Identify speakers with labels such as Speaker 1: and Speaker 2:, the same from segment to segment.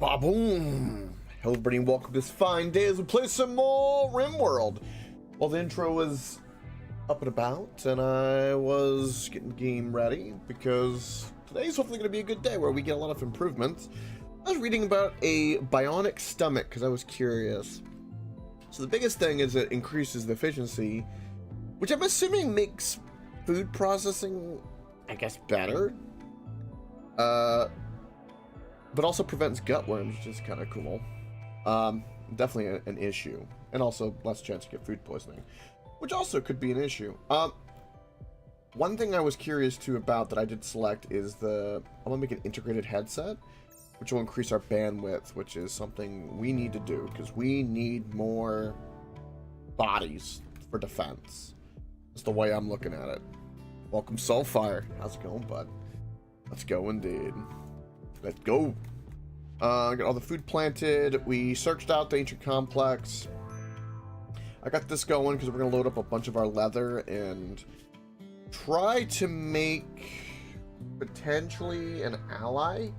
Speaker 1: Ba-boom! Hello everybody and welcome to this fine day as we play some more Rimworld. Well, the intro was up and about and I was getting the game ready because today's hopefully going to be a good day where we get a lot of improvements. I was reading about a bionic stomach because I was curious. So the biggest thing is it increases the efficiency, which I'm assuming makes food processing, I guess, better. But also prevents gut worms, which is kind of cool. Definitely an issue. And also less chance to get food poisoning, which also could be an issue. One thing I was curious too about that I did select is I'm gonna make an integrated headset, which will increase our bandwidth, which is something we need to do because we need more bodies for defense. That's the way I'm looking at it. Welcome, Soulfire. How's it going, bud? Let's go indeed. Let's go. Got all the food planted. We searched out the ancient complex. I got this going because we're going to load up a bunch of our leather and try to make potentially an ally.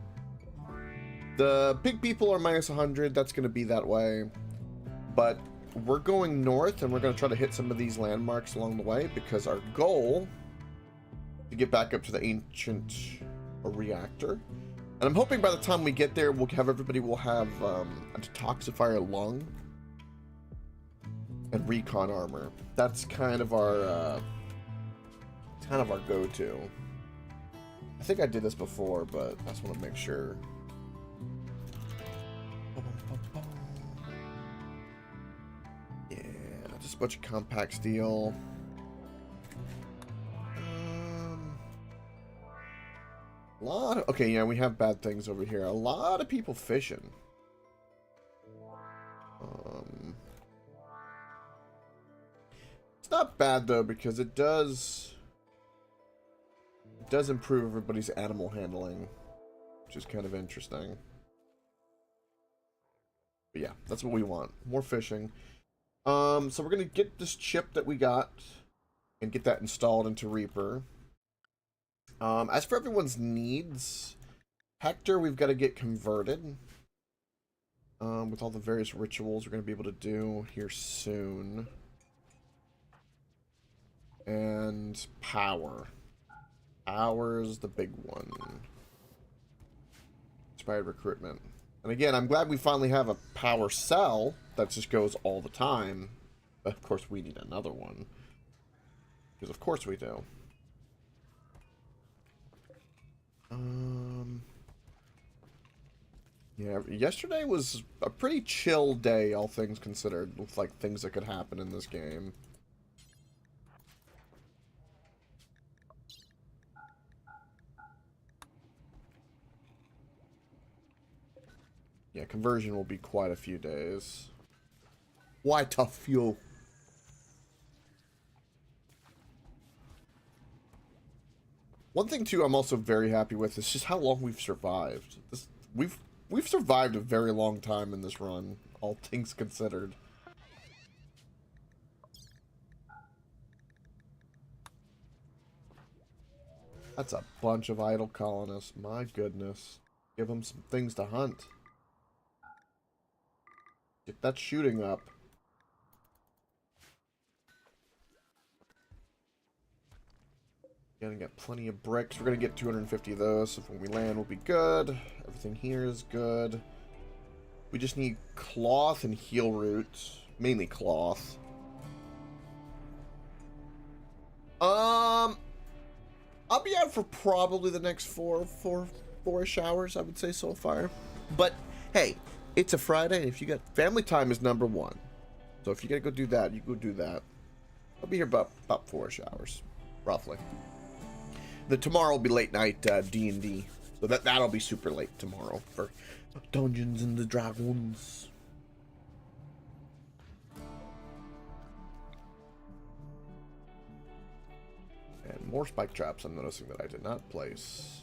Speaker 1: The big people are minus 100. That's going to be that way. But we're going north and we're going to try to hit some of these landmarks along the way because our goal to get back up to the ancient reactor. And I'm hoping by the time we get there, everybody will have a detoxifier lung and recon armor. That's kind of our go-to. I think I did this before, but I just want to make sure. Yeah, just a bunch of compact steel. Okay, yeah, we have bad things over here. A lot of people fishing. It's not bad though because it does improve everybody's animal handling, which is kind of interesting. But yeah, that's what we want. More fishing. So we're gonna get this chip that we got and get that installed into Reaper. As for everyone's needs, Hector, we've got to get converted. With all the various rituals we're going to be able to do here soon. And power. Power's the big one. Inspired recruitment. And again, I'm glad we finally have a power cell that just goes all the time. But of course, we need another one. Because of course we do. Yeah, yesterday was a pretty chill day, all things considered, with like things that could happen in this game. Yeah, conversion will be quite a few days. Why tough fuel? One thing too I'm also very happy with is just how long we've survived. We've survived a very long time in this run, all things considered. That's a bunch of idle colonists. My goodness. Give them some things to hunt. Get that shooting up. Gonna get plenty of bricks. We're gonna get 250 of those, so when we land we'll be good. Everything here is good. We just need cloth and heel roots. Mainly cloth. I'll be out for probably the next four-ish hours, I would say so far. But hey, it's a Friday, and if you got family time is number one. So if you gotta go do that, you go do that. I'll be here about 4-ish hours, roughly. Tomorrow will be late night D&D, so that'll be super late tomorrow for Dungeons and the Dragons. And more spike traps I'm noticing that I did not place.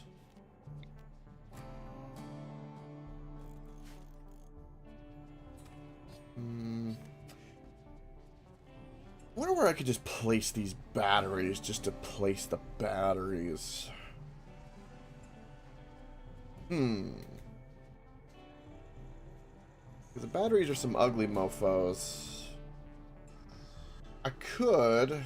Speaker 1: I wonder where I could just place these batteries, just to place the batteries. The batteries are some ugly mofos. I could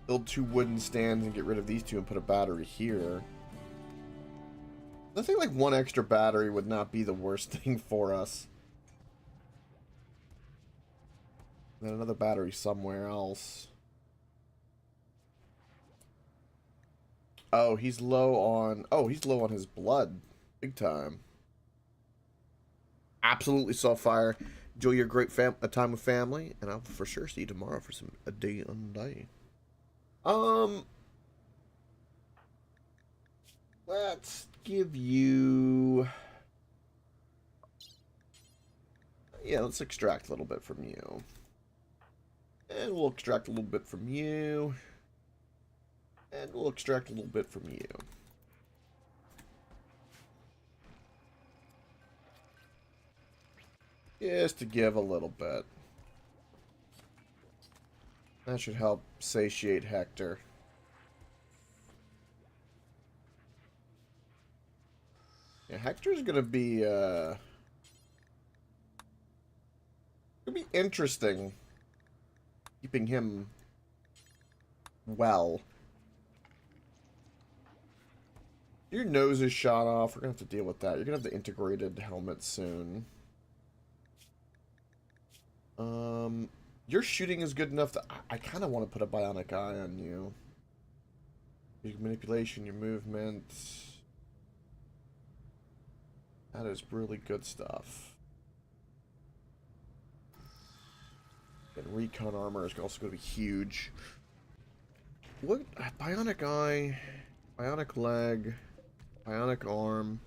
Speaker 1: build 2 wooden stands and get rid of these 2 and put a battery here. I think like 1 extra battery would not be the worst thing for us. And then another battery somewhere else. Oh, he's low on... Oh, he's low on his blood. Big time. Absolutely Soulfire. Enjoy your great time with family. And I'll for sure see you tomorrow for a day on day. Let's give you... Yeah, let's extract a little bit from you. And we'll extract a little bit from you. And we'll extract a little bit from you. Just to give a little bit. That should help satiate Hector. Yeah, Hector's gonna be interesting. Keeping him well. Your nose is shot off. We're gonna have to deal with that. You're gonna have the integrated helmet soon. Your shooting is good enough that I kind of want to put a bionic eye on you. Your manipulation, your movement. That is really good stuff. And recon armor is also going to be huge. What? Bionic eye, bionic leg, bionic arm.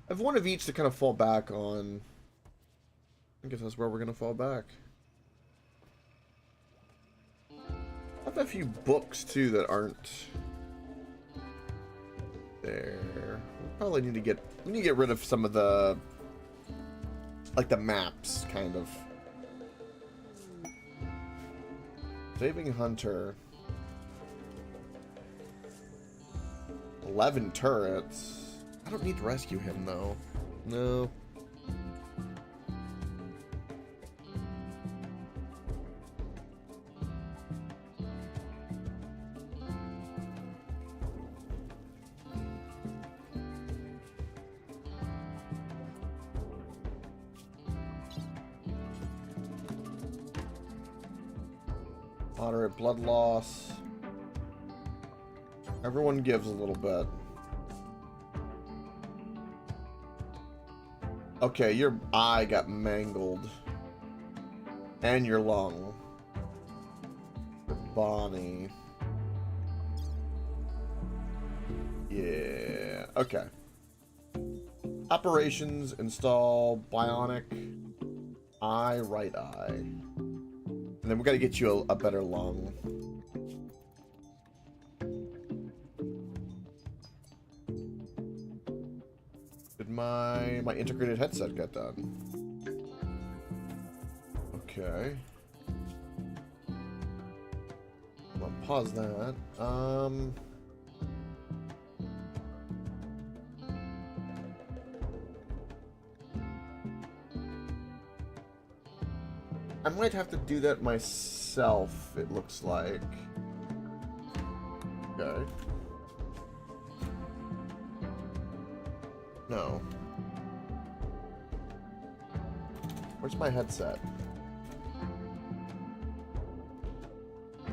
Speaker 1: I have 1 of each to kind of fall back on. I guess that's where we're going to fall back. I have a few books too that aren't there. We probably need to get rid of some of the, like, the maps kind of. Saving Hunter. 11 turrets. I don't need to rescue him though. No. Moderate blood loss. Everyone gives a little bit. Okay, your eye got mangled. And your lung. Your Bonnie. Yeah, okay. Operations, install bionic eye, right eye. And then we gotta get you a better lung. Did my integrated headset get done? Okay. I'll pause that. I might have to do that myself, it looks like. Okay. No. Where's my headset?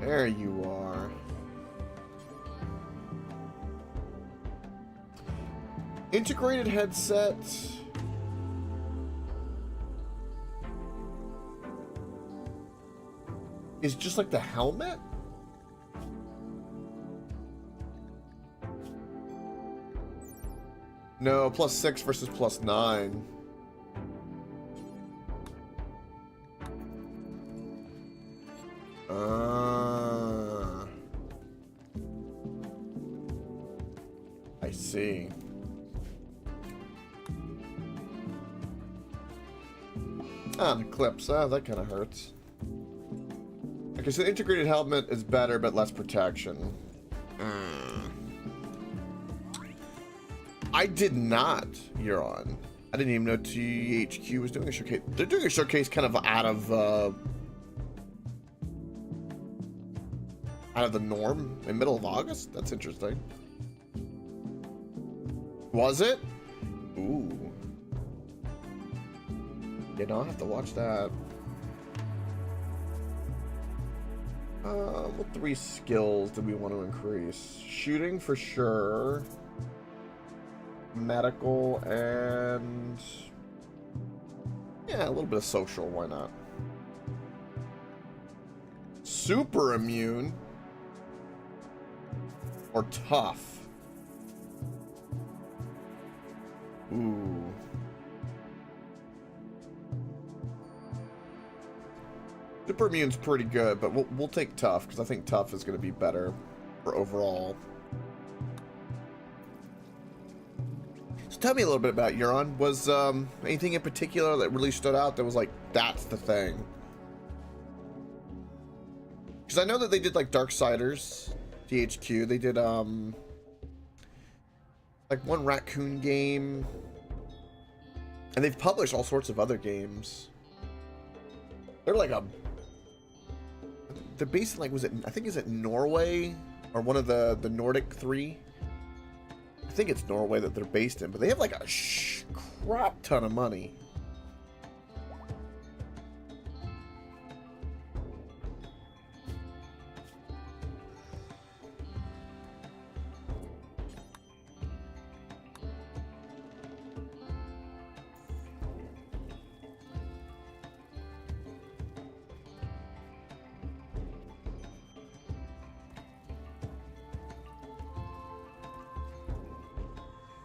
Speaker 1: There you are. Integrated headset. Is just like the helmet? No, +6 versus +9. I see. Ah, the clips. Ah, that kind of hurts. Okay, so the integrated helmet is better, but less protection. I did not, You're on. I didn't even know THQ was doing a showcase. They're doing a showcase kind of out of the norm in middle of August. That's interesting. Was it? Ooh. You know, I'll have to watch that. What 3 skills do we want to increase? Shooting for sure. Medical and yeah, a little bit of social, why not? Super immune or tough? Ooh. Super immune's pretty good, but we'll take tough because I think tough is going to be better for overall. So tell me a little bit about Euron. Was anything in particular that really stood out that was like, that's the thing? Because I know that they did like Darksiders, THQ. They did like one raccoon game, and they've published all sorts of other games. They're like they're based in like, I think is it Norway or one of the Nordic 3? I think it's Norway that they're based in, but they have like a crap ton of money.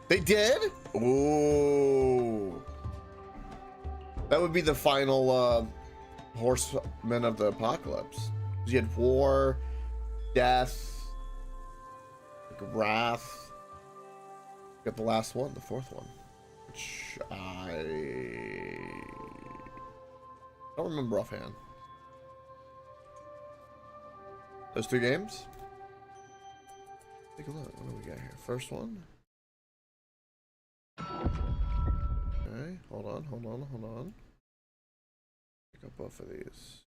Speaker 1: They did? Ooh. That would be the final horsemen of the apocalypse. You had war, death, like wrath. You got the last one, the 4th one, which I don't remember offhand. Those 2 games? Take a look. What do we got here? First one. Okay, hold on. Pick up both of these.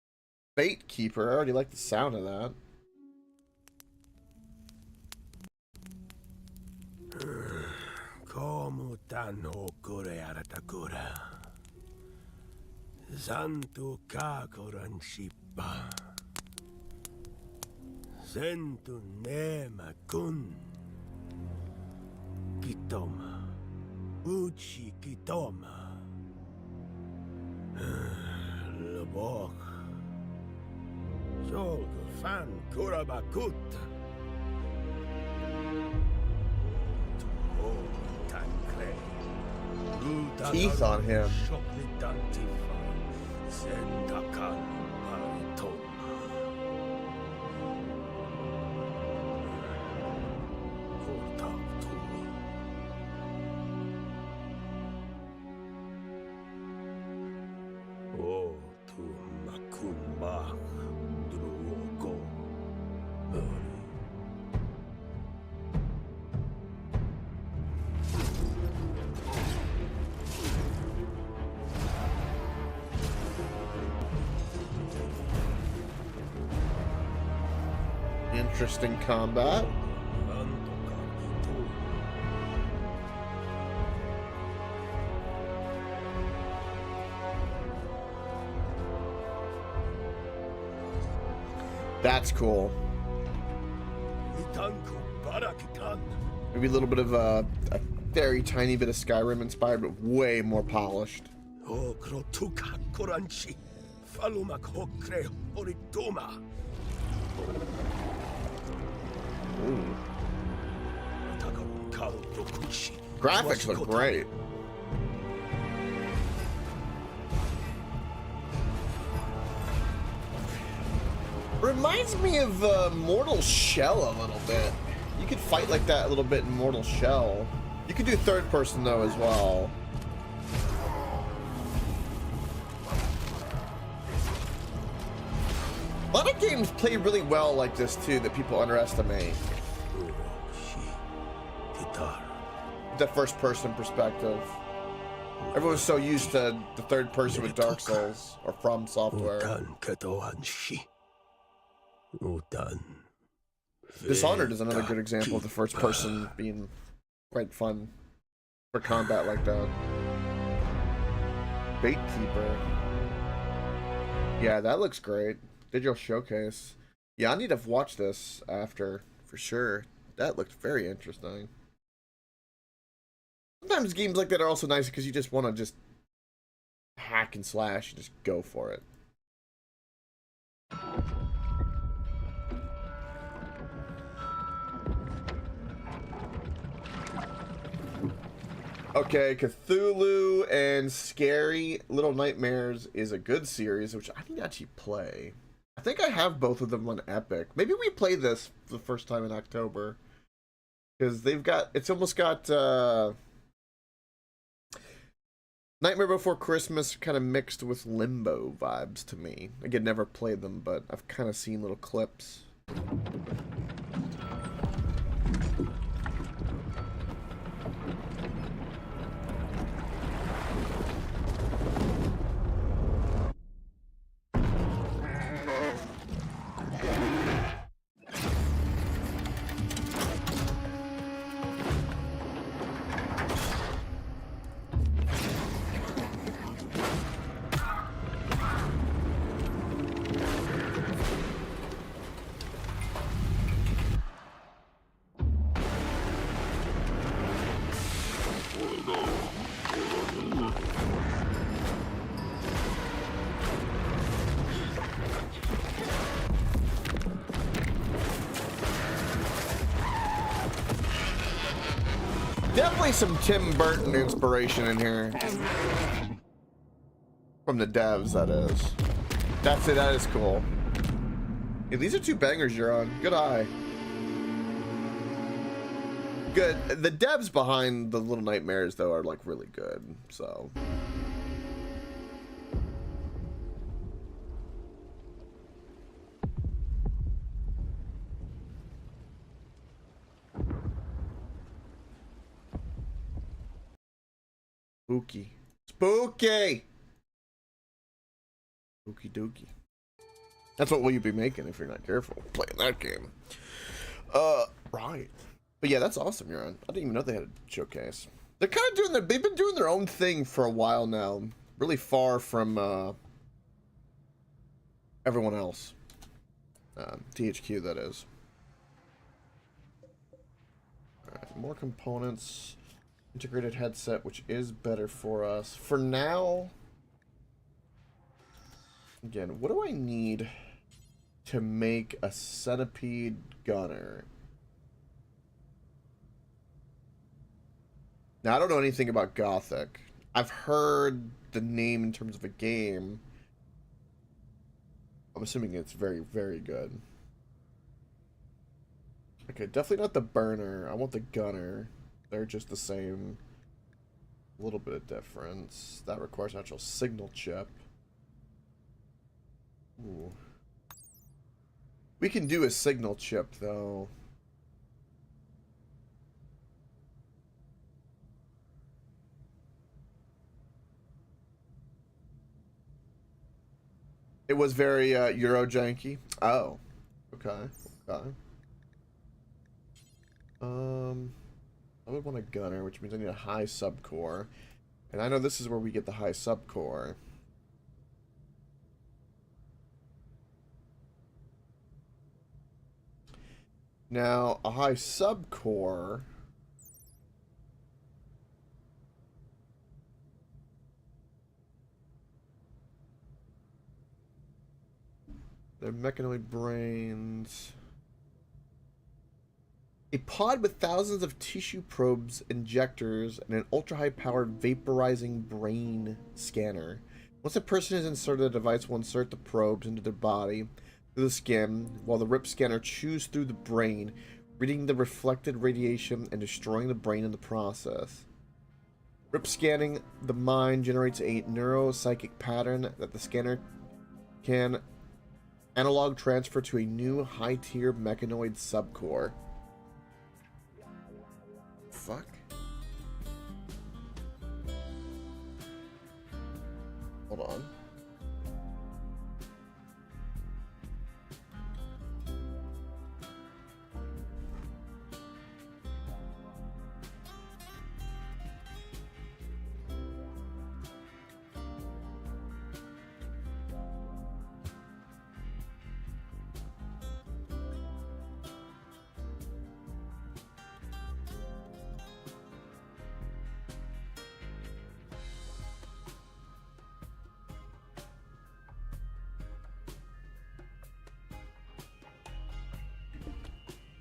Speaker 1: Fate Keeper, I already like the sound of that.
Speaker 2: Como tanho kore aratakura. Santo kakoran shipa. Sentu nema kun. Kitoma. Uchi kitoma. Lebok. Solga fan kurabakut.
Speaker 1: Teeth on him. Interesting combat. That's cool. Maybe a little bit of a very tiny bit of Skyrim inspired, but way more polished. Ooh. Graphics look great. Reminds me of Mortal Shell a little bit. You could fight like that a little bit in Mortal Shell. You could do third person though as well. A lot of games play really well like this too that people underestimate. the first person perspective. Everyone's so used to the third person with Dark Souls or From Software. Dishonored is another good example of the first person being quite fun for combat like that. Baitkeeper. Yeah, that looks great. Digital showcase. Yeah, I need to watch this after for sure. That looked very interesting. Sometimes games like that are also nice because you just want to just hack and slash and just go for it. Okay, Cthulhu and Scary Little Nightmares is a good series, which I need to actually play. I think I have both of them on Epic. Maybe we play this for the first time in October. Because they've got, it's almost got Nightmare Before Christmas kind of mixed with Limbo vibes to me. Again, never played them, but I've kind of seen little clips. Definitely some Tim Burton inspiration in here. From the devs, that is. That's it, that is cool. Yeah, these are two bangers you're on. Good eye. Good. The devs behind the Little Nightmares, though, are, like, really good, so... Spooky. Spooky! Spooky dookie. That's what will you be making if you're not careful playing that game. Right. But yeah, that's awesome, You're on. I didn't even know they had a showcase. They're kind of doing their, they've been doing their own thing for a while now. Really far from, everyone else. THQ, that is. Alright, more components. Integrated headset, which is better for us. For now, again, what do I need to make a centipede gunner? Now, I don't know anything about Gothic. I've heard the name in terms of a game. I'm assuming it's very, very good. Okay, definitely not the burner. I want the gunner. They're just the same. A little bit of difference. That requires an actual signal chip. Ooh. We can do a signal chip, though. It was very Euro janky. Oh. Okay. Okay. I would want a gunner, which means I need a high subcore. And I know this is where we get the high subcore. Now, a high subcore... They're mechanoid brains... A pod with thousands of tissue probes, injectors, and an ultra-high powered vaporizing brain scanner. Once a person is inserted, the device will insert the probes into their body through the skin, while the RIP scanner chews through the brain, reading the reflected radiation and destroying the brain in the process. RIP scanning the mind generates a neuropsychic pattern that the scanner can analog transfer to a new high-tier mechanoid subcore. Fuck? Hold on.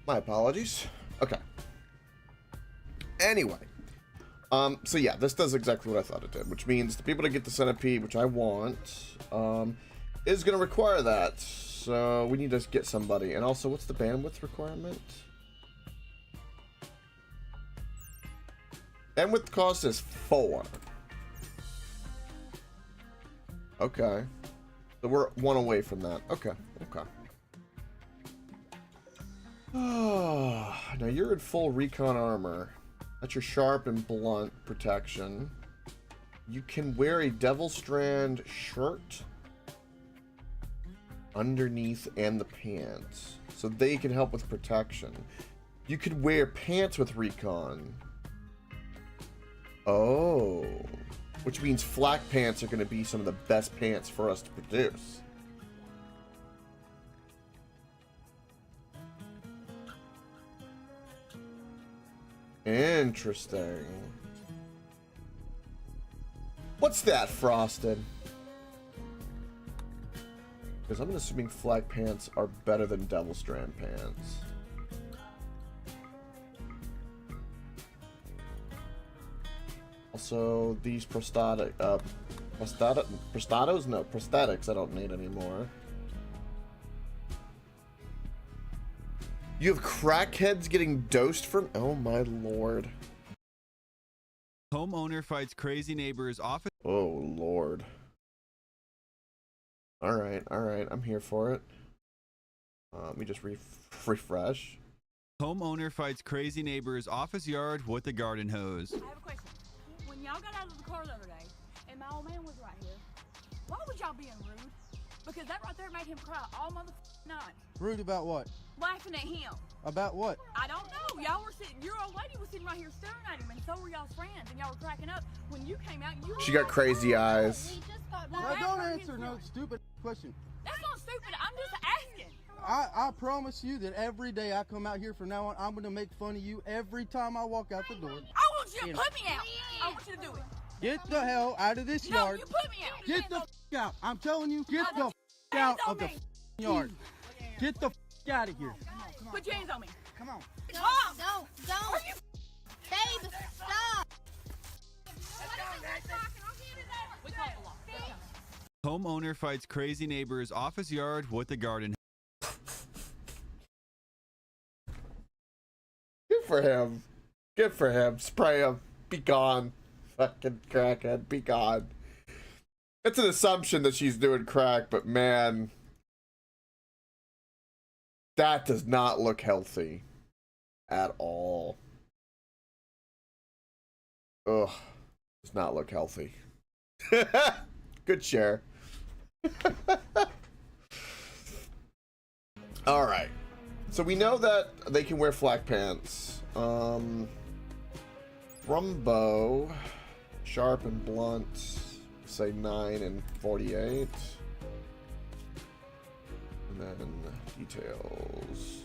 Speaker 1: My apologies. Okay. Anyway. So yeah, this does exactly what I thought it did, which means the people to get the centipede, which I want, is going to require that. So we need to get somebody. And also, what's the bandwidth requirement? Bandwidth cost is 4. Okay. So we're 1 away from that. Okay. Okay. Now you're in full recon armor. That's your sharp and blunt protection. You can wear a Devil Strand shirt underneath and the pants, so they can help with protection. You could wear pants with recon. Oh, which means flak pants are going to be some of the best pants for us to produce. Interesting. What's that, Frosted? Because I'm assuming flak pants are better than Devil Strand pants. Also, these prosthetics I don't need anymore. You have crackheads getting dosed from... Oh my lord.
Speaker 3: Homeowner fights crazy neighbor's office.
Speaker 1: Oh lord. Alright, I'm here for it. Let me just refresh.
Speaker 3: Homeowner fights crazy neighbor's office yard with a garden hose.
Speaker 4: I have a question. When y'all got out of the car the other day, and my old man was right here, why was y'all being rude? Because that right there made him cry all motherfucking night.
Speaker 5: Rude about what?
Speaker 4: Laughing at him.
Speaker 5: About what?
Speaker 4: I don't know. Y'all were sitting, your old lady was sitting right here staring at him, and so were y'all's friends, and y'all were cracking up. When you came out, you were
Speaker 1: She got crazy eyes.
Speaker 4: He just got
Speaker 5: Now don't answer no stupid question.
Speaker 4: That's not stupid. I'm just asking.
Speaker 5: I promise you that every day I come out here from now on, I'm going to make fun of you every time I walk out the door.
Speaker 4: I want you to put me out. I want you to do it.
Speaker 5: Get the hell out of this
Speaker 4: No,
Speaker 5: yard.
Speaker 4: you put me out.
Speaker 5: Get the out. I'm telling you, get the out of the yard. Get the out of here.
Speaker 4: Put your hands on me.
Speaker 5: Come on.
Speaker 4: Stop.
Speaker 6: Don't. Babe, stop.
Speaker 4: We call the law.
Speaker 3: Homeowner fights crazy neighbor's office yard with a garden.
Speaker 1: Good for him. Good for him. Spray him. Be gone. Fucking crackhead. Be gone. It's an assumption that she's doing crack, but man, that does not look healthy at all. Ugh. Does not look healthy. Good share. Alright. So we know that they can wear flak pants. Rumbo, sharp and blunt, say 9 and 48. And then details.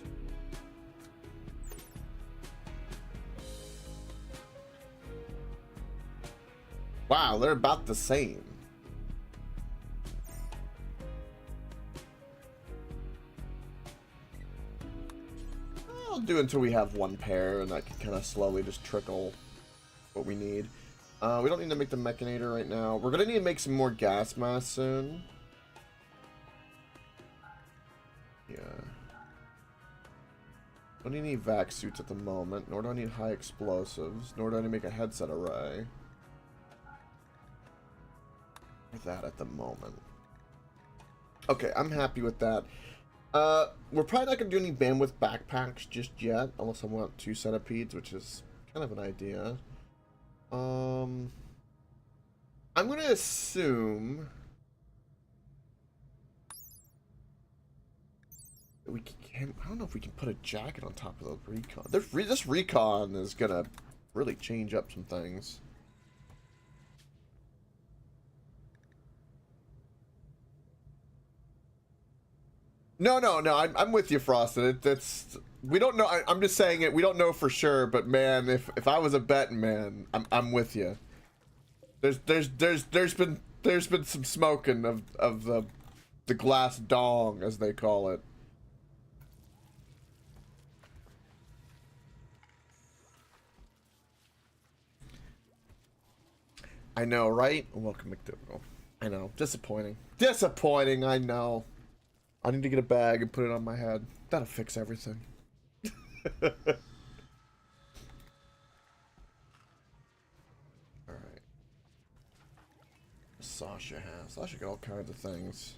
Speaker 1: Wow, they're about the same. I'll do until we have one pair, and that can kind of slowly just trickle what we need. We don't need to make the Mechanator right now. We're going to need to make some more gas masks soon. Yeah. Don't need any vac suits at the moment, nor do I need high explosives, nor do I need to make a headset array. Or that at the moment. Okay, I'm happy with that. We're probably not going to do any bandwidth backpacks just yet, unless I want 2 centipedes, which is kind of an idea. I'm going to assume that we can, I don't know if we can put a jacket on top of the recon. This recon is going to really change up some things. No, I'm with you, Frosted. We don't know. I'm just saying it. We don't know for sure, but man, if I was a betting man, I'm with you. There's been some smoking of the glass dong, as they call it. I know, right? Welcome, McDougal. I know. Disappointing. Disappointing, I know. I need to get a bag and put it on my head. That'll fix everything. Alright. Sasha has. Sasha got all kinds of things.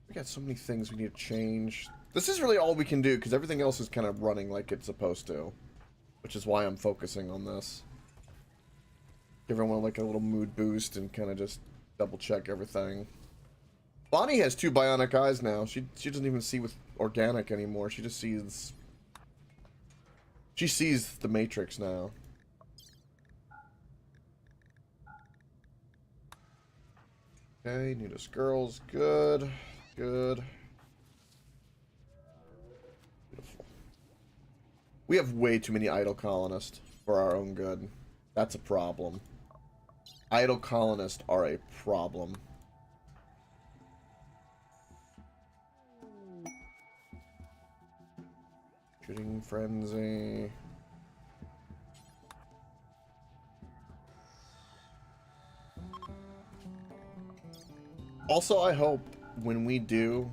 Speaker 1: We got so many things we need to change. This is really all we can do, because everything else is kind of running like it's supposed to. Which is why I'm focusing on this. Give everyone like a little mood boost and kind of just double check everything. Bonnie has 2 bionic eyes now. She doesn't even see with organic anymore. She just sees... She sees the Matrix now. Okay, nudist girls. Good. Good. Beautiful. We have way too many idle colonists for our own good. That's a problem. Idle colonists are a problem. Shooting frenzy. Also, I hope when we do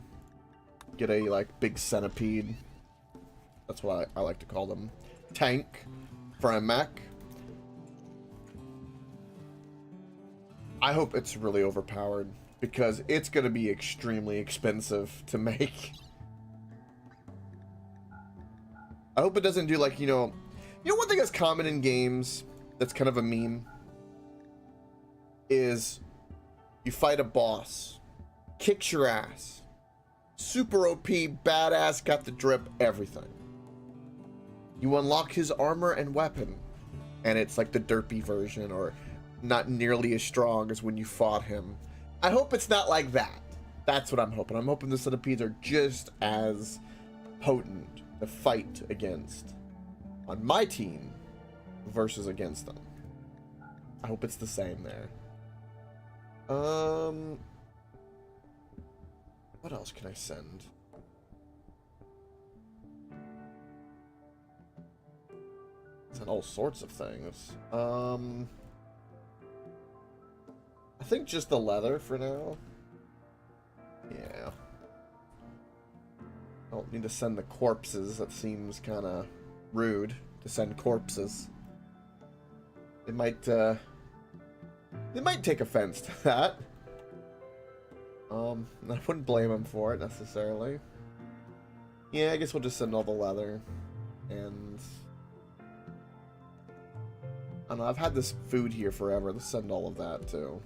Speaker 1: get a like big centipede, that's what I like to call them, tank for a mech, I hope it's really overpowered, because it's going to be extremely expensive to make. I hope it doesn't do like, you know one thing that's common in games that's kind of a meme is you fight a boss, kicks your ass, super OP, badass, got the drip, everything. You unlock his armor and weapon, and it's like the derpy version, or not nearly as strong as when you fought him. I hope it's not like that. That's what I'm hoping. I'm hoping the centipedes are just as potent to fight against on my team versus against them. I hope it's the same there. What else can I send? Send all sorts of things. I think just the leather for now. Yeah. I don't need to send the corpses. That seems kind of rude to send corpses. They might take offense to that. I wouldn't blame them for it necessarily. Yeah, I guess we'll just send all the leather. And I don't know, I've had this food here forever. Let's send all of that too.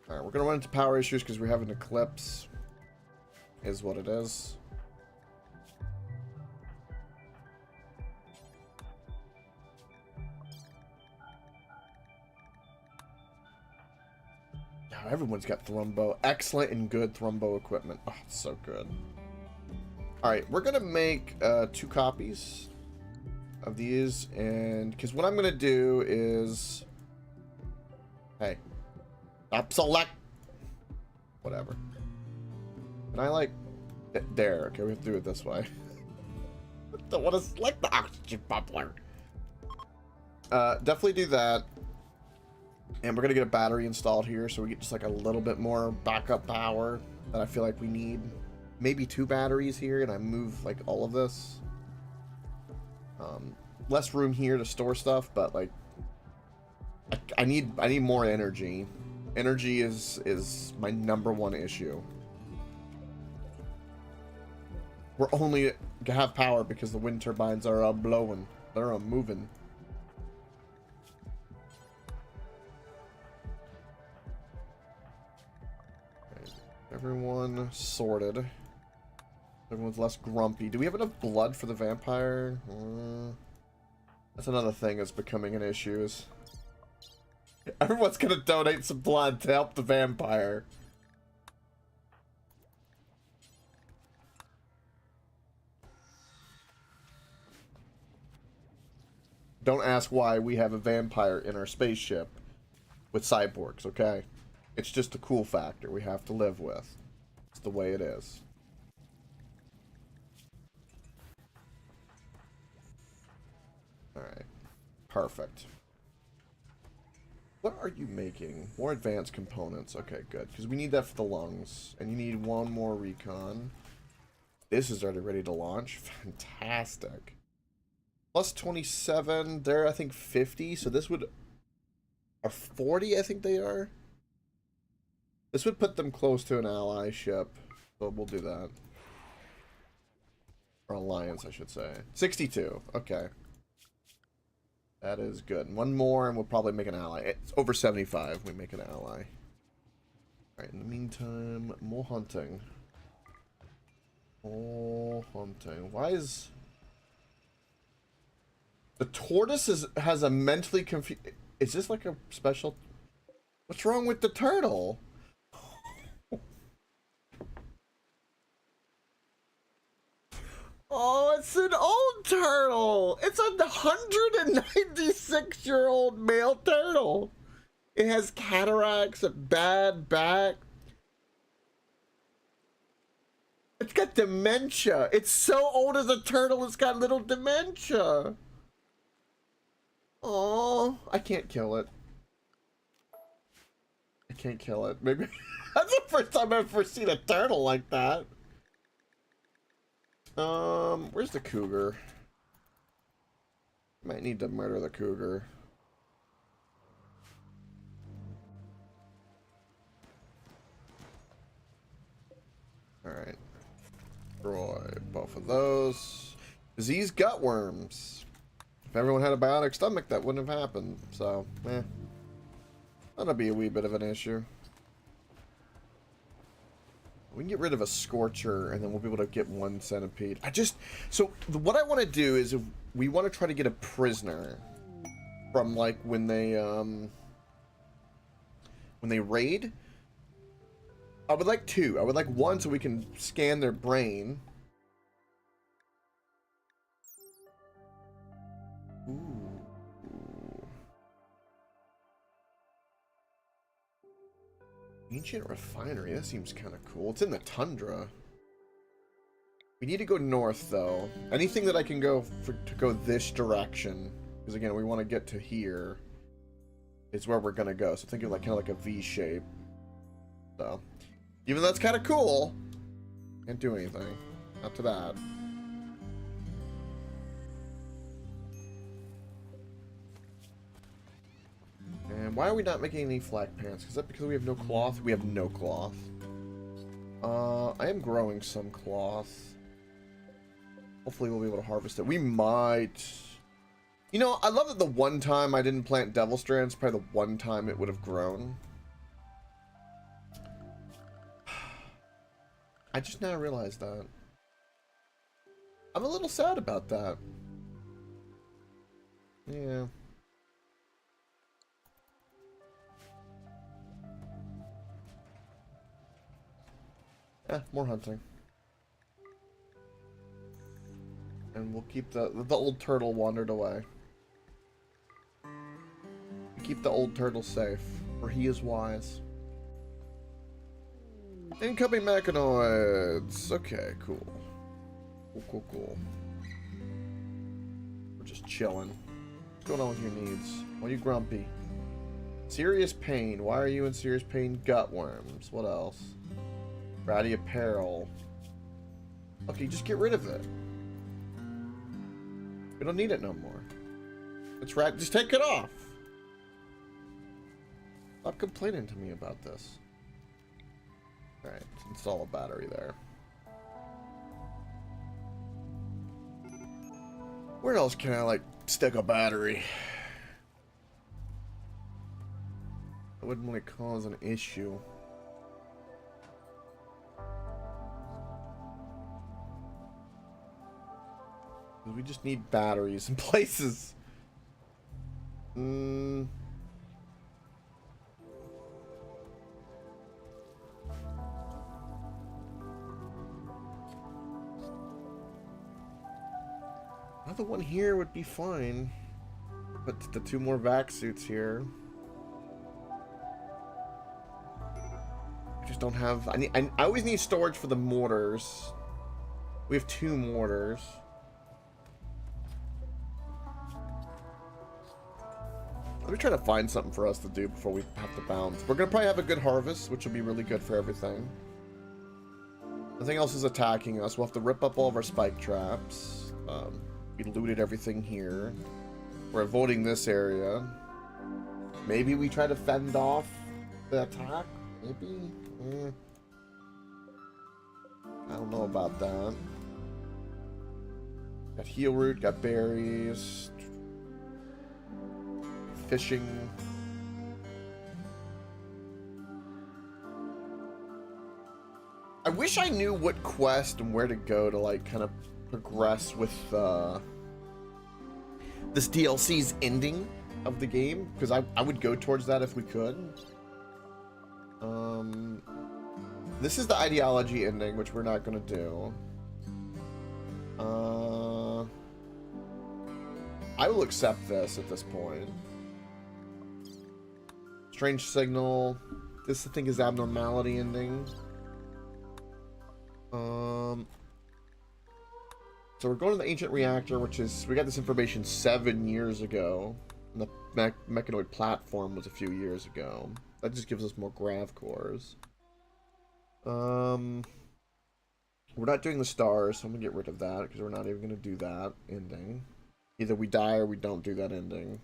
Speaker 1: Alright, we're gonna run into power issues because we're having an eclipse. Is what it is. Now everyone's got Thrumbo. Excellent and good Thrumbo equipment. Oh, it's so good. Alright, we're gonna make 2 copies of these, and because what I'm gonna do is, hey, stop select, whatever. And I like there. Okay, we have to do it this way. Don't want to select the oxygen bubbler. Definitely do that. And we're gonna get a battery installed here, so we get just like a little bit more backup power that I feel like we need. Maybe 2 batteries here, and I move like all of this. Less room here to store stuff, but like I need more energy. Energy is my #1 issue. We're only have power because the wind turbines are blowing. They're moving. everyone sorted. Everyone's less grumpy. Do we have enough blood for the vampire? That's another thing that's becoming an issue. Is everyone's gonna donate some blood to help the vampire. Don't ask why we have a vampire in our spaceship with cyborgs, okay? It's just a cool factor we have to live with. It's the way it is. Alright. Perfect. What are you making? More advanced components. Okay, good. Because we need that for the lungs. And you need one more recon. This is already ready to launch. Fantastic. Plus 27. They're, I think, 50. So this would... Are 40, I think they are? This would put them close to an ally ship. So we'll do that. Or alliance, I should say. 62. Okay. That is good. One more and we'll probably make an ally. It's over 75. We make an ally. Alright, in the meantime, more hunting. More hunting. Why is... The tortoise has a mentally confused... Is this like a special... What's wrong with the turtle? Oh, it's an old turtle. It's a 196-year-old male turtle. It has cataracts, a bad back. It's got dementia. It's so old as a turtle, it's got little dementia. Oh, I can't kill it. I can't kill it. Maybe that's the first time I've ever seen a turtle like that. Where's the cougar? Might need to murder the cougar. Alright. Destroy both of those. Disease gutworms. If everyone had a biotic stomach, that wouldn't have happened. So, that'll be a wee bit of an issue. We can get rid of a scorcher, and then we'll be able to get one centipede. So what I want to do is we want to try to get a prisoner from like when they raid. I would like two. I would like one so we can scan their brain. Ooh. Ancient refinery, that seems kind of cool. It's in the tundra. We need to go north, though. Anything that I can go to go this direction, because again, we want to get to here, is where we're gonna go. So think of like kind of like a V shape. So, even though that's kind of cool, can't do anything. Not to that. And why are we not making any flak pants? Is that because we have no cloth? We have no cloth. I am growing some cloth. Hopefully we'll be able to harvest it. We might... You know, I love that the one time I didn't plant devil strands, probably the one time it would have grown. I just now realized that. I'm a little sad about that. Yeah. More hunting. And we'll keep the old turtle wandered away. Keep the old turtle safe, for he is wise. Incoming mechanoids. Okay, cool. Cool. We're just chilling. What's going on with your needs? Why are you grumpy? Serious pain. Why are you in serious pain? Gutworms. What else? Ratty apparel. Okay, just get rid of it. We don't need it no more. It's rat. Just take it off. Stop complaining to me about this. Alright, let's install a battery there. Where else can I, like, stick a battery? That wouldn't really cause an issue. We just need batteries in places. Another one here would be fine. But the 2 more vac suits here. I just don't have. I always need storage for the mortars. We have 2 mortars. Let me try to find something for us to do before we have to bounce. We're gonna probably have a good harvest, which will be really good for everything. Nothing else is attacking us. We'll have to rip up all of our spike traps. We looted everything here. We're avoiding this area. Maybe we try to fend off the attack? Maybe? I don't know about that. Got heal root, got berries. Fishing. I wish I knew what quest and where to go to like kind of progress with this DLC's ending of the game, because I would go towards that if we could. This is the ideology ending, which we're not going to do. I will accept this at this point. Strange signal. This I think is abnormality ending. So we're going to the ancient reactor, which is, we got this information 7 years ago. And the mechanoid platform was a few years ago. That just gives us more grav cores. We're not doing the stars, so I'm gonna get rid of that because we're not even gonna do that ending. Either we die or we don't do that ending.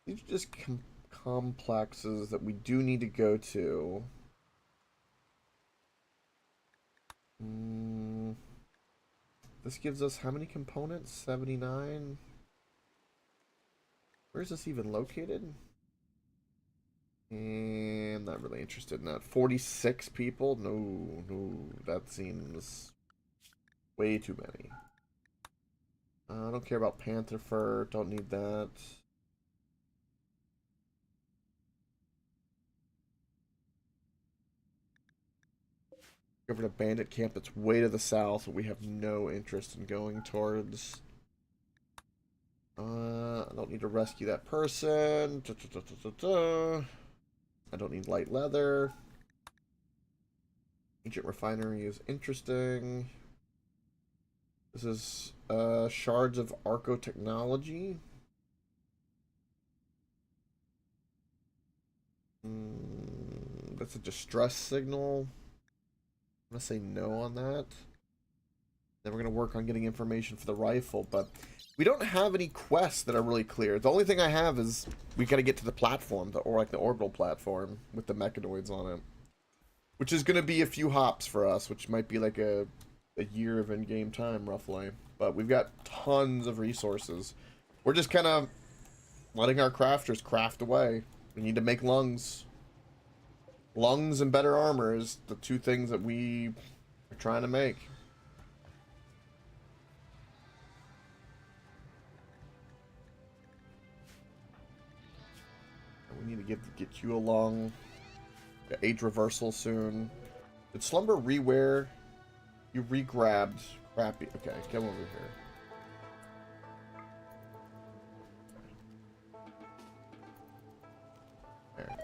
Speaker 1: These are just complexes that we do need to go to. This gives us how many components? 79? Where is this even located? And I'm not really interested in that. 46 people? No, that seems way too many. I don't care about panther fur, don't need that. Over to bandit camp that's way to the south, but we have no interest in going towards. I don't need to rescue that person. I don't need light leather. Ancient refinery is interesting. This is shards of arco technology. That's a distress signal. I'm gonna say no on that. Then we're gonna work on getting information for the rifle, but we don't have any quests that are really clear. The only thing I have is we gotta get to the platform, or like the orbital platform with the mechanoids on it, which is gonna be a few hops for us, which might be like a year of in-game time roughly. But we've got tons of resources. We're just kind of letting our crafters craft away. We need to make lungs. Lungs and better armor is the 2 things that we are trying to make. We need to get you along. Age reversal soon. Did Slumber rewear? You re-grabbed. Crappy. Okay, come over here.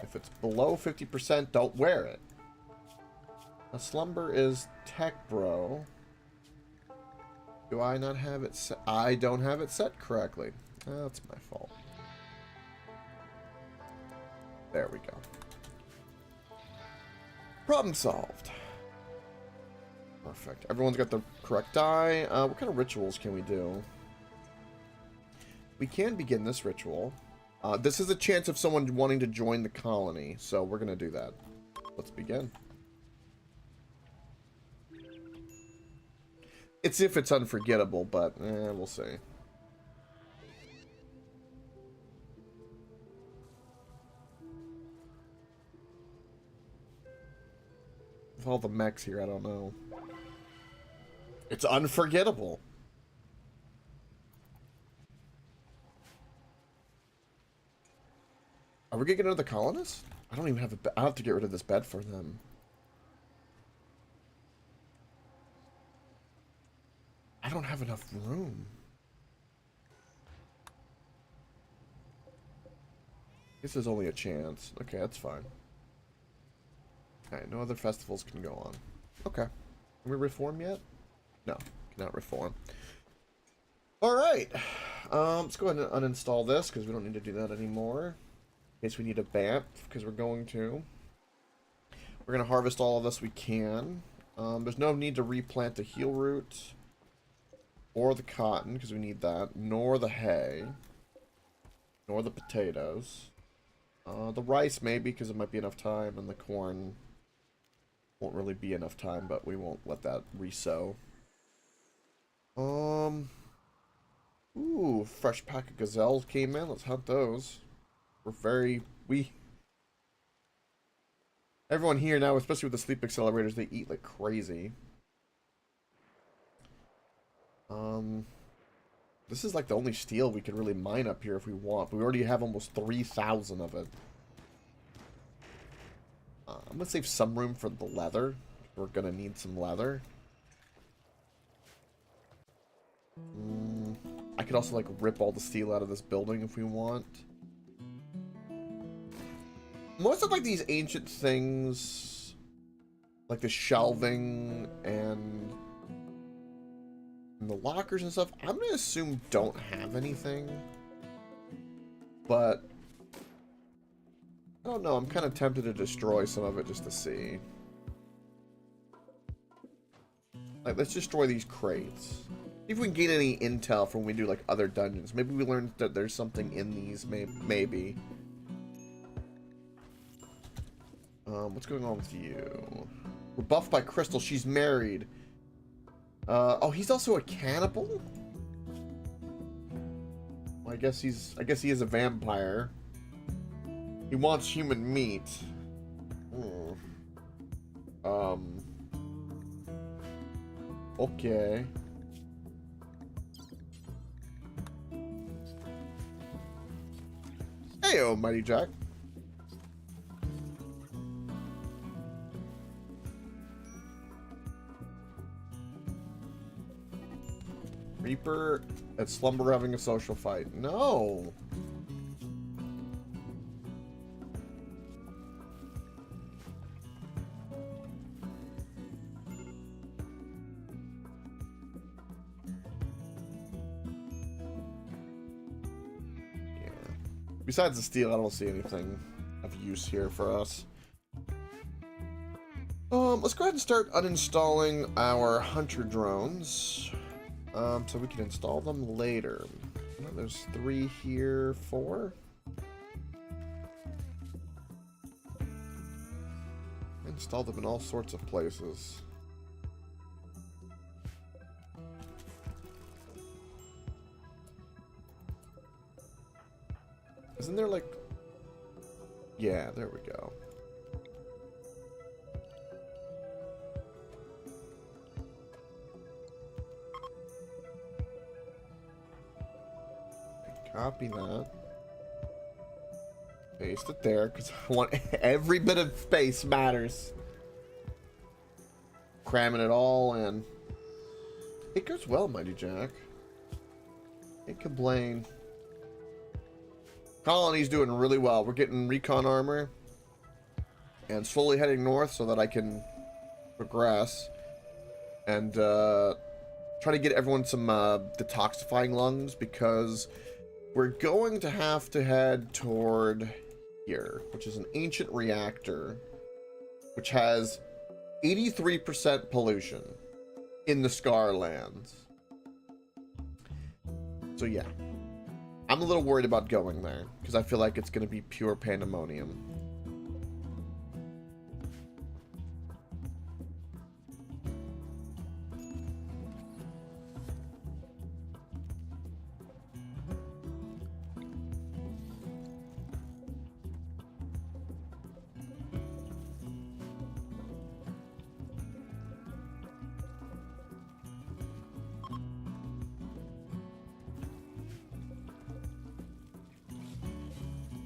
Speaker 1: If it's below 50%, don't wear it. Now, Slumber is tech bro. Do I not have it set? I don't have it set correctly. That's my fault. There we go. Problem solved. Perfect. Everyone's got the correct die. What kind of rituals can we do? We can begin this ritual. This is a chance of someone wanting to join the colony, so we're going to do that. Let's begin. It's if it's unforgettable, but we'll see. With all the mechs here, I don't know. It's unforgettable. Are we gonna get another colonist? I don't even have a bed. I have to get rid of this bed for them. I don't have enough room. This is only a chance. Okay, that's fine. Okay, no other festivals can go on. Okay. Can we reform yet? No, cannot reform. Alright. Let's go ahead and uninstall this, because we don't need to do that anymore. In case we need a BAMF, because we're going to. We're going to harvest all of this we can. There's no need to replant the heel root. Or the cotton, because we need that. Nor the hay. Nor the potatoes. The rice, maybe, because it might be enough time. And the corn won't really be enough time, but we won't let that resow. Ooh, fresh pack of gazelles came in. Let's hunt those. Everyone here now, especially with the sleep accelerators, they eat like crazy. This is like the only steel we could really mine up here if we want. But we already have almost 3,000 of it. I'm gonna save some room for the leather. We're gonna need some leather. I could also like rip all the steel out of this building if we want. Most of like these ancient things, like the shelving and the lockers and stuff, I'm gonna assume don't have anything. But I don't know, I'm kind of tempted to destroy some of it just to see. Like, let's destroy these crates. See if we can gain any intel from when we do like other dungeons. Maybe we learned that there's something in these, maybe. What's going on with you? We're buffed by Crystal. She's married. Oh, he's also a cannibal? Well, I guess he is a vampire. He wants human meat. Okay. Hey, Mighty Jack. Reaper at Slumber having a social fight. No. Yeah. Besides the steel, I don't see anything of use here for us. Let's go ahead and start uninstalling our hunter drones. So we can install them later. There's 3 here, 4. Install them in all sorts of places. Isn't there like... Yeah, there we go. Copy that. Paste it there, because I want every bit of space matters. Cramming it all in. It goes well, Mighty Jack. Can't complain. Colony's doing really well. We're getting recon armor. And slowly heading north so that I can progress. And try to get everyone some detoxifying lungs, because we're going to have to head toward here, which is an ancient reactor, which has 83% pollution in the Scarlands. So yeah, I'm a little worried about going there, because I feel like it's going to be pure pandemonium.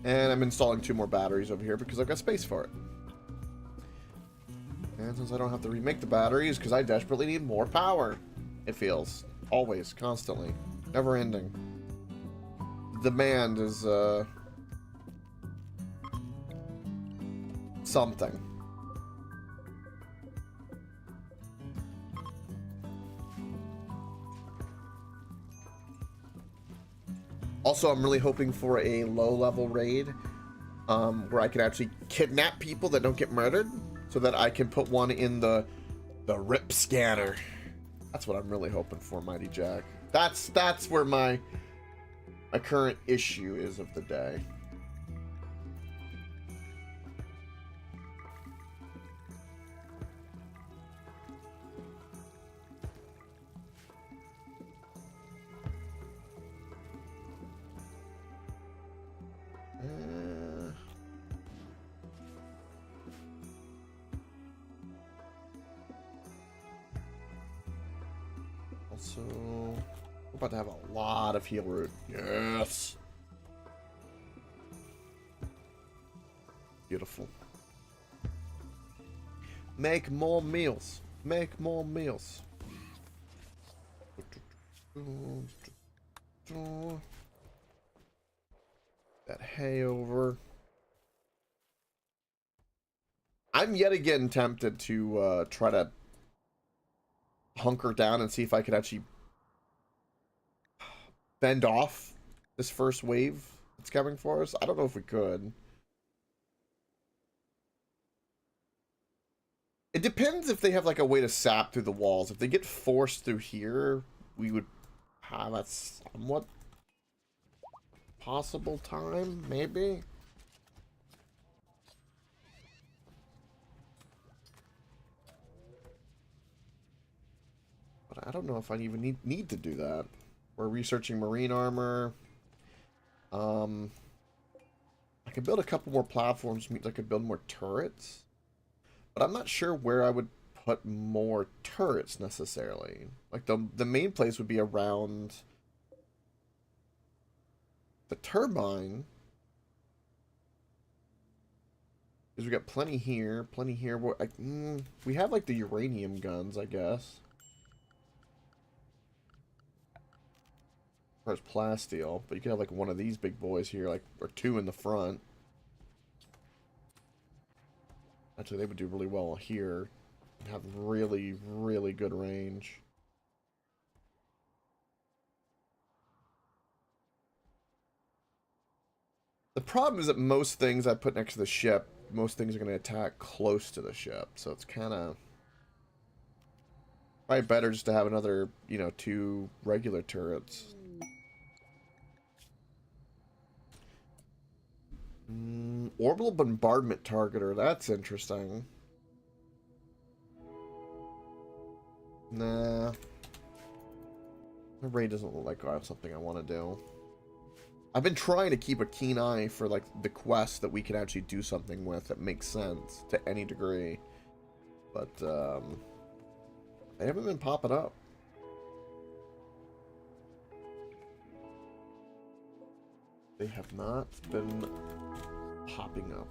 Speaker 1: And I'm installing 2 more batteries over here because I've got space for it. And since I don't have to remake the batteries because I desperately need more power. It feels. Always. Constantly. Never ending. Demand is, something. Also, I'm really hoping for a low-level raid where I can actually kidnap people that don't get murdered so that I can put one in the rip scanner. That's what I'm really hoping for, Mighty Jack. That's where my current issue is of the day. Also, we're about to have a lot of heal root. Yes. Beautiful. Make more meals. Make more meals. That hay over. I'm yet again tempted to try to hunker down and see if I could actually fend off this first wave that's coming for us. I don't know if we could. It depends if they have like a way to sap through the walls. If they get forced through here, we would have a somewhat possible time, maybe. But I don't know if I even need to do that. We're researching marine armor. I could build a couple more platforms. Means I could build more turrets. But I'm not sure where I would put more turrets necessarily. Like the main place would be around the turbine. Because we got plenty here, plenty here. We have like the uranium guns, I guess. As far as plasteel, but you could have like one of these big boys here, like, or 2 in the front. Actually, they would do really well here. Have really, really good range. The problem is that most things I put next to the ship, most things are going to attack close to the ship. So it's kind of probably better just to have another, 2 regular turrets. Orbital bombardment targeter, that's interesting. Nah. The raid doesn't look like something I want to do. I've been trying to keep a keen eye for like the quests that we can actually do something with that makes sense to any degree. But they haven't been popping up. They have not been popping up.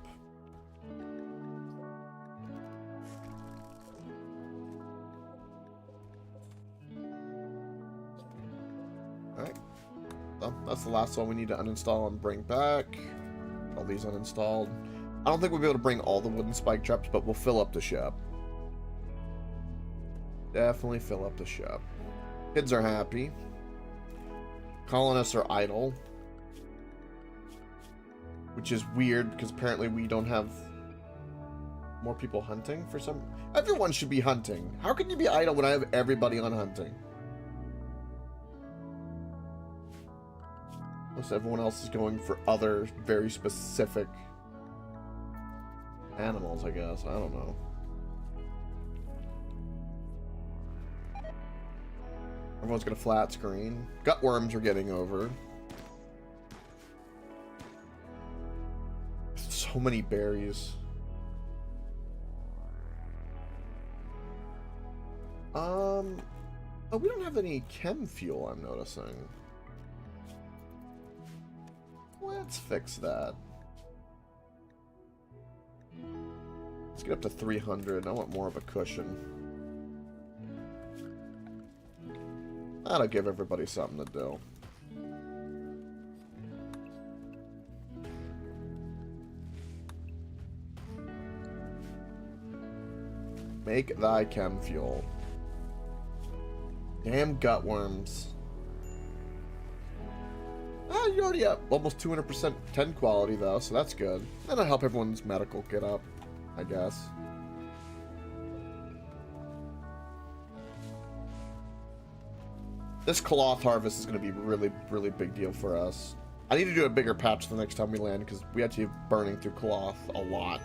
Speaker 1: Alright. So, that's the last one we need to uninstall and bring back. All these uninstalled. I don't think we'll be able to bring all the wooden spike traps, but we'll fill up the ship. Definitely fill up the ship. Kids are happy. Colonists are idle. Which is weird, because apparently we don't have more people hunting for some... Everyone should be hunting. How can you be idle when I have everybody on hunting? Most everyone else is going for other very specific animals, I guess. I don't know. Everyone's got a flat screen. Gutworms are getting over. So many berries. Oh, we don't have any chem fuel, I'm noticing. Let's fix that. Let's get up to 300. I want more of a cushion. That'll give everybody something to do. Make thy chem fuel. Damn gutworms. Ah, you already have almost 200% 10 quality though, so that's good. That'll help everyone's medical get up, I guess. This cloth harvest is going to be really, really big deal for us. I need to do a bigger patch the next time we land because we actually have burning through cloth a lot.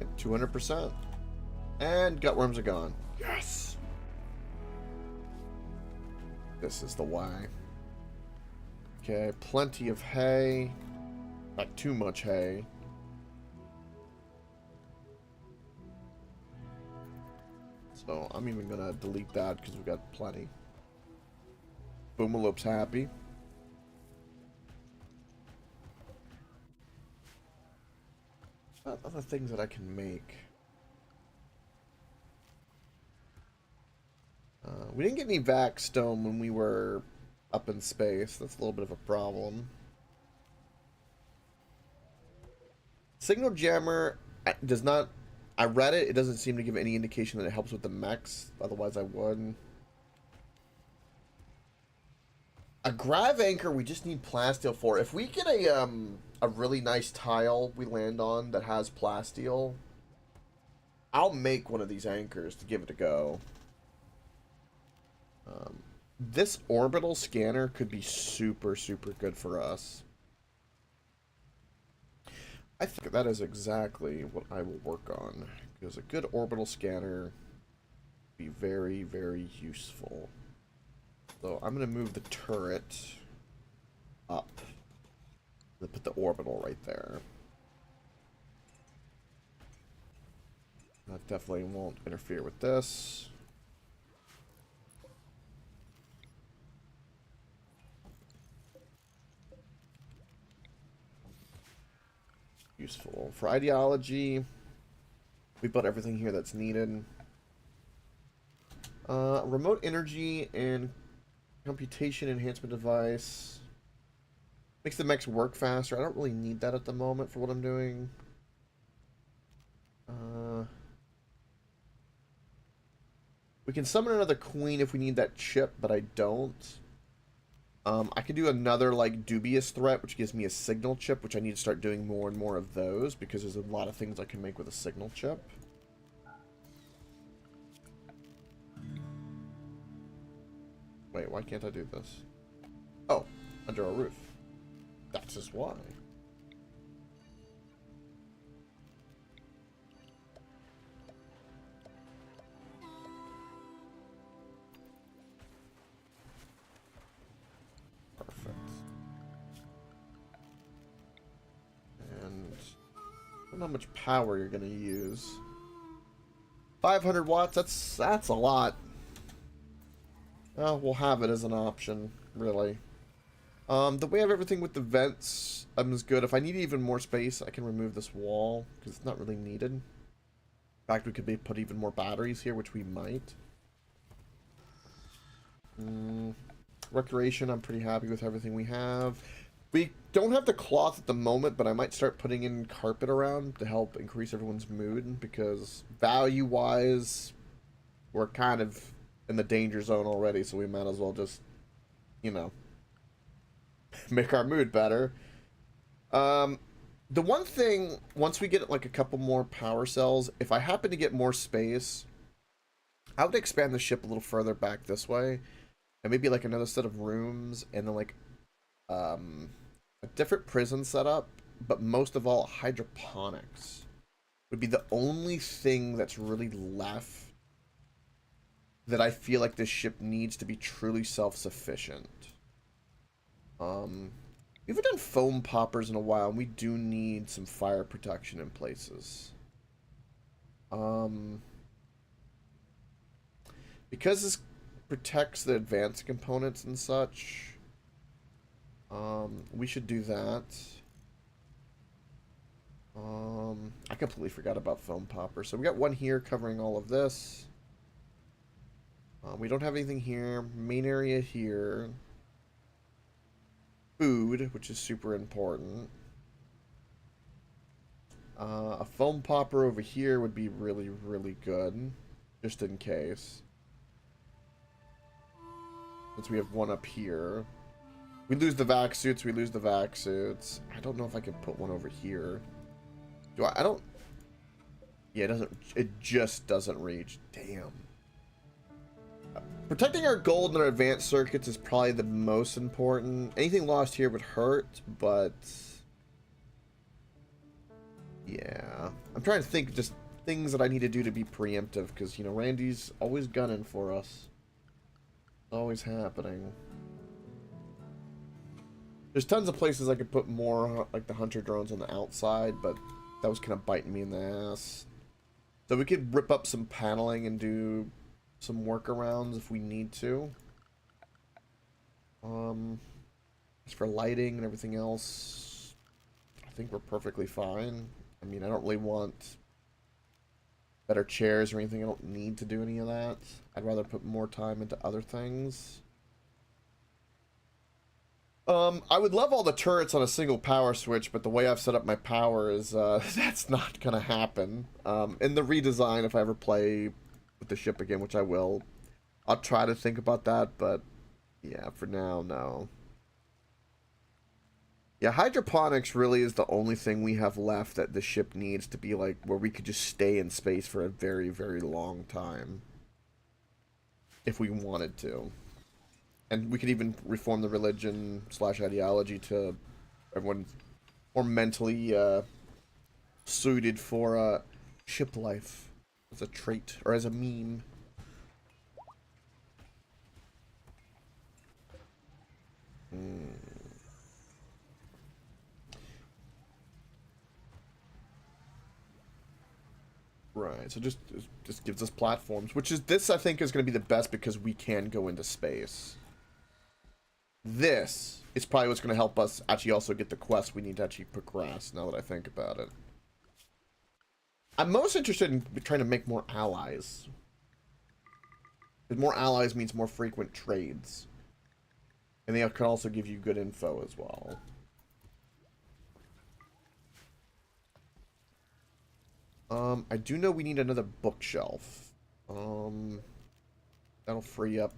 Speaker 1: At 200%. And gutworms are gone. Yes! This is the way. Okay, plenty of hay. Not too much hay. So I'm even gonna delete that because we've got plenty. Boomalope's happy. What other things that I can make? We didn't get any vac stone when we were up in space. That's a little bit of a problem. Signal jammer does not... I read it. It doesn't seem to give any indication that it helps with the mechs. Otherwise, I would. A grav anchor, we just need plasteel for. If we get a really nice tile we land on that has plasteel, I'll make one of these anchors to give it a go. This orbital scanner could be super, super good for us. I think that is exactly what I will work on, because a good orbital scanner would be very, very useful. So I'm going to move the turret up. I'll put the orbital right there. That definitely won't interfere with this. Useful. For ideology, we put everything here that's needed. Remote energy and computation enhancement device. Makes the mechs work faster. I don't really need that at the moment for what I'm doing. We can summon another queen if we need that chip, but I don't. I can do another, like, dubious threat, which gives me a signal chip, which I need to start doing more and more of those, because there's a lot of things I can make with a signal chip. Wait, why can't I do this? Oh, under a roof. That's just why. Perfect. And I don't know how much power you're gonna use. 500 watts, that's a lot. We'll have it as an option, really. The way I have everything with the vents is good. If I need even more space, I can remove this wall, because it's not really needed. In fact, we could put even more batteries here, which we might. Recreation, I'm pretty happy with everything we have. We don't have the cloth at the moment, but I might start putting in carpet around to help increase everyone's mood, because value-wise, we're kind of in the danger zone already, so we might as well just, you know, make our mood better. The one thing, once we get like a couple more power cells, if I happen to get more space, I would expand the ship a little further back this way, and maybe like another set of rooms, and then like a different prison setup, but most of all hydroponics would be the only thing that's really left that I feel like this ship needs to be truly self-sufficient. We haven't done foam poppers in a while, and we do need some fire protection in places. Because this protects the advanced components and such, we should do that. I completely forgot about foam popper. So we got one here covering all of this. We don't have anything here. Main area here. Food, which is super important. A foam popper over here would be really, really good. Just in case. Since we have one up here. We lose the vac suits, we lose the vac suits. I don't know if I can put one over here. Do I don't... Yeah, it doesn't... It just doesn't reach. Damn. Protecting our gold and our advanced circuits is probably the most important. Anything lost here would hurt, but... Yeah. I'm trying to think just things that I need to do to be preemptive, because, you know, Randy's always gunning for us. Always happening. There's tons of places I could put more, like the hunter drones on the outside, but that was kind of biting me in the ass. So we could rip up some paneling and do some workarounds if we need to. As for lighting and everything else, I think we're perfectly fine. I mean, I don't really want better chairs or anything. I don't need to do any of that. I'd rather put more time into other things. I would love all the turrets on a single power switch, but the way I've set up my power is, that's not gonna happen. In the redesign, if I ever play with the ship again, which I will, I'll try to think about that, but yeah, for now, no. Yeah, hydroponics really is the only thing we have left that the ship needs to be like, where we could just stay in space for a very, very long time. If we wanted to. And we could even reform the religion / ideology to everyone more mentally suited for ship life as a trait or as a meme. Right, so just gives us platforms, which is, this I think is going to be the best because we can go into space. This is probably what's going to help us actually also get the quest we need to actually progress, now that I think about it. I'm most interested in trying to make more allies. Because more allies means more frequent trades. And they can also give you good info as well. I do know we need another bookshelf. That'll free up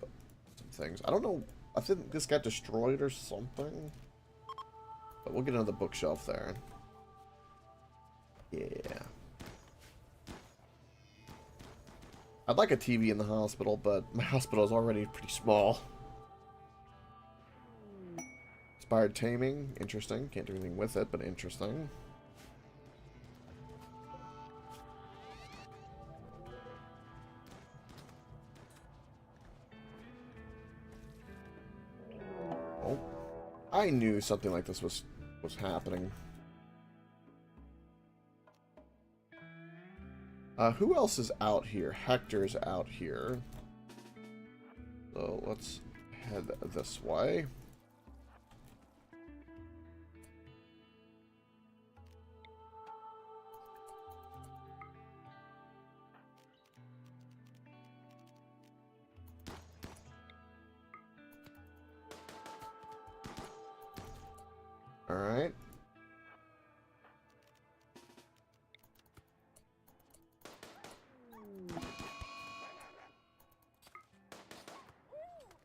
Speaker 1: some things. I don't know. I think this got destroyed or something. But we'll get another bookshelf there. Yeah. I'd like a TV in the hospital, but my hospital is already pretty small. Inspired taming. Interesting. Can't do anything with it, but interesting. I knew something like this was happening. Who else is out here? Hector's out here. So let's head this way. All right.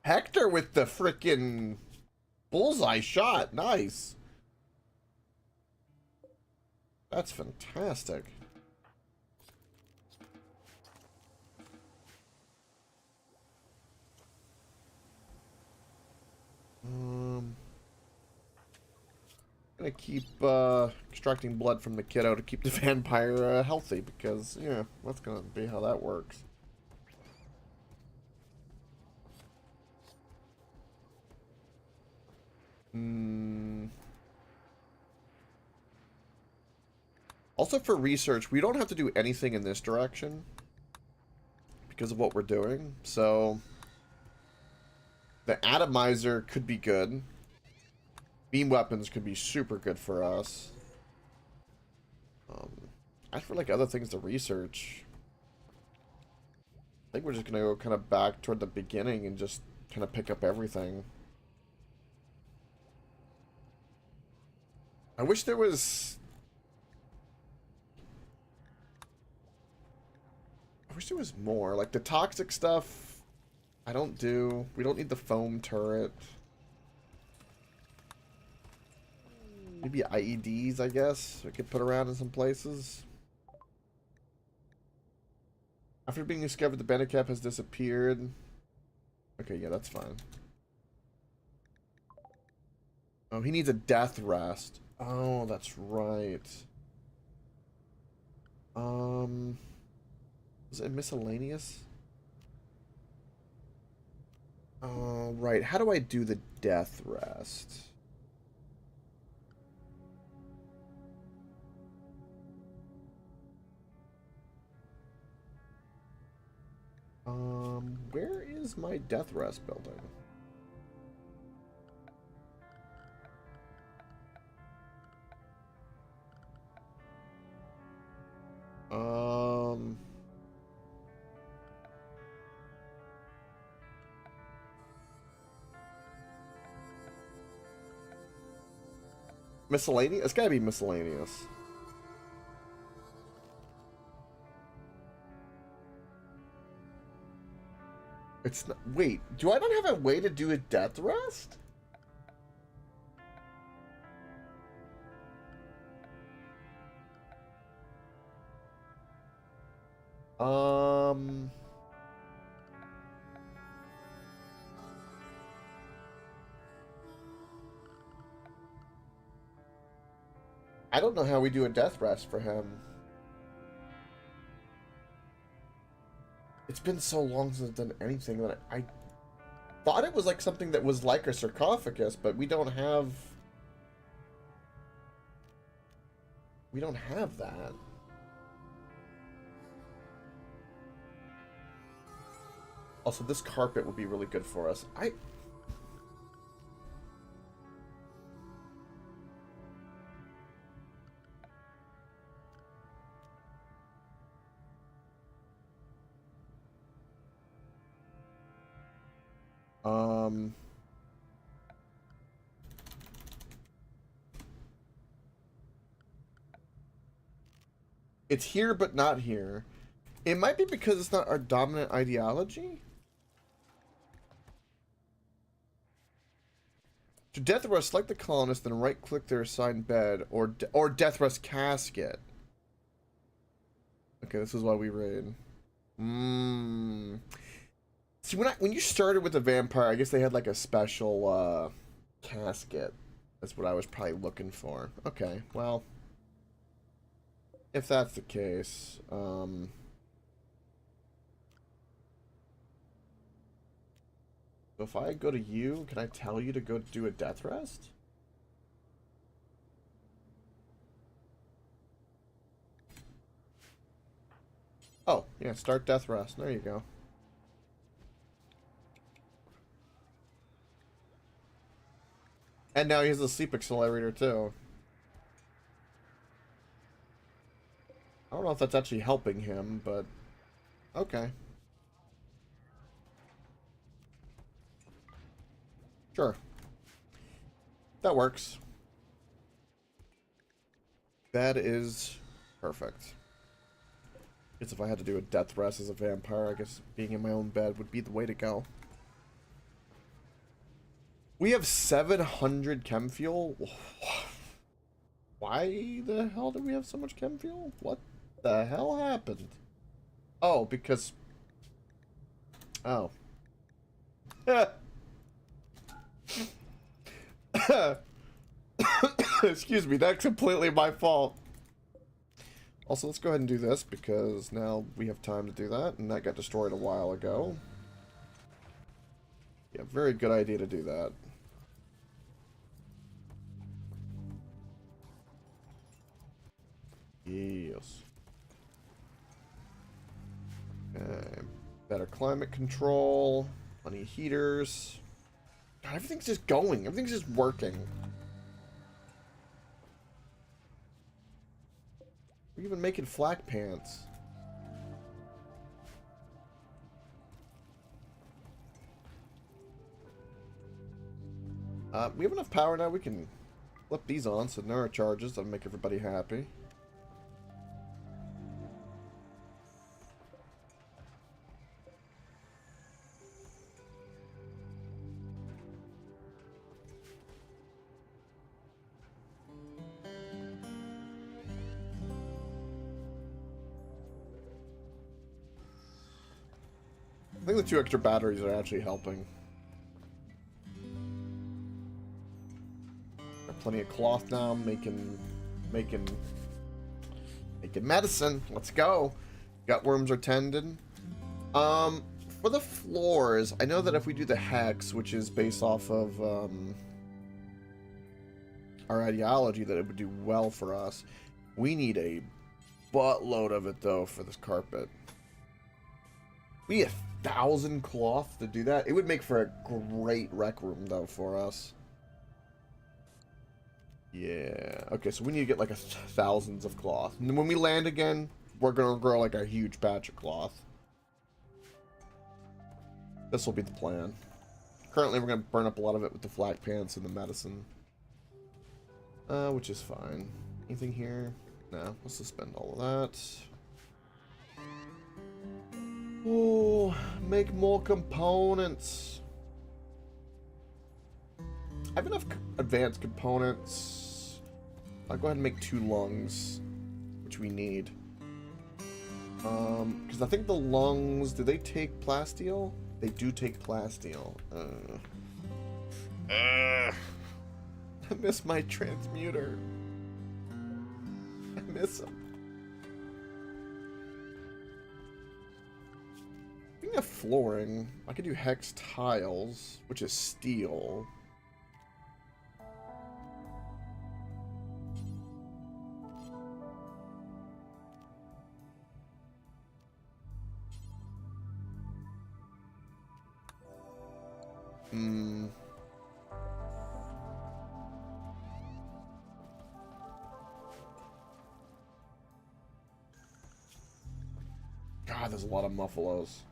Speaker 1: Hector with the frickin' bullseye shot. Nice. That's fantastic. Gonna keep extracting blood from the kiddo to keep the vampire healthy, because yeah, that's gonna be how that works. Also for research, we don't have to do anything in this direction because of what we're doing. So the atomizer could be good. Beam weapons could be super good for us. As for like other things to research, I think we're just gonna go kind of back toward the beginning and just kind of pick up everything. I wish there was more. Like the toxic stuff, we don't need the foam turret. Maybe IEDs, I guess, we could put around in some places. After being discovered, the bandit cap has disappeared. Okay, yeah, that's fine. Oh, he needs a death rest. Oh, that's right. Was it miscellaneous? Right. How do I do the death rest? Where is my death rest building? Miscellaneous? It's gotta be miscellaneous. It's not, wait, do I not have a way to do a death rest? I don't know how we do a death rest for him. It's been so long since I've done anything that I thought it was like something that was like a sarcophagus, but we don't have that. Also, this carpet would be really good for us. It's here, but not here. It might be because it's not our dominant ideology. To death rest, select the colonist, then right-click their assigned bed, or death rest casket. Okay, this is why we raid. See, when you started with the vampire, I guess they had like a special casket. That's what I was probably looking for. Okay, well, if that's the case, so if I go to you, can I tell you to go do a death rest? Oh, yeah, start death rest. There you go. And now he has a sleep accelerator too. I don't know if that's actually helping him, but okay. Sure. That works. That is perfect. I guess if I had to do a death rest as a vampire, I guess being in my own bed would be the way to go. We have 700 chem fuel. Why the hell do we have so much chem fuel? What the hell happened? Oh, because... Oh. Excuse me, that's completely my fault. Also, let's go ahead and do this, because now we have time to do that, and that got destroyed a while ago. Yeah, very good idea to do that. Yes. Okay. Better climate control. Plenty of heaters. God, everything's just going. Everything's just working. We're even making flak pants. We have enough power now. We can flip these on so no charges. That'll make everybody happy. I think the 2 extra batteries are actually helping. Got plenty of cloth now. Making medicine. Let's go. Gutworms are tended. For the floors, I know that if we do the hex, which is based off of our ideology, that it would do well for us. We need a buttload of it though for this carpet. We need 1,000 cloth to do that. It would make for a great rec room though for us. Yeah. Okay, so we need to get like thousands of cloth. And then when we land again, we're gonna grow like a huge patch of cloth. This will be the plan. Currently, we're gonna burn up a lot of it with the flak pants and the medicine. Which is fine. Anything here? No. Let's suspend all of that. Oh, make more components. I have enough advanced components. I'll go ahead and make 2 lungs, which we need. Because I think the lungs, do they take plasteel? They do take plasteel. I miss my transmuter. I miss him. Speaking of flooring, I could do hex tiles, which is steel. God, there's a lot of muffalos.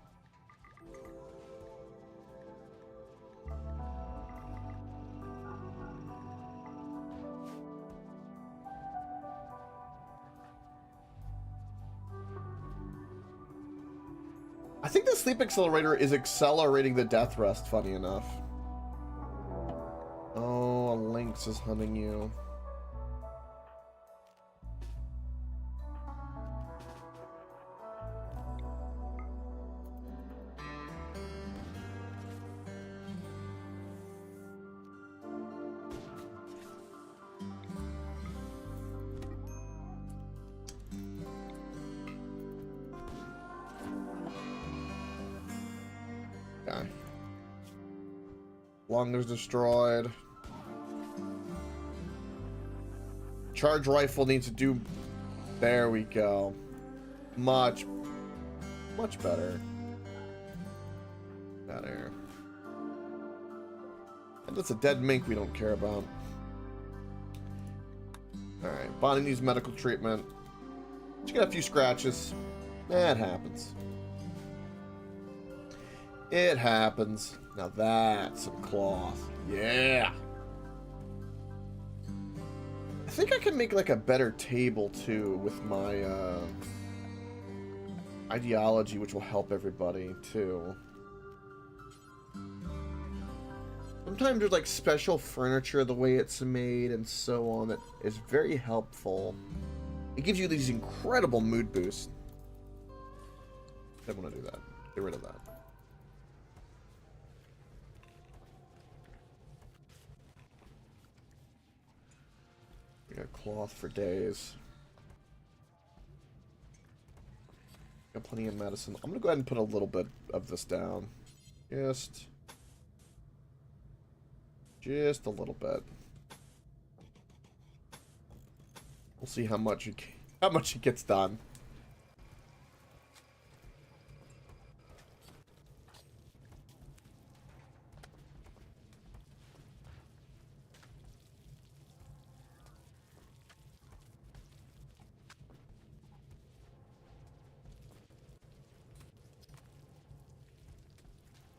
Speaker 1: I think the sleep accelerator is accelerating the death rest, funny enough. Oh, a lynx is hunting you. Okay. Lung is destroyed. Charge rifle needs to do... There we go. Much better. Better. And that's a dead mink we don't care about. Alright, Bonnie needs medical treatment. She got a few scratches. That happens. It happens. Now that's some cloth. Yeah. I think I can make like a better table too with my ideology, which will help everybody too. Sometimes there's like special furniture, the way it's made and so on, that is very helpful. It gives you these incredible mood boosts. I don't want to do that. Get rid of that. We got cloth for days. Got plenty of medicine. I'm gonna go ahead and put a little bit of this down. Just a little bit. We'll see how much how much it gets done.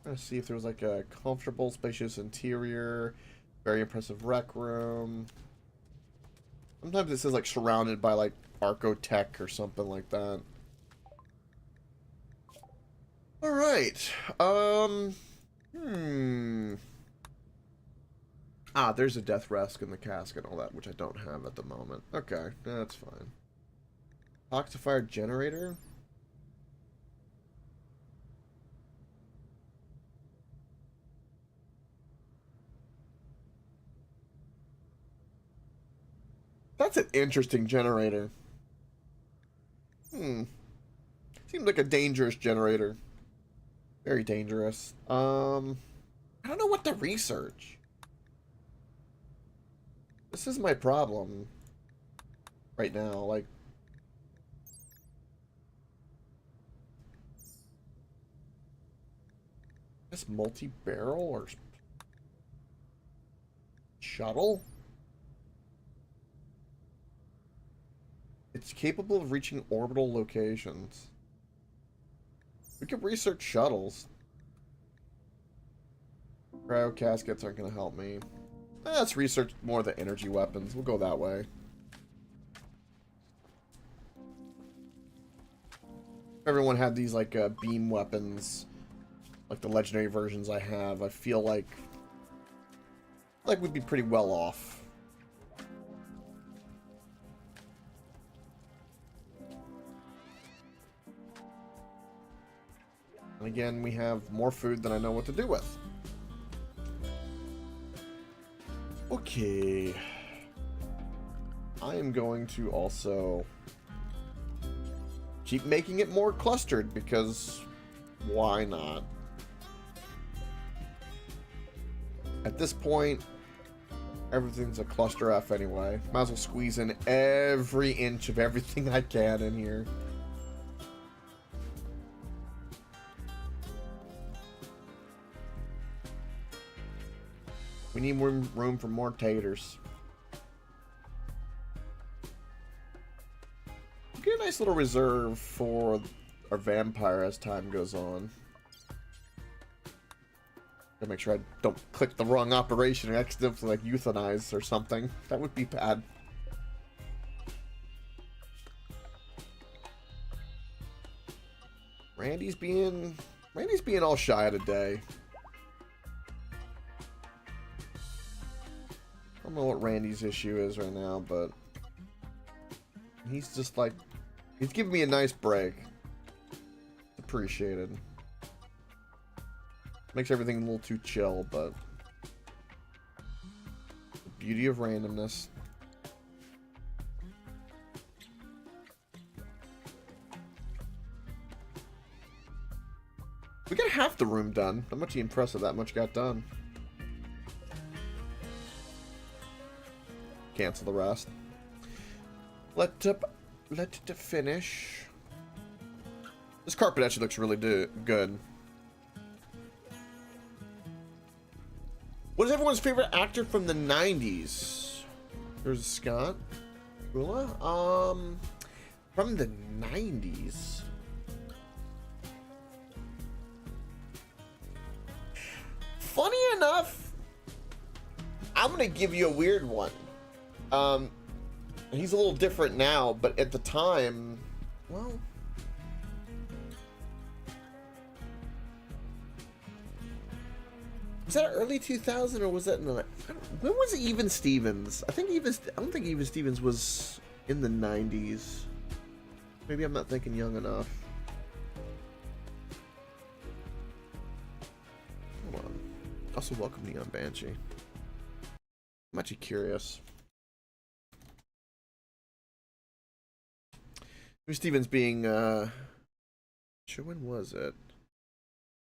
Speaker 1: Let's see if there was like a comfortable, spacious interior, very impressive rec room. Sometimes it says like surrounded by like Archotech or something like that. All right. Ah, there's a death rest in the cask and all that, which I don't have at the moment. Okay, that's fine. Toxifier generator. That's an interesting generator. Seems like a dangerous generator. Very dangerous. I don't know what to research. This is my problem right now. Like, this multi-barrel or shuttle? It's capable of reaching orbital locations. We could research shuttles. Cryo caskets aren't going to help me. Let's research more of the energy weapons. We'll go that way. Everyone had these like beam weapons, like the legendary versions I have. I feel like we'd be pretty well off. And again, we have more food than I know what to do with. Okay. I am going to also keep making it more clustered because why not? At this point, everything's a cluster F anyway. Might as well squeeze in every inch of everything I can in here. We need more room for more taters. Get a nice little reserve for our vampire as time goes on. Gotta make sure I don't click the wrong operation and accidentally like euthanize or something. That would be bad. Randy's being all shy today. I don't know what Randy's issue is right now, but he's just like, he's giving me a nice break. Appreciated. Makes everything a little too chill, but the beauty of randomness. We got half the room done. I'm much impressed that much got done. Cancel the rest. Let it finish. This carpet actually looks really good. What is everyone's favorite actor from the 90s? There's Scott. Rula? From the 90s. Funny enough, I'm gonna give you a weird one. He's a little different now, but at the time, well, was that early 2000 or was that in the, when was Even Stevens? I don't think Even Stevens was in the 90s. Maybe I'm not thinking young enough. Hold on. Also, welcome Neon Banshee. I'm actually curious. Stevens being, sure, when was it?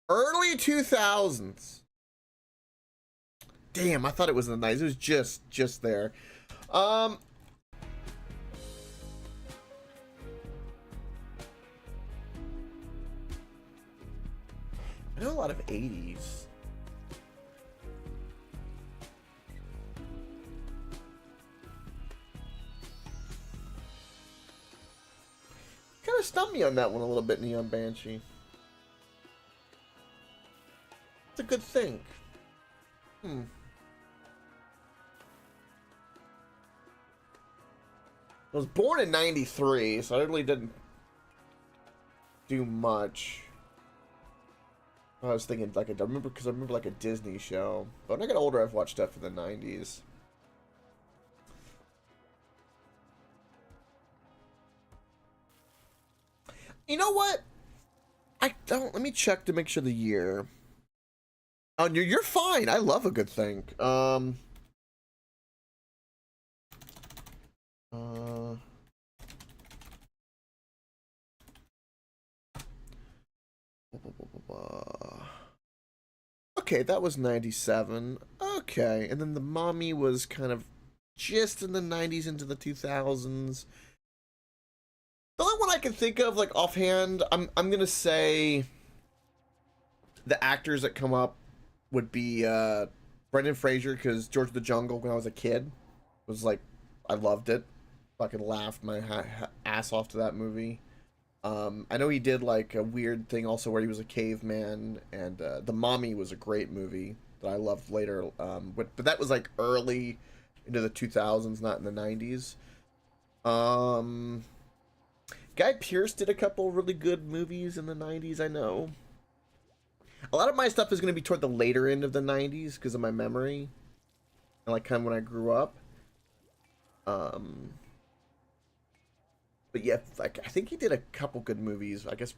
Speaker 1: Early 2000s. Damn, I thought it was in the 90s. It was just there. I know a lot of 80s. Kind of stumped me on that one a little bit, Neon Banshee. It's a good thing. I was born in 93, so I really didn't do much. I was thinking, like, I remember like a Disney show. But when I got older, I've watched stuff in the 90s. You know what? I don't. Let me check to make sure the year. Oh, you're fine. I love a good thing. Okay, that was 97. Okay, and then the mommy was kind of just in the 90s into the 2000s. The only one I can think of, like, offhand, I'm gonna say the actors that come up would be Brendan Fraser, because George of the Jungle, when I was a kid, was like, I loved it. Fucking laughed my ass off to that movie. I know he did like a weird thing also where he was a caveman, and The Mommy was a great movie that I loved later. But that was like early into the 2000s, not in the 90s. Guy Pearce did a couple really good movies in the 90s, I know. A lot of my stuff is going to be toward the later end of the 90s because of my memory. And like kind of when I grew up. But yeah, like I think he did a couple good movies. I guess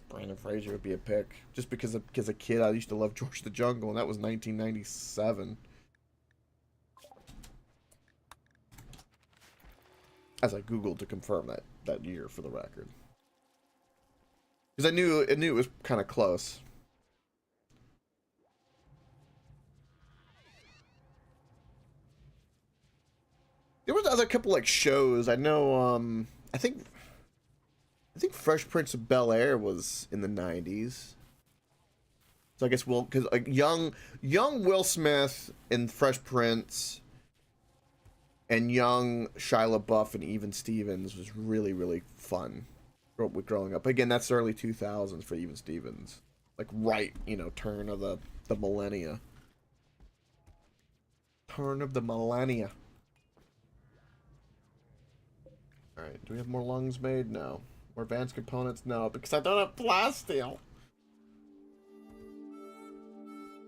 Speaker 1: Brandon Fraser would be a pick, just because as a kid I used to love George the Jungle, and that was 1997. As I googled to confirm that year for the record, because I knew it was kind of close. There was other couple like shows I know. I think Fresh Prince of Bel-Air was in the 90s. So I guess because like young Will Smith in Fresh Prince and young Shia LaBeouf and Even Stevens was really, really fun growing up. Again, that's early 2000s for Even Stevens. Like right, turn of the millennia. Turn of the millennia. Alright, do we have more lungs made? No. More advanced components? No, because I don't have plasteel.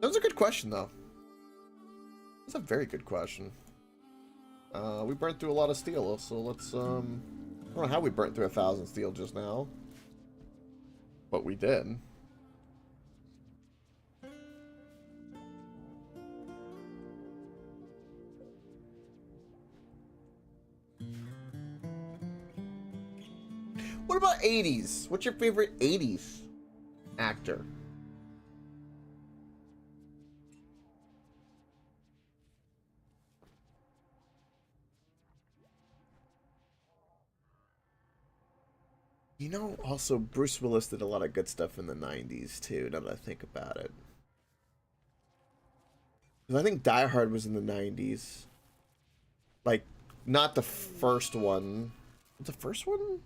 Speaker 1: That was a good question, though. That's a very good question. We burnt through a lot of steel, so let's, I don't know how we burnt through 1,000 steel just now. But we did. What about 80s? What's your favorite 80s actor? Also Bruce Willis did a lot of good stuff in the 90s too, now that I think about it. I think Die Hard was in the 90s. Like, not the first one. The first one?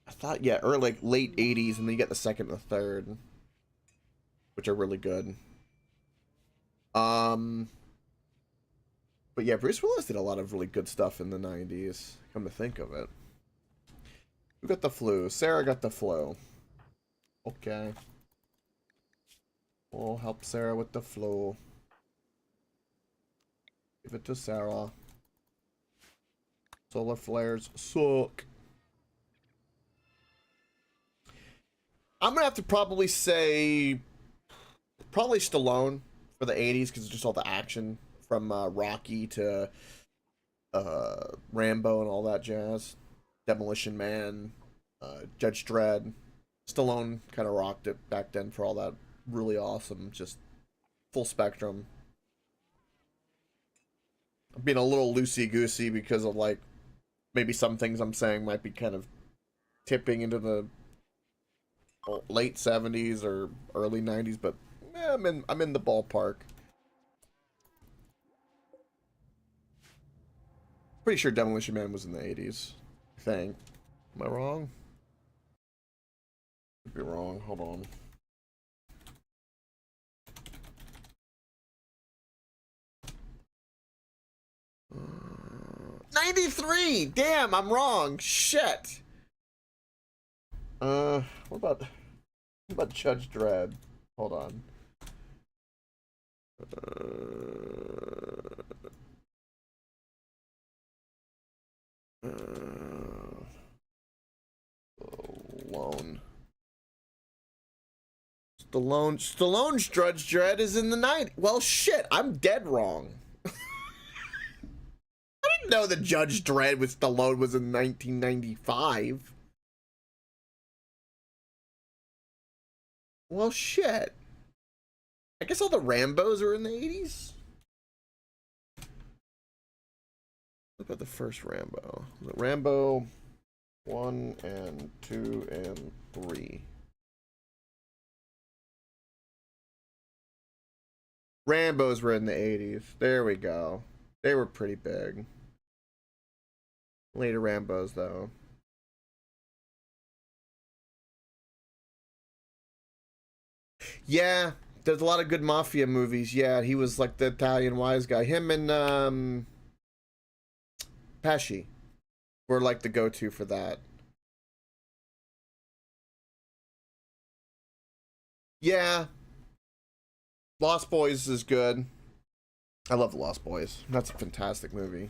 Speaker 1: I thought, yeah, or like late 80s, and then you get the second and the third, which are really good. But yeah, Bruce Willis did a lot of really good stuff in the 90s, come to think of it. Who got the flu? Sarah got the flu. Okay. We'll help Sarah with the flu. Give it to Sarah. Solar flares suck. I'm gonna have to probably say Stallone for the 80s, because it's just all the action from Rocky to Rambo and all that jazz. Demolition Man, Judge Dredd. Stallone kind of rocked it back then for all that really awesome, just full spectrum. I'm being a little loosey-goosey because of like maybe some things I'm saying might be kind of tipping into the late 70s or early 90s, but I'm in the ballpark. Pretty sure Demolition Man was in the 80s. I think. Am I wrong? Could be wrong. Hold on. Uh, 93. Damn, I'm wrong. Shit. What about Judge Dredd? Hold on. Stallone's Judge Dredd is in the night. Well, shit, I'm dead wrong. I didn't know that Judge Dredd with Stallone was in 1995. Well, shit. I guess all the Rambos are in the 80s. Look at the first Rambo. The Rambo 1 and 2 and 3. Rambos were in the 80s. There we go. They were pretty big. Later Rambos, though. Yeah, there's a lot of good mafia movies. Yeah, he was like the Italian wise guy. Him and Pesci were like the go-to for that. Yeah. Lost Boys is good. I love The Lost Boys. That's a fantastic movie.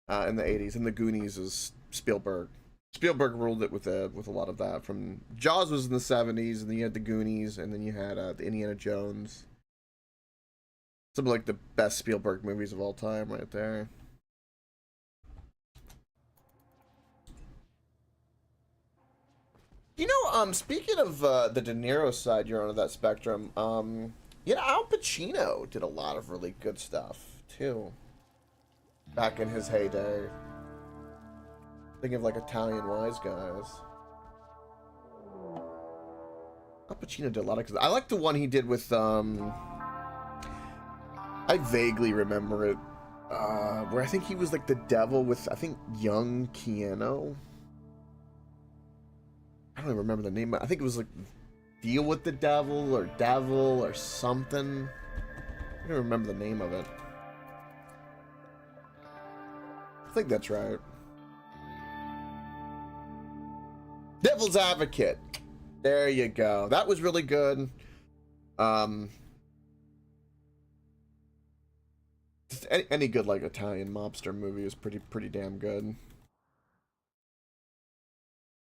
Speaker 1: In the 80s. And The Goonies is Spielberg. Spielberg ruled it with a lot of that. From Jaws was in the 70s, and then you had The Goonies, and then you had the Indiana Jones. Some of like the best Spielberg movies of all time right there. You know, speaking of the De Niro side, you're on that spectrum. You know, Al Pacino did a lot of really good stuff too. Back in his heyday. Thinking of like Italian wise guys. Al Pacino did a lot of. I like the one he did with. I vaguely remember it, where I think he was like the devil with I think young Keanu. I don't even remember the name. I think it was like Deal with the Devil or something. I don't remember the name of it. I think that's right. Devil's Advocate. There you go. That was really good. Just any good like Italian mobster movie is pretty damn good.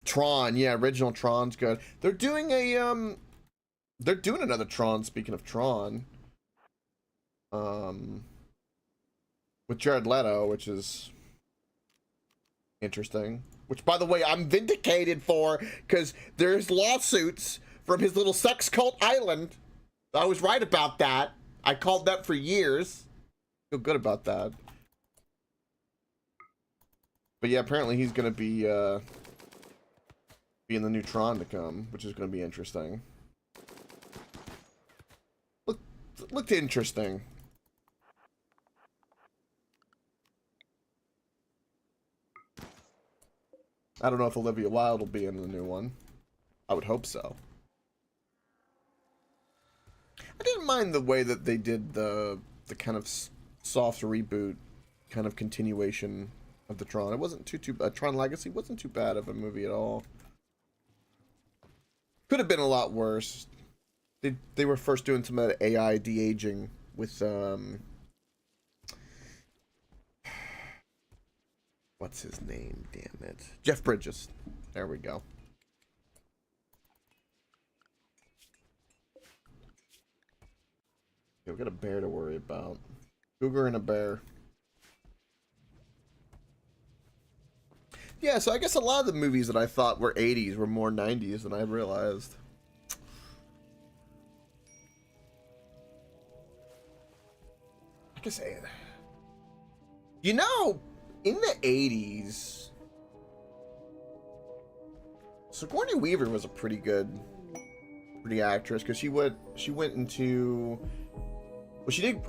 Speaker 1: Tron, yeah, original Tron's good. They're doing another Tron, speaking of Tron. With Jared Leto, which is interesting. Which, by the way, I'm vindicated for, because there's lawsuits from his little sex cult island. I was right about that. I called that for years. Feel good about that. But yeah, apparently he's gonna be in the new Tron to come, which is gonna be interesting. Looked interesting. I don't know if Olivia Wilde will be in the new one. I would hope so. I didn't mind the way that they did the kind of soft reboot, kind of continuation of the Tron. It wasn't too bad. Tron Legacy wasn't too bad of a movie at all. Could have been a lot worse. They were first doing some of the AI de-aging with what's his name? Damn it. Jeff Bridges. There we go. Okay, we got a bear to worry about. Cougar and a bear. Yeah, so I guess a lot of the movies that I thought were 80s were more 90s than I realized. I can say it. You know, in the 80s, Sigourney Weaver was a pretty good for the actress, because she went into, well, she did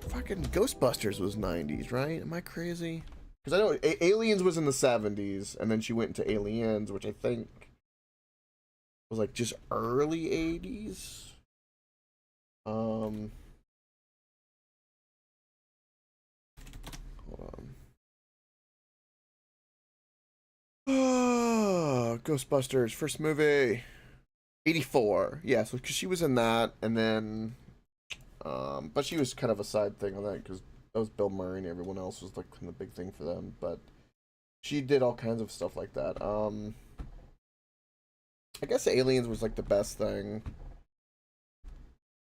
Speaker 1: fucking Ghostbusters was 90s, right? Am I crazy? Because I know Aliens was in the 70s, and then she went into Aliens, which I think was like just early 80s. Hold on. Oh, Ghostbusters, first movie. 84. Yeah, so because she was in that, and then but she was kind of a side thing on that because that was Bill Murray and everyone else was like the big thing for them. But she did all kinds of stuff like that. I guess Aliens was like the best thing.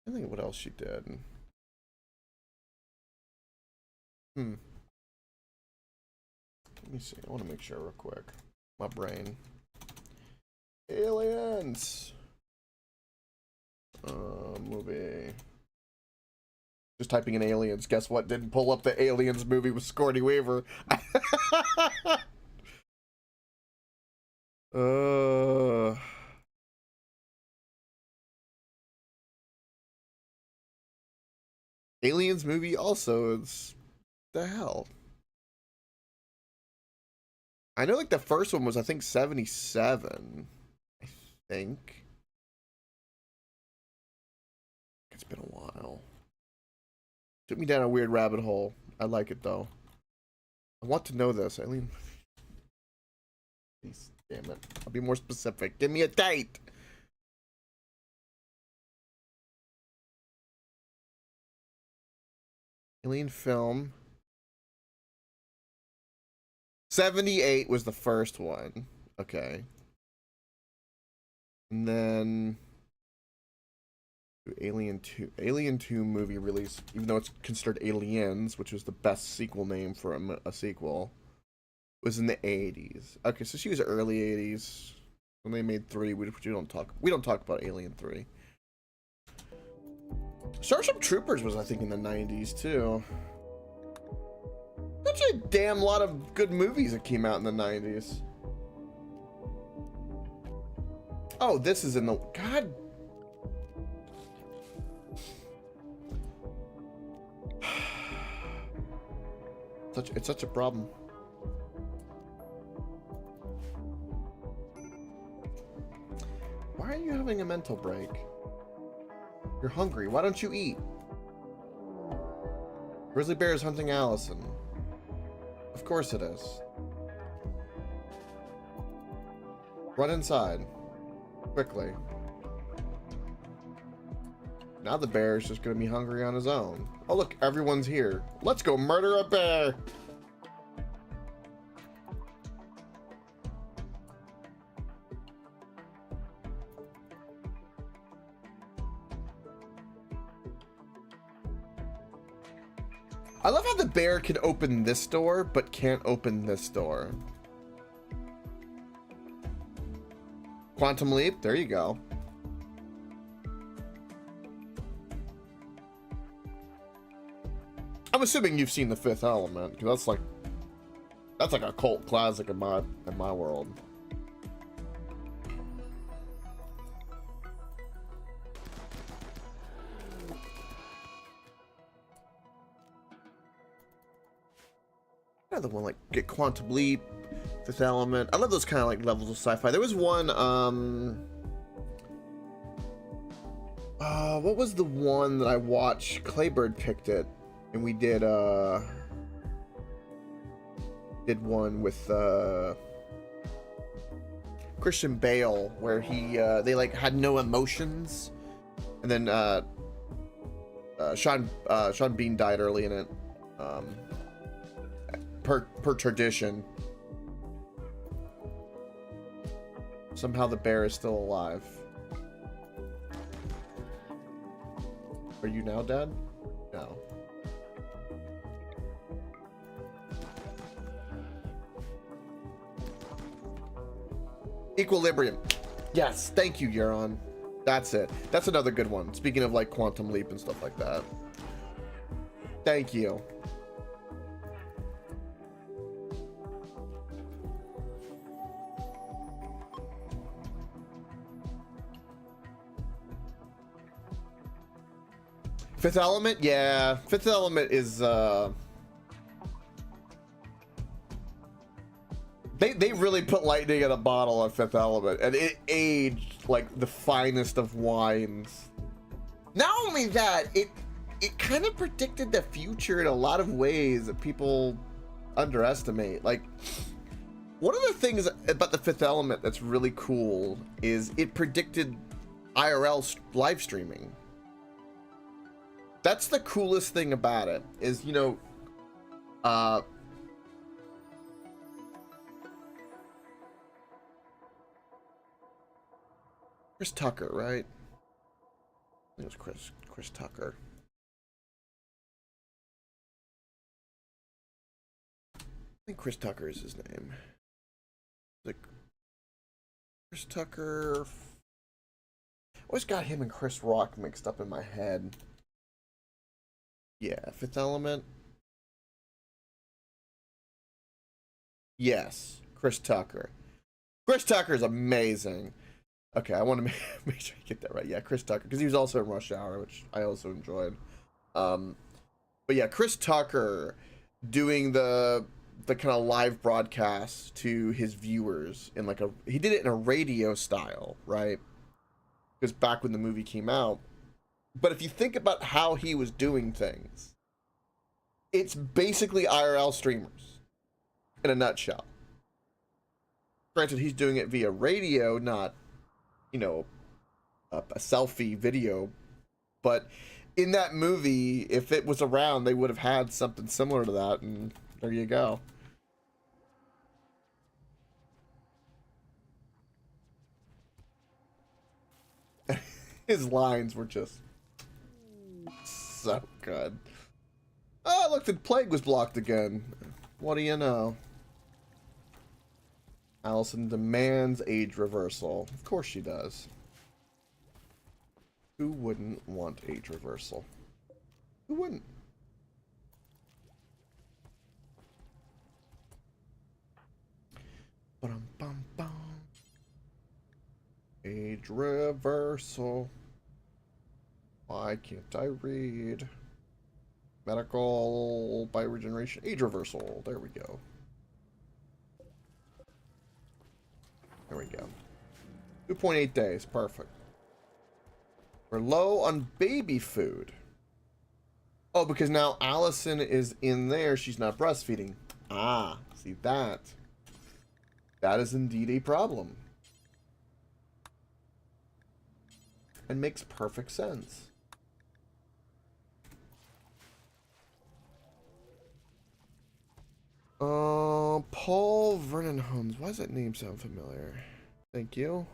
Speaker 1: I think what else she did. Let me see. I want to make sure real quick. My brain. Aliens. Movie. Just typing in aliens. Guess what? Didn't pull up the Aliens movie with Sigourney Weaver. Aliens movie also is the hell. I know like the first one was I think 77. I think. It's been a while. Took me down a weird rabbit hole. I like it though. I want to know this. Alien. Please, damn it. I'll be more specific. Give me a date. Alien film. 78 was the first one. Okay. And then Alien 2. Alien 2 movie release, even though it's considered Aliens, which was the best sequel name for a sequel, was in the 80s. Okay, so she was early 80s. When they made 3, we don't talk about Alien 3. Starship Troopers was, I think, in the 90s too. Such a damn lot of good movies that came out in the 90s. Oh, this is in the God. It's such a problem. Why are you having a mental break? You're hungry. Why don't you eat? Grizzly bear is hunting Allison. Of course it is. Run inside. Quickly. Now the bear is just gonna be hungry on his own. Oh look, everyone's here. Let's go murder a bear! I love how the bear can open this door, but can't open this door. Quantum leap, there you go. I'm assuming you've seen The Fifth Element, because that's like a cult classic in my world. Another one like get Quantum Leap, Fifth Element. I love those kind of like levels of sci-fi. There was one what was the one that I watched? Claybird picked it, and we did one with Christian Bale where he they like had no emotions, and then Sean Bean died early in it. Per tradition. Somehow the bear is still alive. Are you now dead? No. Equilibrium. Yes, thank you, Euron. That's it. That's another good one. Speaking of like Quantum Leap and stuff like that. Thank you. Fifth Element, yeah. Fifth Element is they really put lightning in a bottle on Fifth Element, and it aged like the finest of wines. Not only that, it kind of predicted the future in a lot of ways that people underestimate. Like, one of the things about the Fifth Element that's really cool is it predicted IRL live streaming. That's the coolest thing about it, is, you know, Chris Tucker, right? I think it was Chris Tucker. I think Chris Tucker is his name. Like Chris Tucker. Always got him and Chris Rock mixed up in my head. Yeah, Fifth Element. Yes, Chris Tucker. Chris Tucker is amazing. Okay, I want to make sure I get that right. Yeah, Chris Tucker, because he was also in Rush Hour, which I also enjoyed. But yeah, Chris Tucker doing the kind of live broadcast to his viewers in like he did it in a radio style, right? Because back when the movie came out. But if you think about how he was doing things, it's basically IRL streamers in a nutshell. Granted, he's doing it via radio, not, you know, a selfie video. But in that movie, if it was around, they would have had something similar to that, and there you go. His lines were just so good. Oh, look, the plague was blocked again. What do you know? Allison demands age reversal. Of course she does. Who wouldn't want age reversal? Who wouldn't? Ba-dum-bum-bum. Age reversal. Why can't I read? Medical bioregeneration. Age reversal. There we go. There we go. 2.8 days. Perfect. We're low on baby food. Oh, because now Allison is in there. She's not breastfeeding. Ah, see that. That is indeed a problem. And makes perfect sense. Paul Vernon Holmes. Why does that name sound familiar? Thank you.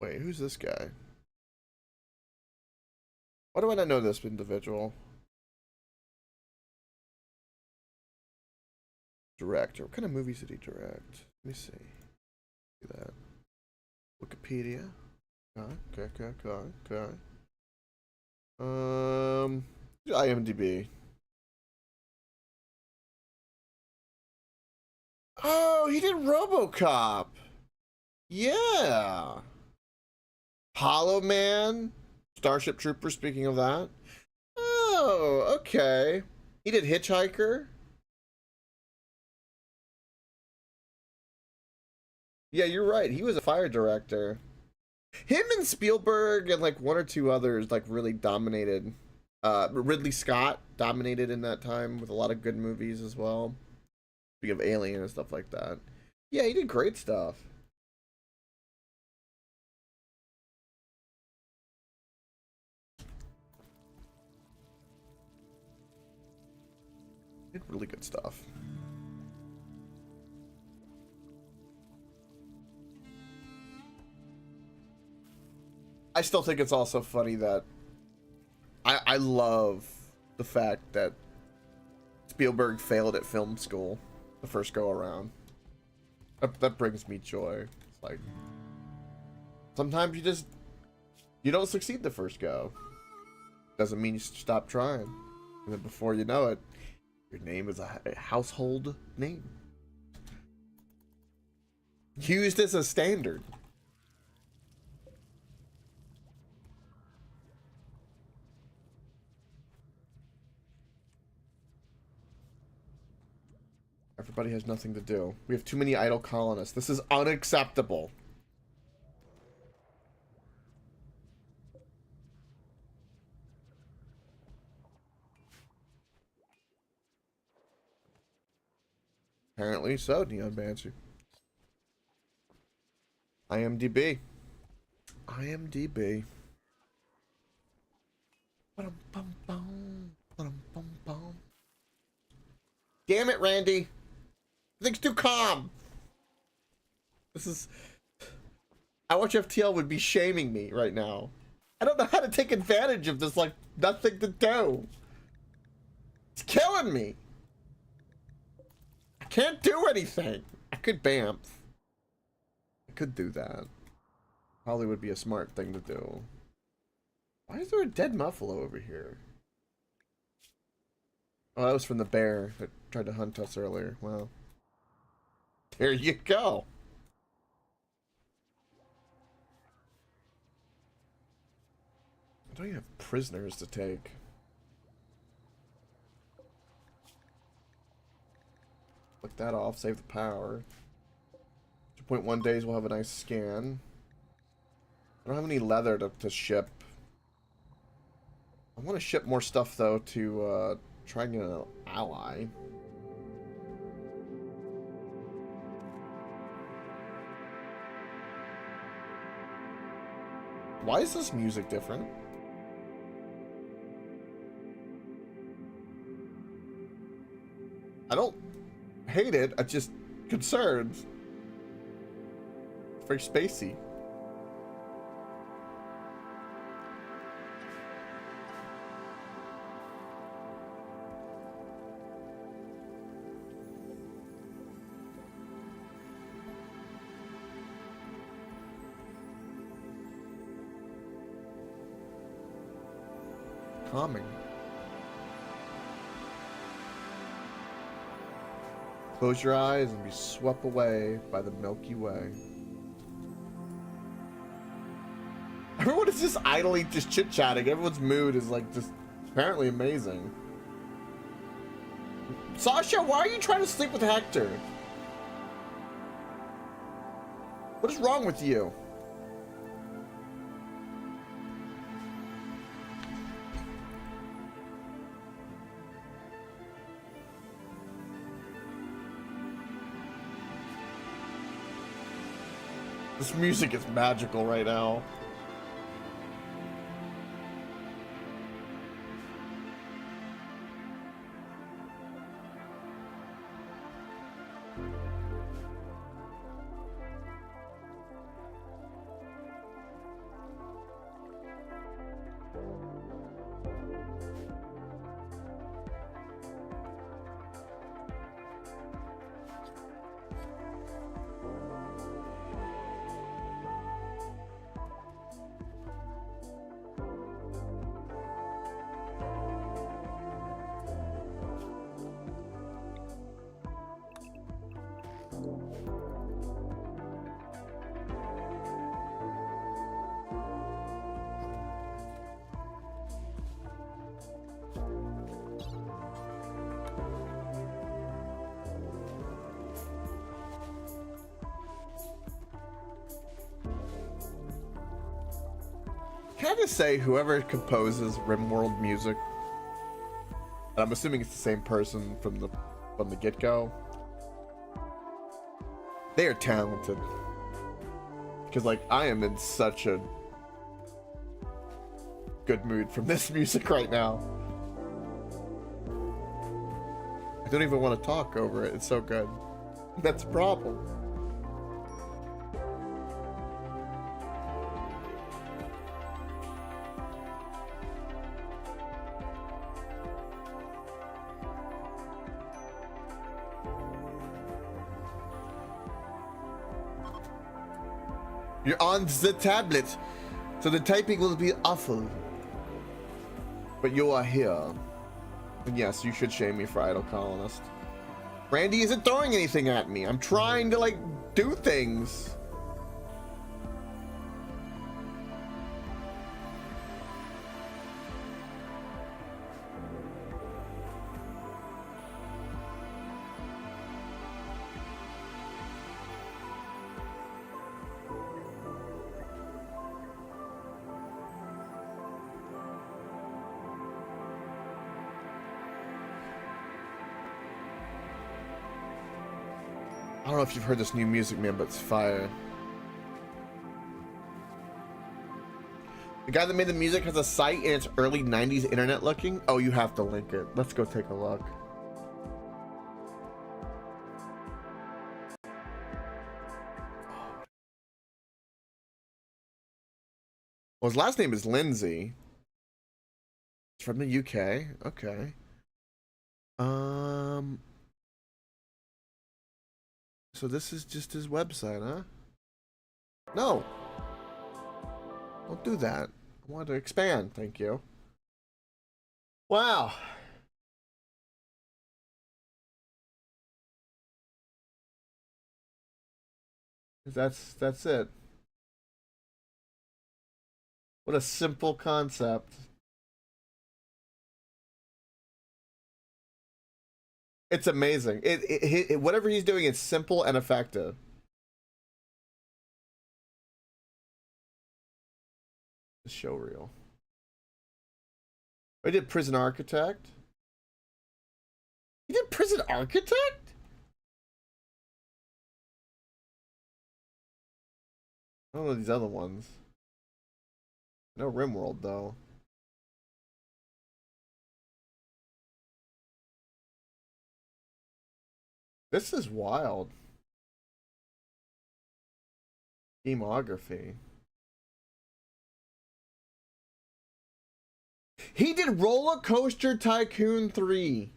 Speaker 1: Wait, who's this guy? Why do I not know this individual? Director. What kind of movies did he direct? Let me see. See that. Wikipedia. Okay. IMDb. Oh, he did RoboCop. Yeah. Hollow Man. Starship Trooper, speaking of that. Oh, okay. He did Hitchhiker. Yeah, you're right. He was a fire director. Him and Spielberg and like one or two others like really dominated. Ridley Scott dominated in that time with a lot of good movies as well. Speaking of Alien and stuff like that. Yeah, he did great stuff. He did really good stuff. I still think it's also funny that I love the fact that Spielberg failed at film school the first go around. That brings me joy. It's like sometimes you don't succeed the first go. Doesn't mean you stop trying. And then before you know it, your name is a household name. used as a standard. Everybody has nothing to do. We have too many idle colonists. This is unacceptable. Apparently so, Neon Banshee. IMDb. IMDb. Damn it, Randy. Everything's too calm. This is... I watch FTL would be shaming me right now. I don't know how to take advantage of this, like, nothing to do. It's killing me. I can't do anything. I could BAMF. I could do that. Probably would be a smart thing to do. Why is there a dead muffalo over here? Oh, that was from the bear that tried to hunt us earlier. Wow. There you go. I don't even have prisoners to take. Click that off, save the power. 2.1 days, we'll have a nice scan. I don't have any leather to ship. I want to ship more stuff, though, to try and get an ally. Why is this music different? I don't hate it, I'm just concerned. It's very spacey. Calming. Close your eyes and be swept away by the Milky Way. Everyone is just idly just chit-chatting. Everyone's mood is like just apparently amazing. Sasha, why are you trying to sleep with Hector? What is wrong with you? This music is magical right now. Can I just say, whoever composes Rimworld music, and I'm assuming it's the same person from the get-go, they are talented. Because, like, I am in such a good mood from this music right now. I don't even want to talk over it. It's so good. That's a problem. You're on the tablet, so the typing will be awful. But you are here. And yes, you should shame me for idle colonist. Randy isn't throwing anything at me. I'm trying to, like, do things. I don't know if you've heard this new music, man, but it's fire. The guy that made the music has a site and it's early 90s internet looking. Oh, you have to link it. Let's go take a look. Well, his last name is Lindsay. It's from the UK. Okay. So this is just his website, huh? No. Don't do that. I want to expand, thank you. Wow. That's it. What a simple concept. It's amazing. Whatever he's doing, it's simple and effective. The show reel. I did Prison Architect. He did Prison Architect? I don't know these other ones. No Rimworld though. This is wild. Demography. He did Roller Coaster Tycoon 3.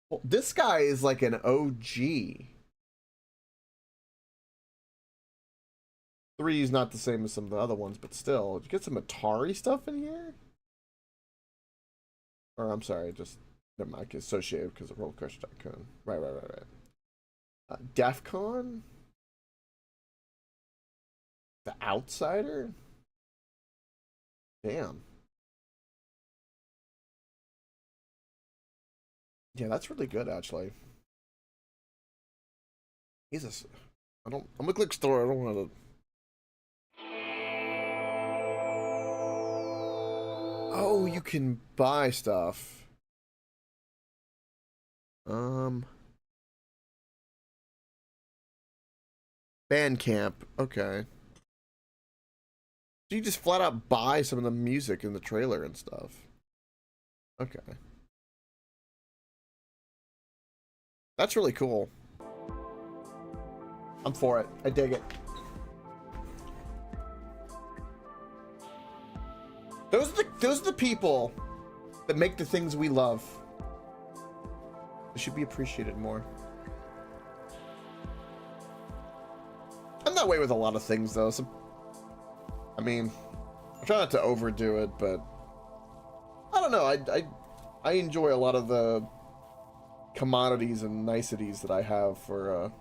Speaker 1: Well, this guy is like an OG. 3 is not the same as some of the other ones, but still. Did you get some Atari stuff in here? Or I'm sorry, just never mind, associated because of Roller Coaster Tycoon. Right. DEF CON? The Outsider? Damn. Yeah, that's really good, actually. Jesus. I'm gonna click store. I don't want to. Oh, you can buy stuff. Bandcamp. Okay. So you just flat out buy some of the music in the trailer and stuff. Okay. That's really cool. I'm for it. I dig it. Those are the people that make the things we love. They should be appreciated more. I'm that way with a lot of things, though. I mean, I try not to overdo it, but I don't know. I enjoy a lot of the commodities and niceties that I have for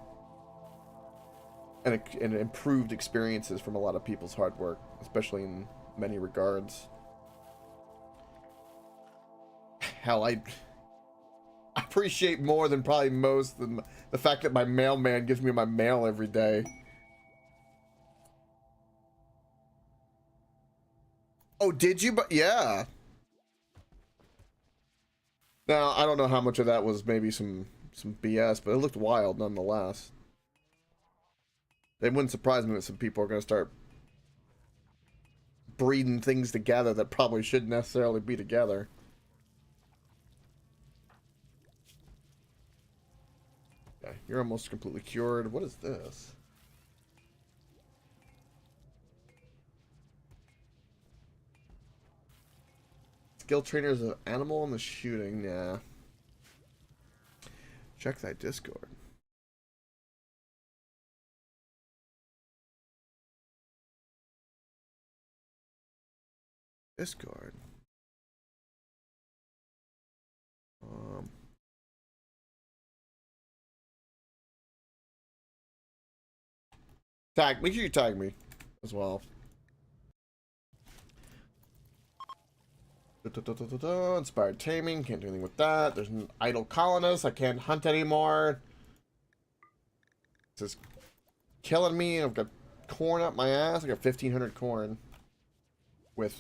Speaker 1: and improved experiences from a lot of people's hard work, especially in many regards. Hell, I appreciate more than probably most the fact that my mailman gives me my mail every day. Oh, did you? But yeah. Now, I don't know how much of that was maybe some BS, but it looked wild nonetheless. It wouldn't surprise me that some people are going to start breeding things together that probably shouldn't necessarily be together. Okay, you're almost completely cured. What is this? Skill trainers of animal and the shooting. Nah. Check that Discord. Discord. Make sure you tag me as well. Inspired taming, can't do anything with that. There's an idle colonist, I can't hunt anymore. This is killing me. I've got corn up my ass. I got 1,500 corn. With...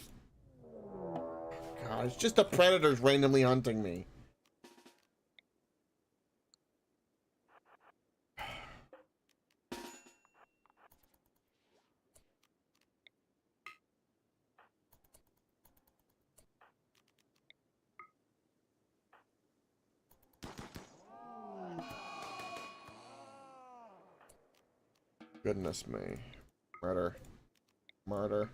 Speaker 1: God, it's just the predators randomly hunting me. Goodness me. Murder. Murder.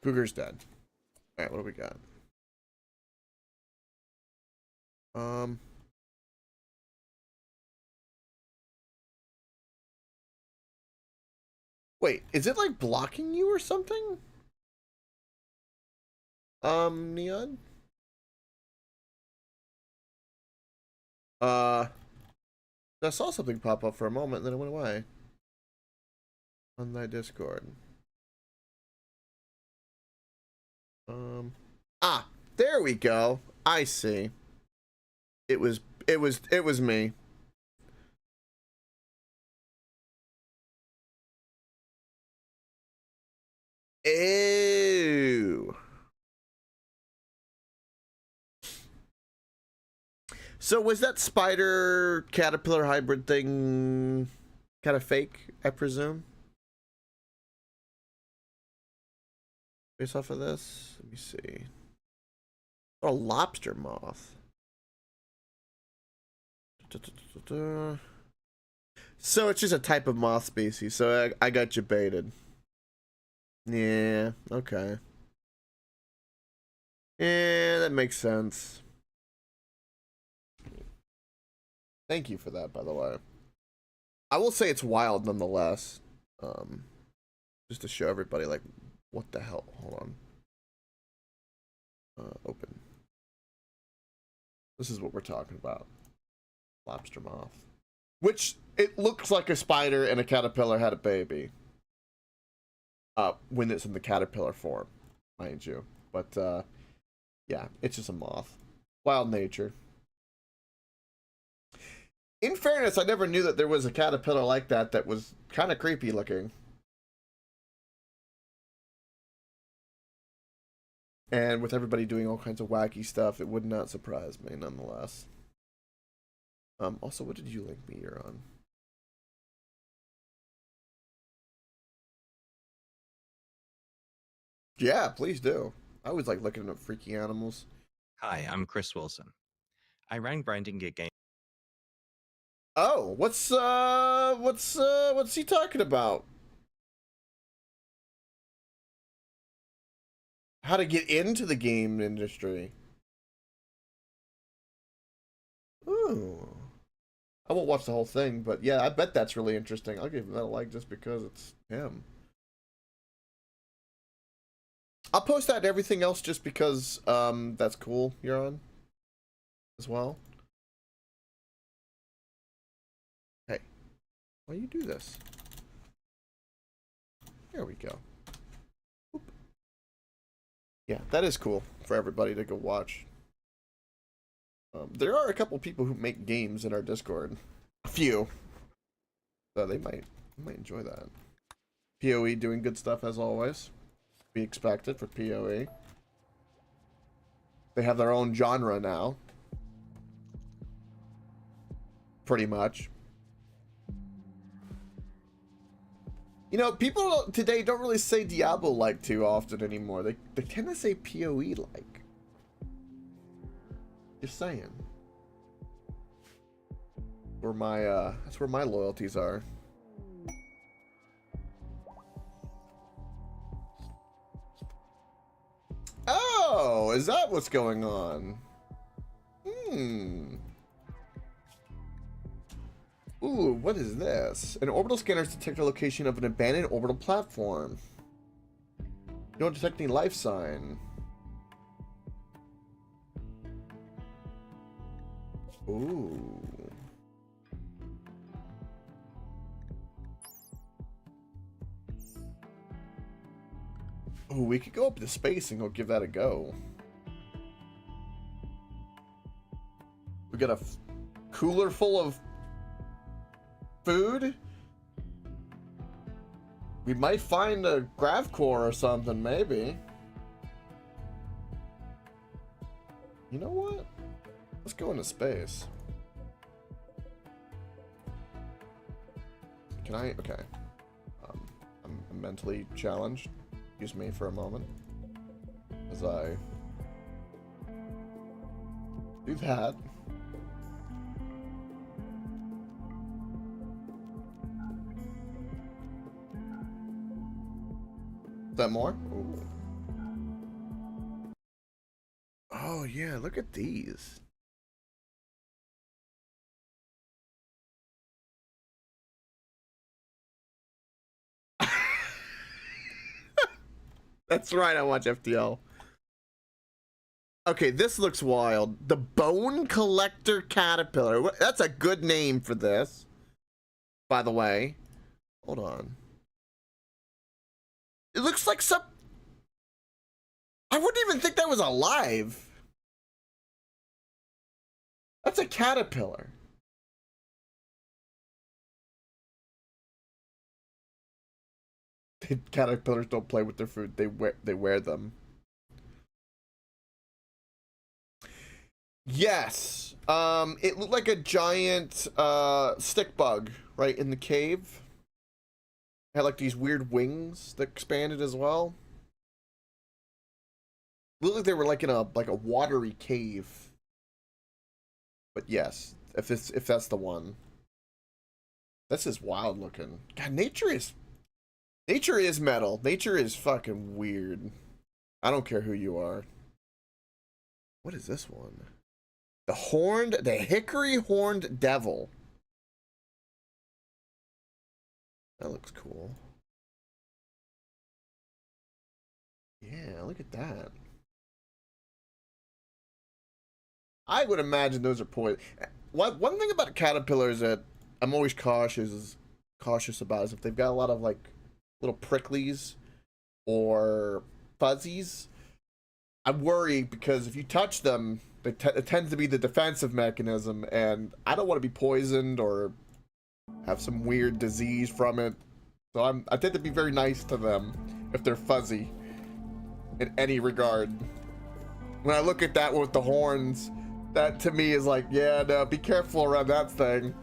Speaker 1: Cougar's dead. Alright, what do we got? Wait, is it like blocking you or something? Neon? I saw something pop up for a moment and then it went away. On thy Discord. There we go. I see. It was me. Ew. So was that spider caterpillar hybrid thing kind of fake, I presume? Based off of this? Let me see. Oh, lobster moth. So it's just a type of moth species, so I got you baited. Yeah, okay. Yeah, that makes sense. Thank you for that, by the way. I will say it's wild nonetheless. Just to show everybody, like, what the hell? Hold on. Open. This is what we're talking about. Lobster moth. Which, it looks like a spider and a caterpillar had a baby. When it's in the caterpillar form, mind you. But, yeah, it's just a moth. Wild nature. In fairness, I never knew that there was a caterpillar like that that was kind of creepy looking. And with everybody doing all kinds of wacky stuff, it would not surprise me, nonetheless. Also, what did you link me here on? Yeah, please do. I always like looking at freaky animals.
Speaker 7: Hi, I'm Chris Wilson. I ran grinding at game.
Speaker 1: Oh, what's he talking about? How to get into the game industry. Ooh. I won't watch the whole thing, but yeah, I bet that's really interesting. I'll give that a like just because it's him. I'll post that and everything else just because that's cool, you're on as well. Hey, why do you do this? There we go. Oop. Yeah, that is cool for everybody to go watch. There are a couple people who make games in our Discord. A few. So they might enjoy that. PoE doing good stuff as always. Be expected for PoE. They have their own genre now. Pretty much. You know, people today don't really say Diablo-like too often anymore. They tend to say PoE-like. Just saying. That's where my loyalties are. Oh, is that what's going on? Ooh, what is this? An orbital scanner has detected the location of an abandoned orbital platform. You don't detect any life sign. Ooh. Ooh, we could go up to space and go give that a go. We got a cooler full of food. We might find a grav core or something, maybe. You know what? Let's go into space. Can I? Okay. I'm mentally challenged. Excuse me for a moment as I do that. Is that more? Ooh. Oh yeah, look at these. That's right, I watch FTL. Okay, this looks wild. The Bone Collector Caterpillar. That's a good name for this, by the way. Hold on. It looks like some... I wouldn't even think that was alive. That's a caterpillar. Caterpillars don't play with their food. They wear them. Yes. It looked like a giant stick bug right in the cave. It had like these weird wings that expanded as well. It looked like they were like in a watery cave. But yes, if that's the one. This is wild looking. God, nature is metal. Nature is fucking weird. I don't care who you are. What is this one? The hickory horned devil. That looks cool. Yeah, look at that. I would imagine those are poison. One thing about caterpillars that I'm always cautious about is if they've got a lot of like little pricklies or fuzzies. I worry because if you touch them, it tends to be the defensive mechanism, and I don't want to be poisoned or have some weird disease from it. So I tend to be very nice to them if they're fuzzy in any regard. When I look at that one with the horns, that to me is like, yeah, no, be careful around that thing.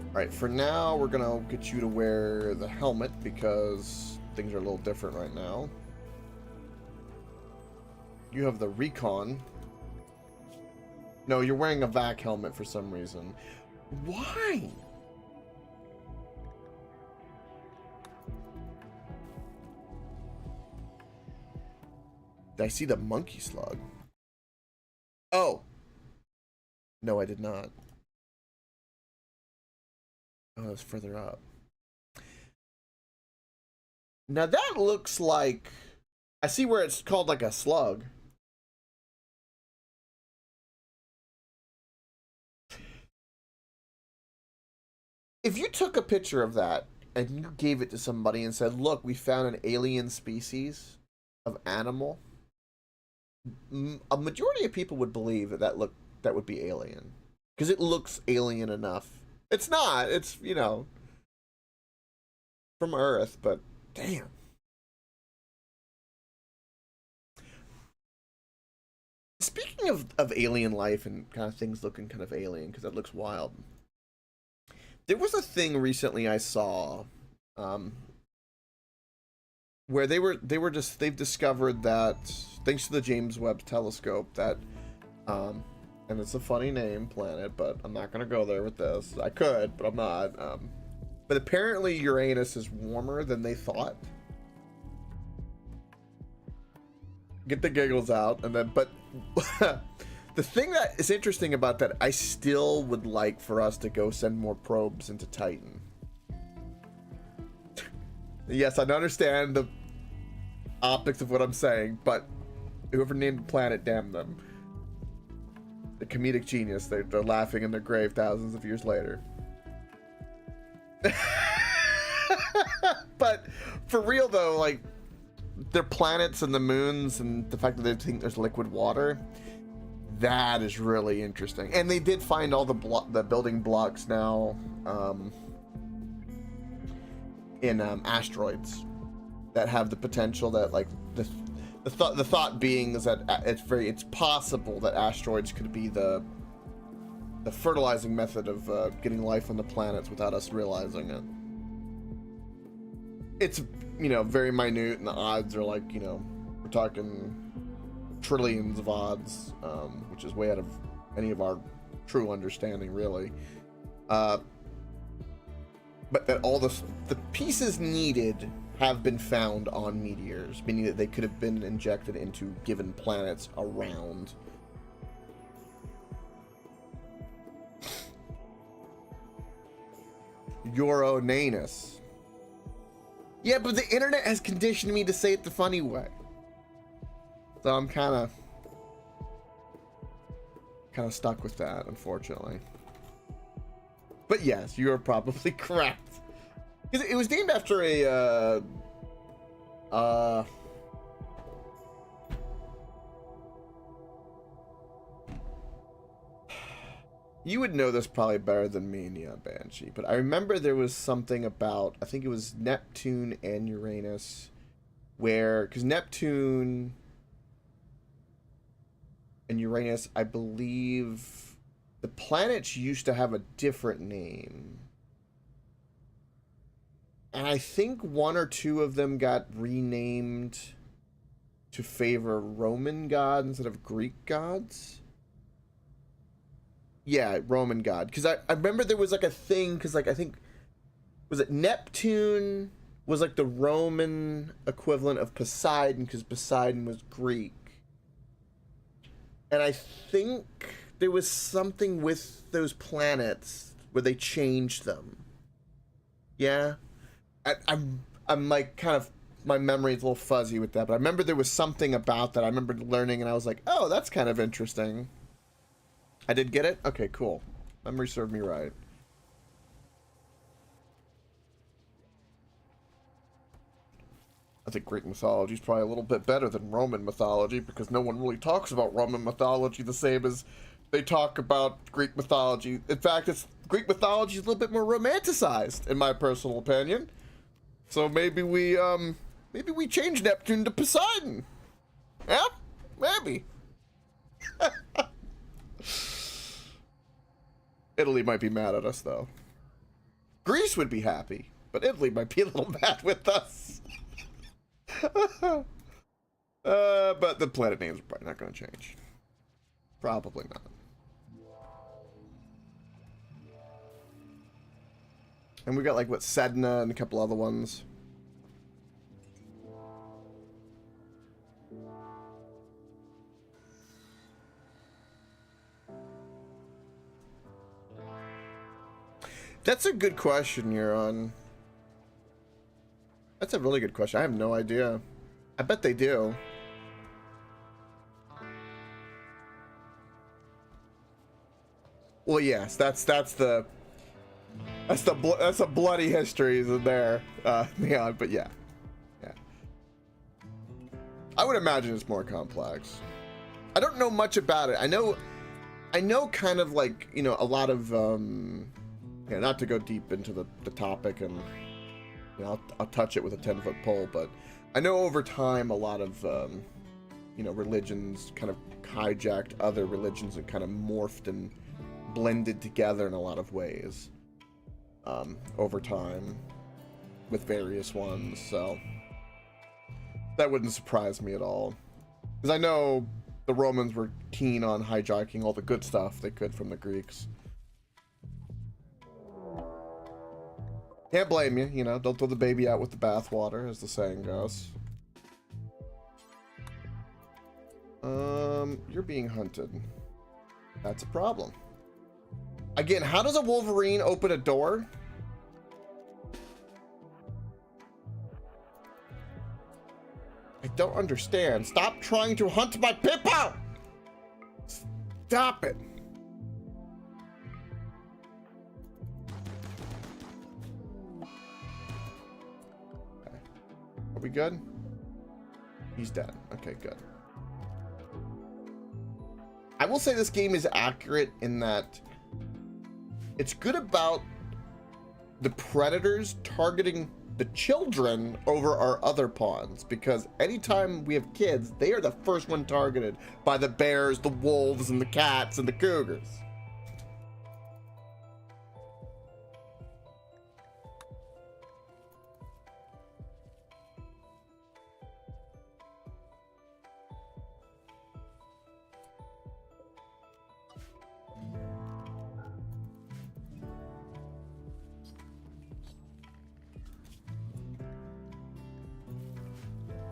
Speaker 1: Alright, for now, we're gonna get you to wear the helmet because things are a little different right now. You have the recon. No, you're wearing a vac helmet for some reason. Why? Did I see the monkey slug? Oh. No, I did not. Oh, it's further up. Now that looks like... I see where it's called like a slug. If you took a picture of that and you gave it to somebody and said, look, we found an alien species of animal, a majority of people would believe that would be alien. Because it looks alien enough. It's not. It's, you know, from Earth, but damn. Speaking of alien life and kind of things looking kind of alien, because that looks wild. There was a thing recently I saw where they've discovered that, thanks to the James Webb Telescope, that and it's a funny name, planet, but I'm not gonna go there with this. I could, but I'm not. But apparently Uranus is warmer than they thought. get the giggles out, and then, but the thing that is interesting about that, I still would like for us to go send more probes into Titan. Yes, I understand the optics of what I'm saying, but whoever named the planet, damn them. The comedic genius, they're laughing in their grave thousands of years later. But for real though, like, their planets and the moons and the fact that they think there's liquid water, that is really interesting. And they did find all the building blocks now in asteroids that have the potential that, like, the thought being is that it's possible that asteroids could be the fertilizing method of getting life on the planets without us realizing it. It's, you know, very minute, and the odds are like, you know, we're talking trillions of odds, which is way out of any of our true understanding, really. But that all the pieces needed have been found on meteors, meaning that they could have been injected into given planets around. Euronanus. Yeah, but the internet has conditioned me to say it the funny way. So I'm kind of stuck with that, unfortunately. But yes, you are probably correct. It was named after a you would know this probably better than me, Neon Banshee, but I remember there was something about, I think it was Neptune and Uranus, where, because Neptune and Uranus, I believe the planets used to have a different name. And I think one or two of them got renamed to favor Roman gods instead of Greek gods. Yeah, Roman god. Because I remember there was like a thing, because like I think, was it Neptune was like the Roman equivalent of Poseidon, because Poseidon was Greek. And I think there was something with those planets where they changed them. Yeah? I'm like kind of, my memory is a little fuzzy with that, but I remember there was something about that I remember learning, and I was like, oh, that's kind of interesting. I did get it? Okay, cool. Memory served me right. I think Greek mythology is probably a little bit better than Roman mythology, because no one really talks about Roman mythology the same as they talk about Greek mythology. In fact, Greek mythology is a little bit more romanticized, in my personal opinion. So maybe we change Neptune to Poseidon. Yeah? Maybe. Italy might be mad at us, though. Greece would be happy, but Italy might be a little mad with us. But the planet names are probably not going to change. Probably not. And we got, like, what, Sedna and a couple other ones. That's a good question, Euron. That's a really good question. I have no idea. I bet they do. Well, yes, that's a bloody history in there, yeah. But yeah. I would imagine it's more complex. I don't know much about it. I know kind of like, you know, a lot of yeah, not to go deep into the topic, and you know, I'll touch it with a 10-foot pole, but I know over time a lot of you know, religions kind of hijacked other religions and kind of morphed and blended together in a lot of ways over time with various ones, so that wouldn't surprise me at all, because I know the Romans were keen on hijacking all the good stuff they could from the Greeks. Can't blame you, you know, don't throw the baby out with the bathwater, as the saying goes. You're being hunted. That's a problem. Again, how does a Wolverine open a door? I don't understand. Stop trying to hunt my Pippo! Stop it. Okay. Are we good? He's dead. Okay, good. I will say this game is accurate in that it's good about the predators targeting the children over our other pawns, because anytime we have kids, they are the first one targeted by the bears, the wolves, and the cats, and the cougars.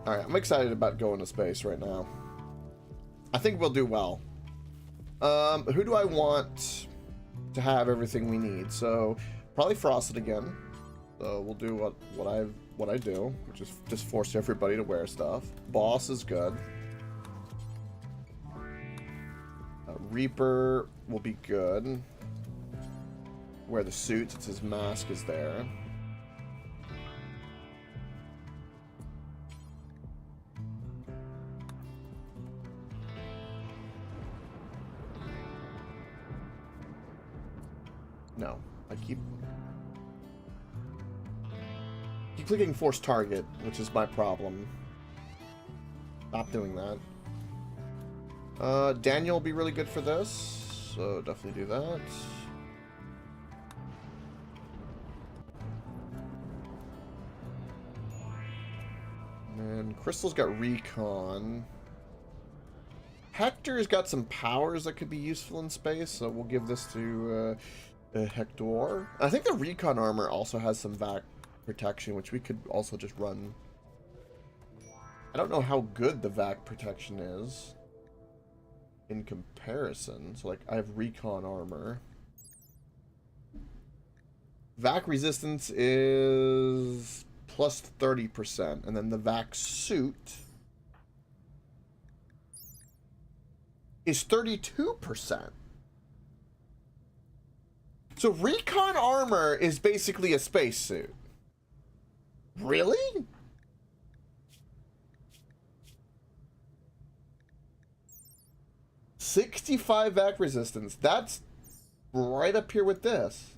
Speaker 1: Alright, I'm excited about going to space right now. I think we'll do well. Who do I want to have everything we need? So, probably Frosted again. So we'll do what I do, which is just force everybody to wear stuff. Boss is good. Reaper will be good. Wear the suit since his mask is there. No, I keep clicking force target, which is my problem. Stop doing that. Daniel will be really good for this, so definitely do that. And Crystal's got recon. Hector's got some powers that could be useful in space, so we'll give this to Hector. I think the recon armor also has some vac protection, which we could also just run. I don't know how good the vac protection is in comparison. So, like, I have recon armor. Vac resistance is plus 30%, and then the vac suit is 32%. So recon armor is basically a spacesuit. Really? $65 vac resistance. That's right up here with this.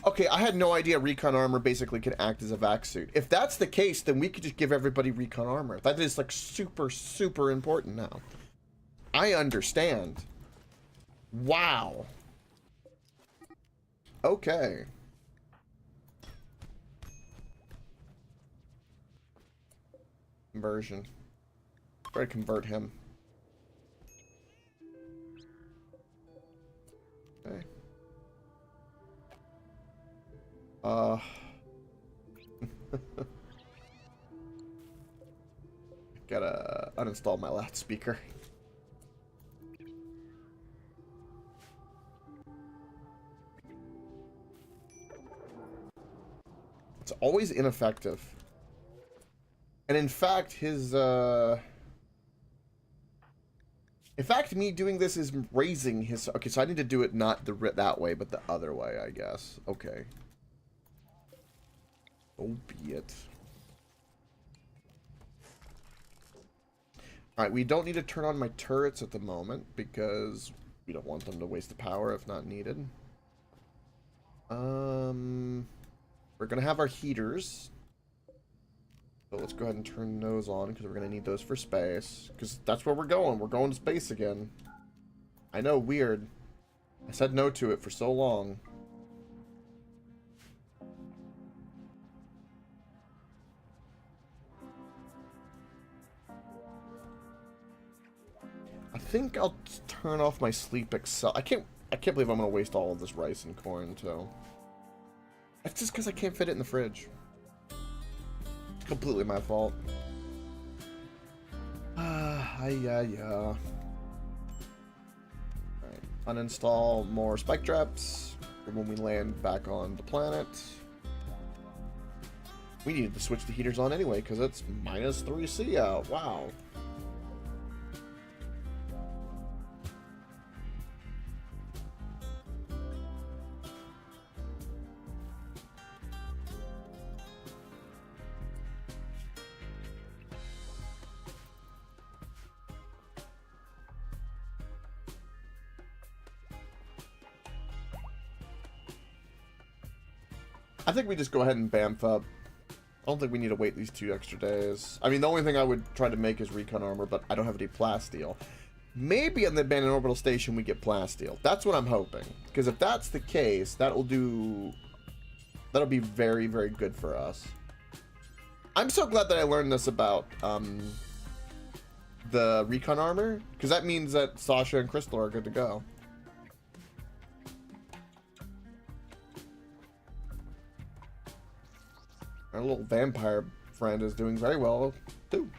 Speaker 1: Okay, I had no idea recon armor basically can act as a vac suit. If that's the case, then we could just give everybody recon armor. That is like super, super important now. I understand. Wow. Okay. Conversion. Try to convert him. Okay. Gotta uninstall my loudspeaker. It's always ineffective. And in fact, his, in fact, me doing this is raising his... Okay, so I need to do it not that way, but the other way, I guess. Okay. So be it. Alright, we don't need to turn on my turrets at the moment, because we don't want them to waste the power if not needed. We're gonna have our heaters. So let's go ahead and turn those on, because we're gonna need those for space. Because that's where we're going. We're going to space again. I know, weird. I said no to it for so long. I think I'll turn off my sleep excel. I can't believe I'm gonna waste all of this rice and corn too. That's just because I can't fit it in the fridge. It's completely my fault. Alright. Uninstall more spike traps for when we land back on the planet. We needed to switch the heaters on anyway because it's -3C out. Wow. I think we just go ahead and bamf up. I don't think we need to wait these 2 extra days. I mean, the only thing I would try to make is recon armor, but I don't have any plasteel. Maybe on the abandoned orbital station we get plasteel. That's what I'm hoping. Because if that's the case, that'll be very, very good for us. I'm so glad that I learned this about the recon armor, because that means that Sasha and Crystal are good to go. Our little vampire friend is doing very well, too.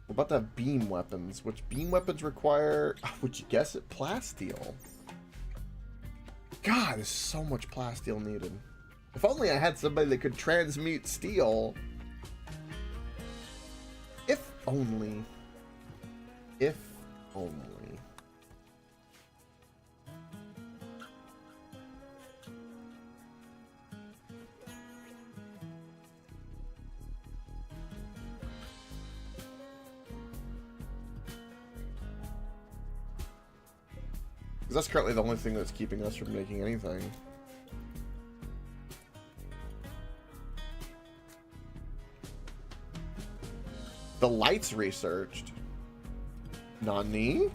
Speaker 1: We're about to have beam weapons, which beam weapons require, would you guess it, plasteel. God, there's so much plasteel needed. If only I had somebody that could transmute steel. If only. If only. That's currently the only thing that's keeping us from making anything. The lights researched. Nani?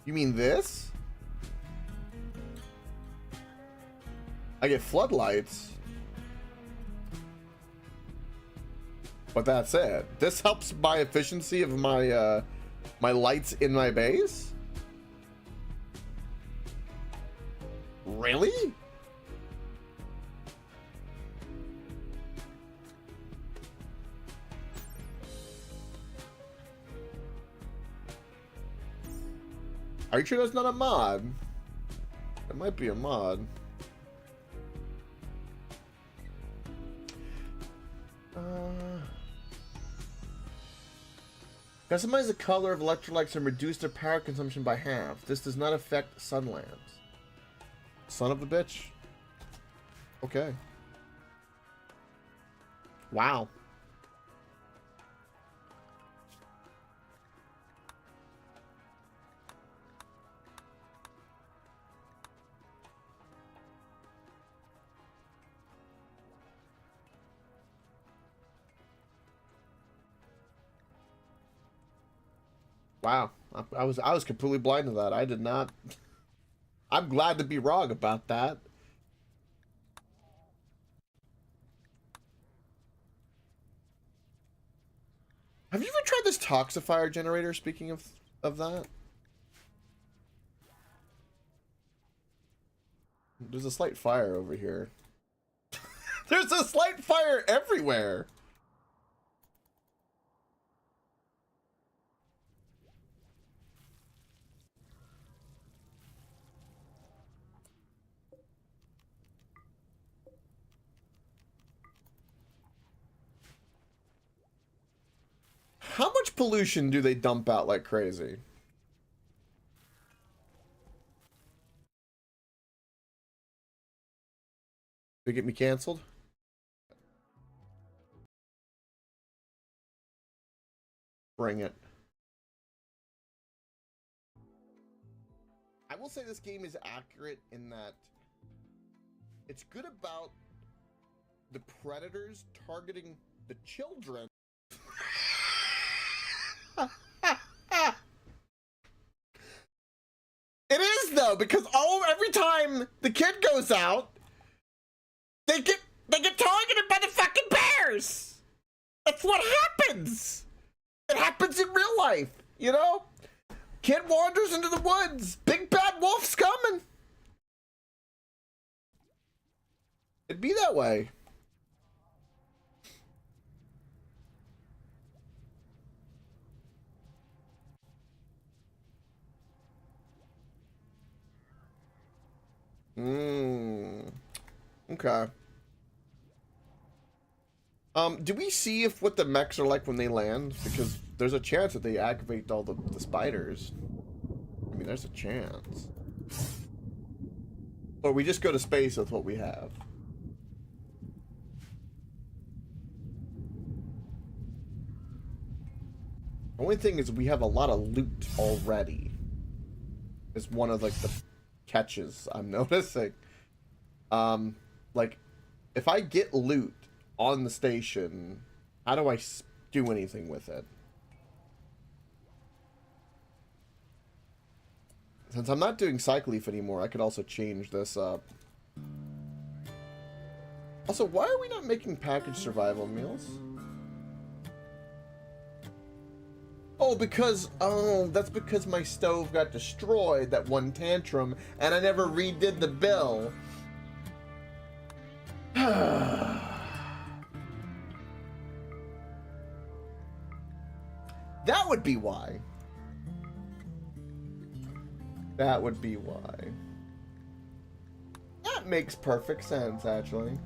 Speaker 1: You mean this? I get floodlights. But that's it. This helps my efficiency of my my lights in my base? Really? Are you sure that's not a mod? It might be a mod. Customize the color of electrolytes and reduce their power consumption by half. This does not affect sun lamps. Son of a bitch. Okay. Wow. Wow. I was completely blind to that. I did not. I'm glad to be wrong about that. Have you ever tried this toxifier generator, speaking of that? There's a slight fire over here. There's a slight fire everywhere. How much pollution do they dump out like crazy? They get me canceled? Bring it. I will say this game is accurate in that it's good about the predators targeting the children. It is though, because every time the kid goes out, they get targeted by the fucking bears. That's what happens. It happens in real life, you know? Kid wanders into the woods. Big bad wolf's coming. It'd be that way. Okay. Do we see if what the mechs are like when they land? Because there's a chance that they activate all the spiders. I mean, there's a chance. Or we just go to space with what we have. The only thing is we have a lot of loot already. Is one of like the catches I'm noticing. Like, if I get loot on the station, how do I do anything with it? Since I'm not doing Cycleaf anymore, I could also change this up. Also, why are we not making packaged survival meals? Oh, that's because my stove got destroyed, that one tantrum, and I never redid the bill. That would be why. That would be why. That makes perfect sense, actually.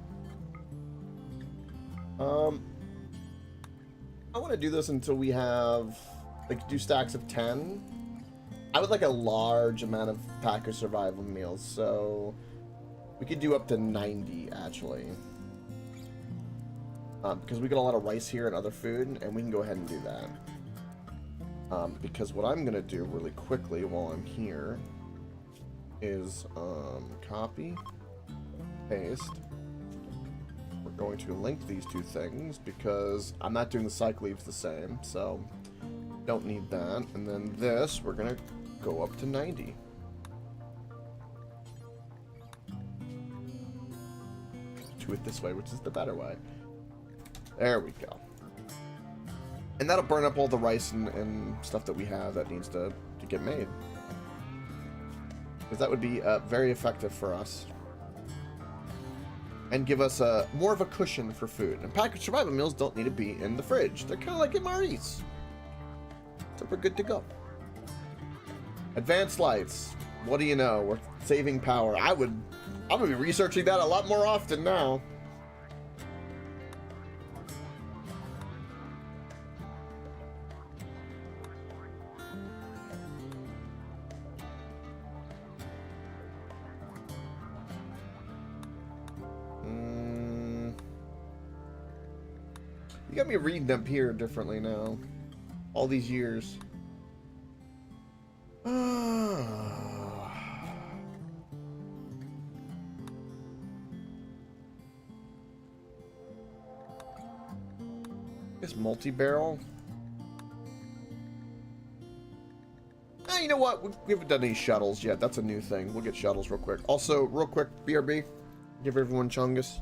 Speaker 1: I want to do this until we have, like, do stacks of 10. I would like a large amount of packer survival meals, so we could do up to 90, actually. Because we get a lot of rice here and other food, and we can go ahead and do that. Because what I'm going to do really quickly while I'm here is copy, paste. We're going to link these two things because I'm not doing the Cycleaves the same, so don't need that. And then this, we're going to go up to 90. Do it this way, which is the better way. There we go. And that'll burn up all the rice and stuff that we have that needs to get made. Because that would be very effective for us. And give us more of a cushion for food. And packaged survival meals don't need to be in the fridge. They're kind of like MREs. So we're good to go. Advanced lights. What do you know? We're saving power. I'm going to be researching that a lot more often now. You got me reading up here differently now. All these years. This multi-barrel. You know what? We haven't done any shuttles yet. That's a new thing. We'll get shuttles real quick. Also, real quick, BRB. Give everyone Chungus.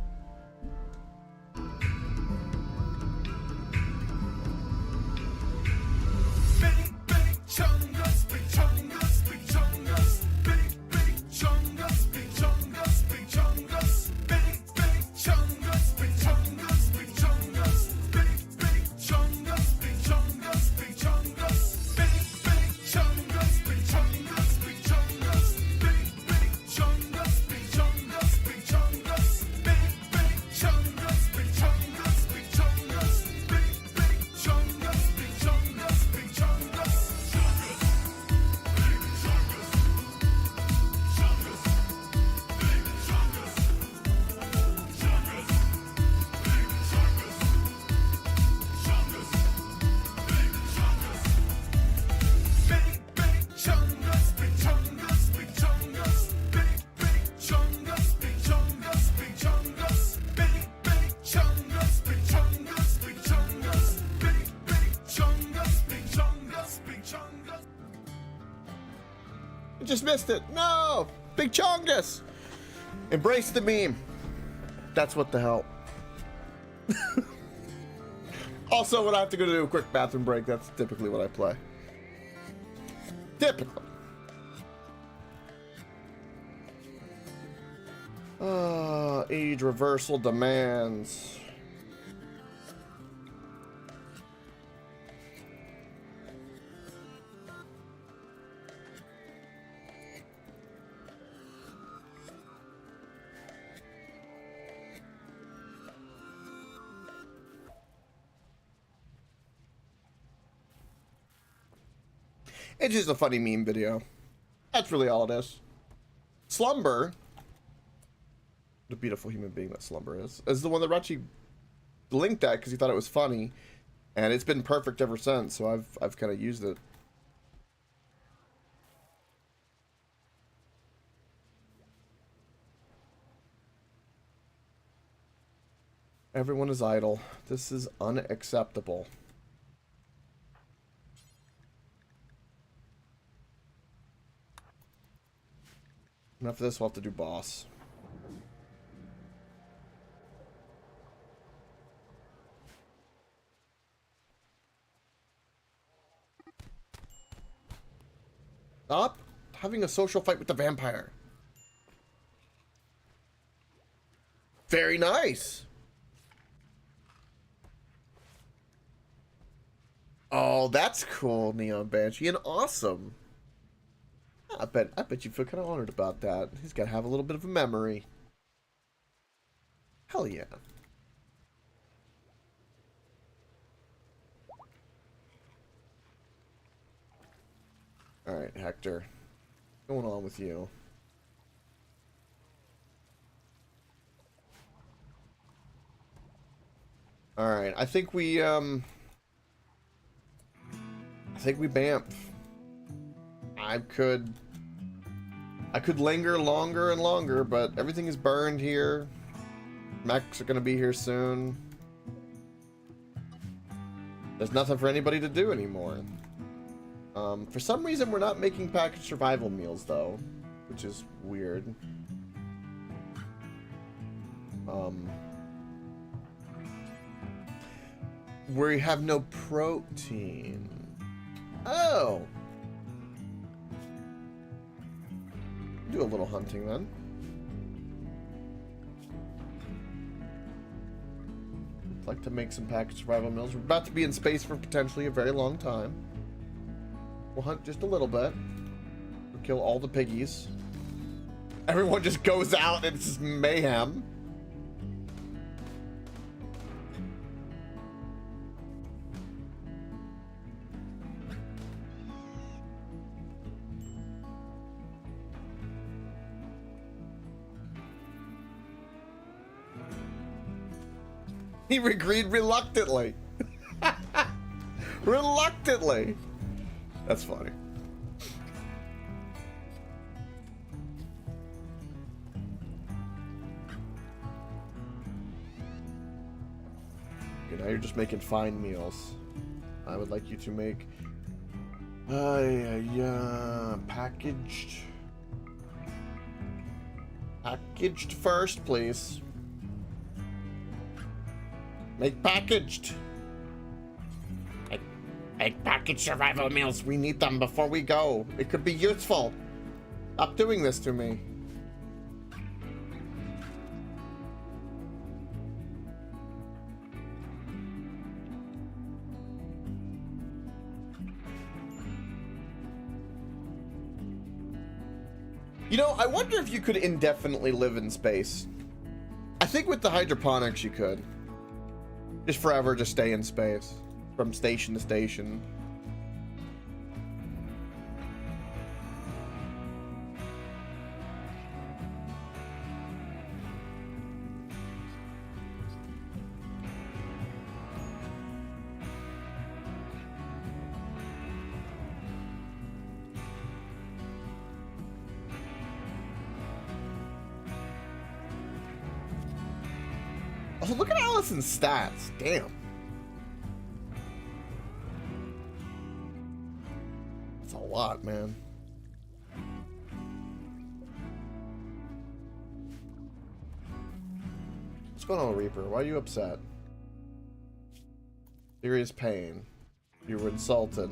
Speaker 1: Just missed it. No! Big Chongus! Embrace the meme. That's what the hell. Also, when I have to go to a quick bathroom break, that's typically what I play. Typically. Age reversal demands. It's just a funny meme video. That's really all it is. Slumber, the beautiful human being that Slumber is the one that actually linked that because he thought it was funny, and it's been perfect ever since. So I've kind of used it. Everyone is idle. This is unacceptable. Enough of this, we'll have to do boss. Stop having a social fight with the vampire. Very nice. Oh, that's cool, Neon Banshee, and awesome. I bet you feel kind of honored about that. He's got to have a little bit of a memory. Hell yeah. Alright, Hector. What's going on with you? Alright, I think we bamf. I could linger longer and longer, but everything is burned here. Mechs are gonna be here soon. There's nothing for anybody to do anymore. For some reason, we're not making packaged survival meals, though, which is weird. We have no protein. Oh! Do a little hunting, then. I'd like to make some packaged survival meals. We're about to be in space for potentially a very long time. We'll hunt just a little bit. We'll kill all the piggies. Everyone just goes out and it's just mayhem. He agreed reluctantly. Reluctantly. That's funny. Okay, now you're just making fine meals. I would like you to make packaged. Packaged first, please. Make packaged. Make packaged survival meals. We need them before we go. It could be useful. Stop doing this to me. You know, I wonder if you could indefinitely live in space. I think with the hydroponics you could. Just forever, just stay in space. From station to station. Oh, look at Allison's stats. Damn. That's a lot, man. What's going on, Reaper? Why are you upset? Serious pain. You were insulted.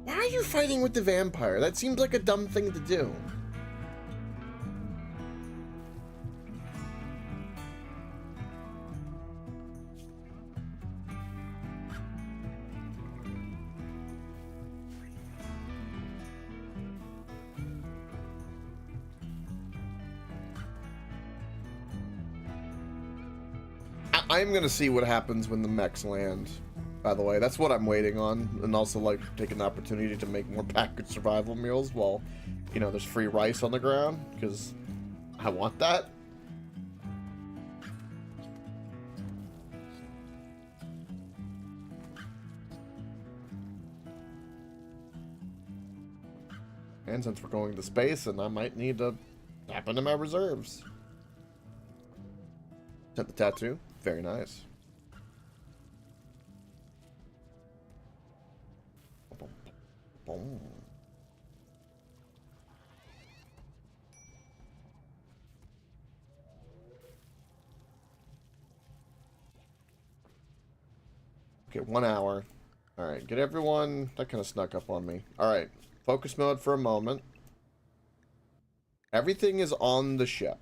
Speaker 1: Why are you fighting with the vampire? That seems like a dumb thing to do. I'm gonna see what happens when the mechs land. by the way. That's what I'm waiting on, and also like taking the opportunity to make more packaged survival meals while, you know, there's free rice on the ground, because I want that. And since we're going to space, and I might need to tap into my reserves. Sent the tattoo. Very nice. Boom. Okay, 1 hour. Alright, get everyone... That kind of snuck up on me. Alright, focus mode for a moment. Everything is on the ship.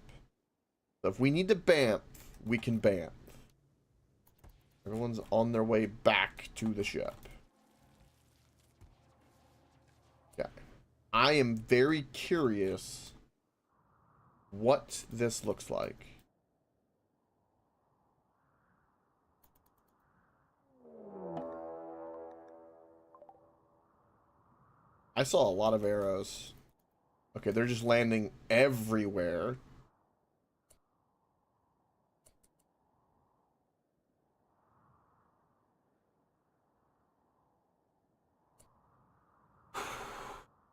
Speaker 1: So if we need to bamf, we can bamf. Everyone's on their way back to the ship. Okay. I am very curious what this looks like. I saw a lot of arrows. Okay, they're just landing everywhere.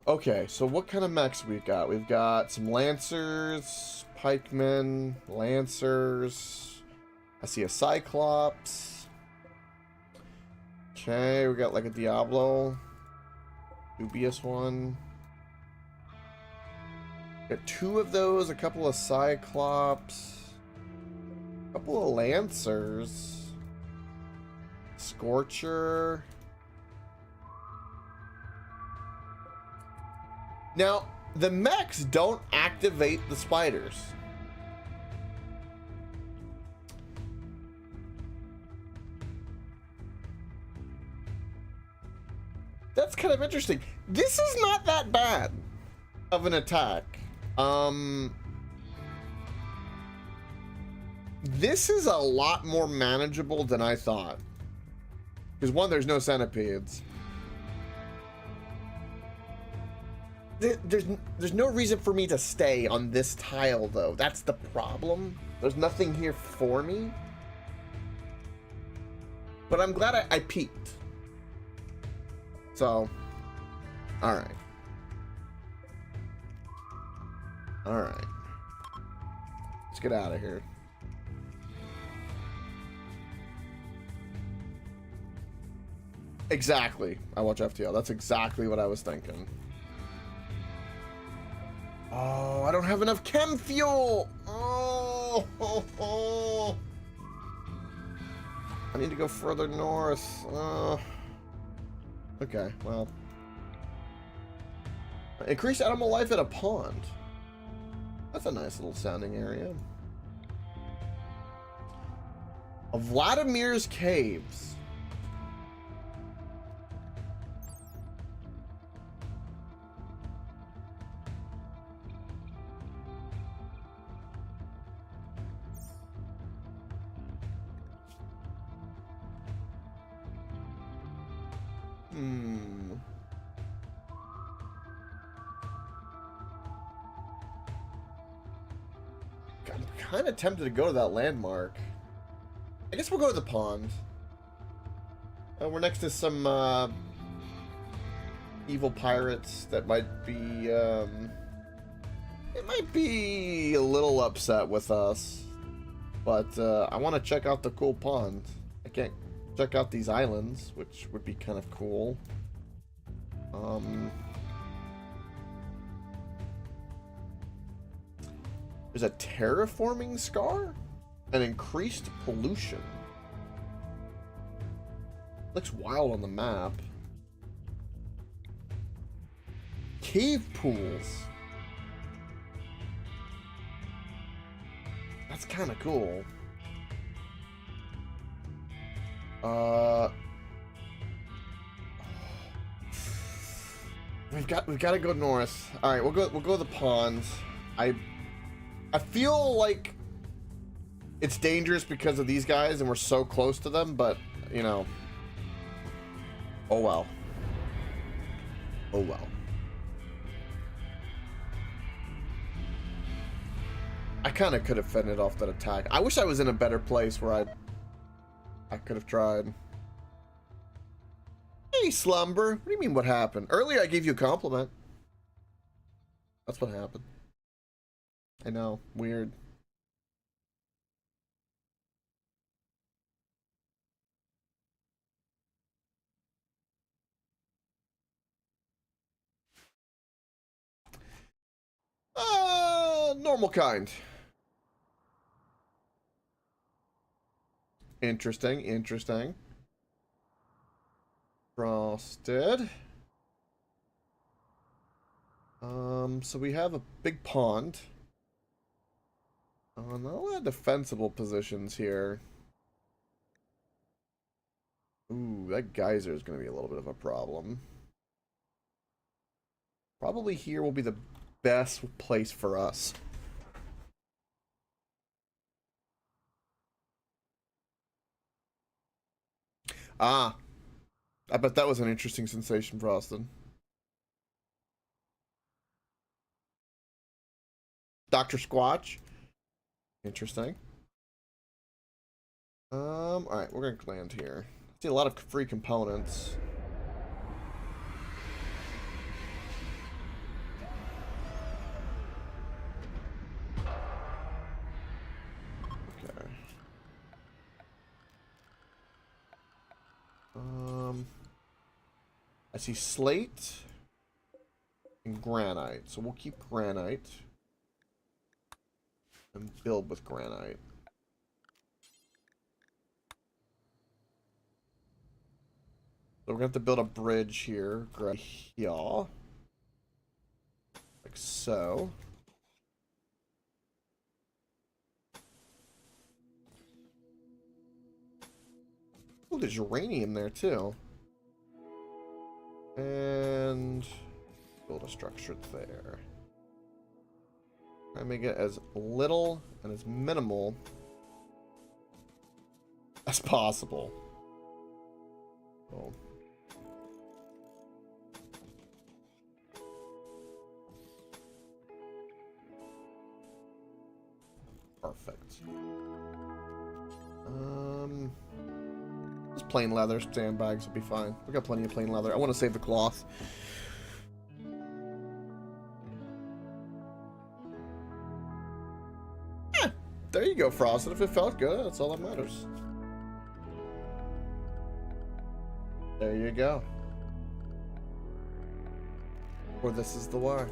Speaker 1: Okay, so what kind of mechs we got? We've got some lancers, pikemen, lancers. I see a cyclops. Okay, we got like a Diablo. Dubious one. Got 2 of those, a couple of cyclops, a couple of lancers, scorcher. Now, the mechs don't activate the spiders. That's kind of interesting. This is not that bad of an attack. This is a lot more manageable than I thought. Because one, there's no centipedes. There's no reason for me to stay on this tile, though. That's the problem. There's nothing here for me. But I'm glad I peeked. So, alright. Alright. Let's get out of here. Exactly. I watch FTL. That's exactly what I was thinking. Oh, I don't have enough chem fuel. Oh. I need to go further north. Okay, well. Increase animal life at a pond. That's a nice little sounding area. Vladimir's Caves. I'm kind of tempted to go to that landmark. I guess we'll go to the pond. We're next to some evil pirates that might be it might be a little upset with us, but I want to check out the cool pond. I can't check out these islands, which would be kind of cool. There's a terraforming scar and increased pollution. Looks wild on the map. Cave pools. That's kind of cool. We've got to go north. All right, we'll go to the ponds. I feel like it's dangerous because of these guys and we're so close to them, but you know, Oh well. Oh well. I kind of could have fended off that attack. I wish I was in a better place where I could have tried. Hey, Slumber. What do you mean what happened? Earlier I gave you a compliment. That's what happened. I know. Weird. Normal kind. Interesting, interesting. Frosted. So we have a big pond. Not a lot of defensible positions here. Ooh, that geyser is going to be a little bit of a problem. Probably here will be the best place for us. Ah, I bet that was an interesting sensation, Frosted. Dr. Squatch. Interesting. Alright, we're gonna land here. See a lot of free components. Okay. I see slate and granite, so we'll keep granite and build with granite. So we're gonna have to build a bridge here, right here, like so. Oh, there's uranium there too. And build a structure there. I make it as little and as minimal as possible. Oh. Perfect. Just plain leather sandbags will be fine. We got plenty of plain leather. I want to save the cloth. There you go, Frosted. If it felt good, that's all that matters. There you go. Or this is the why.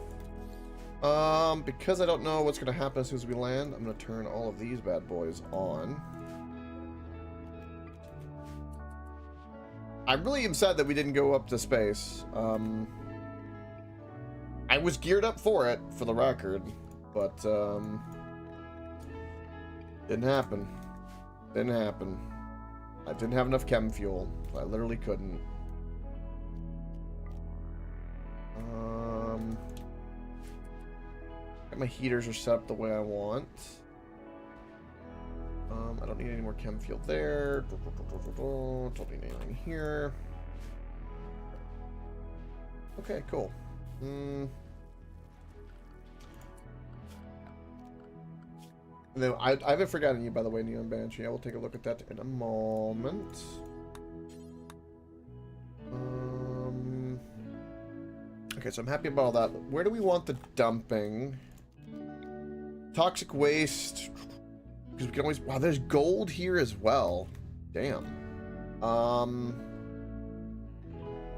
Speaker 1: Because I don't know what's going to happen as soon as we land, I'm going to turn all of these bad boys on. I really am sad that we didn't go up to space. I was geared up for it, for the record, but, didn't happen. Didn't happen. I didn't have enough chem fuel. So I literally couldn't. My heaters are set up the way I want. I don't need any more chem fuel there. Don't need anything here. Okay, cool. No, I haven't forgotten you, by the way, Neon Banshee. I will take a look at that in a moment. Okay, so I'm happy about all that. Where do we want the dumping? Toxic waste. Because we can always... Wow, there's gold here as well. Damn.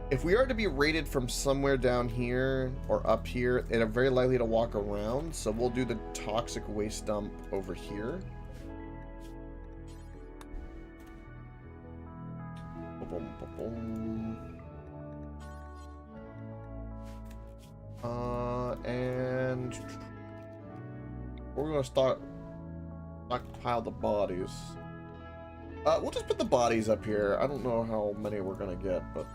Speaker 1: If we are to be rated from somewhere down here or up here, they're very likely to walk around. So we'll do the toxic waste dump over here. Boom, boom, boom. And we're gonna stockpile the bodies. We'll just put the bodies up here. I don't know how many we're gonna get, but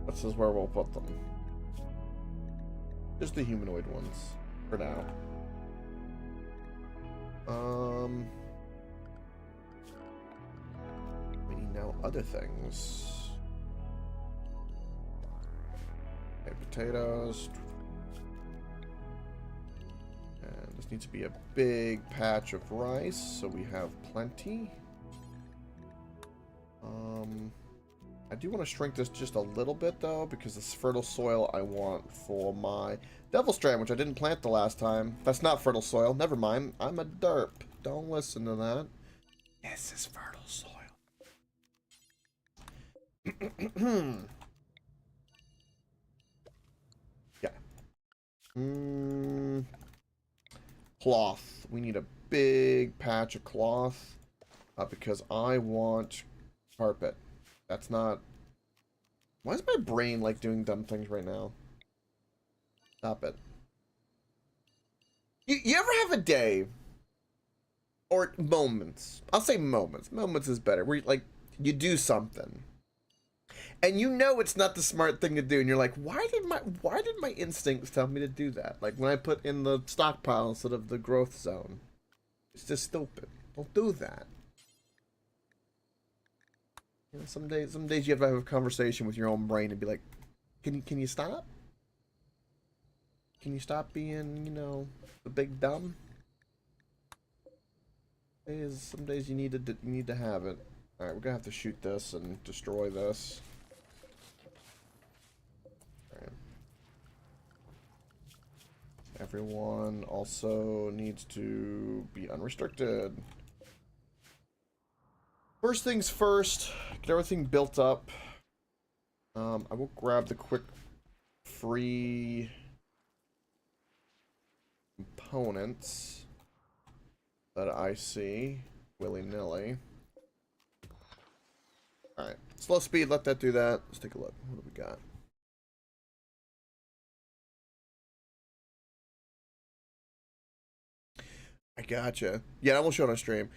Speaker 1: this is where we'll put them. Just the humanoid ones for now. We need now other things. potatoes. And this needs to be a big patch of rice, so we have plenty. I do want to shrink this just a little bit, though, because this fertile soil I want for my devil strand, which I didn't plant the last time. That's not fertile soil. Never mind. I'm a derp. Don't listen to that. This is fertile soil. Yeah. Cloth. We need a big patch of cloth because I want carpet. That's not... Why is my brain, like, doing dumb things right now? Stop it. You ever have a day, or moments, I'll say moments. Moments is better. Where, like, you do something, and you know it's not the smart thing to do, and you're like, why did my instincts tell me to do that? Like, when I put in the stockpile instead of the growth zone. It's just stupid. Don't do that. You know, some days you have to have a conversation with your own brain and be like, can you stop? Can you stop being, you know, the big dumb? Some days you need to have it. All right, we're gonna have to shoot this and destroy this. All right. Everyone also needs to be unrestricted. First things first, get everything built up. I will grab the quick free components that I see willy-nilly. Alright, slow speed, let that do that. Let's take a look. What do we got? I gotcha. Yeah, I will show it on stream.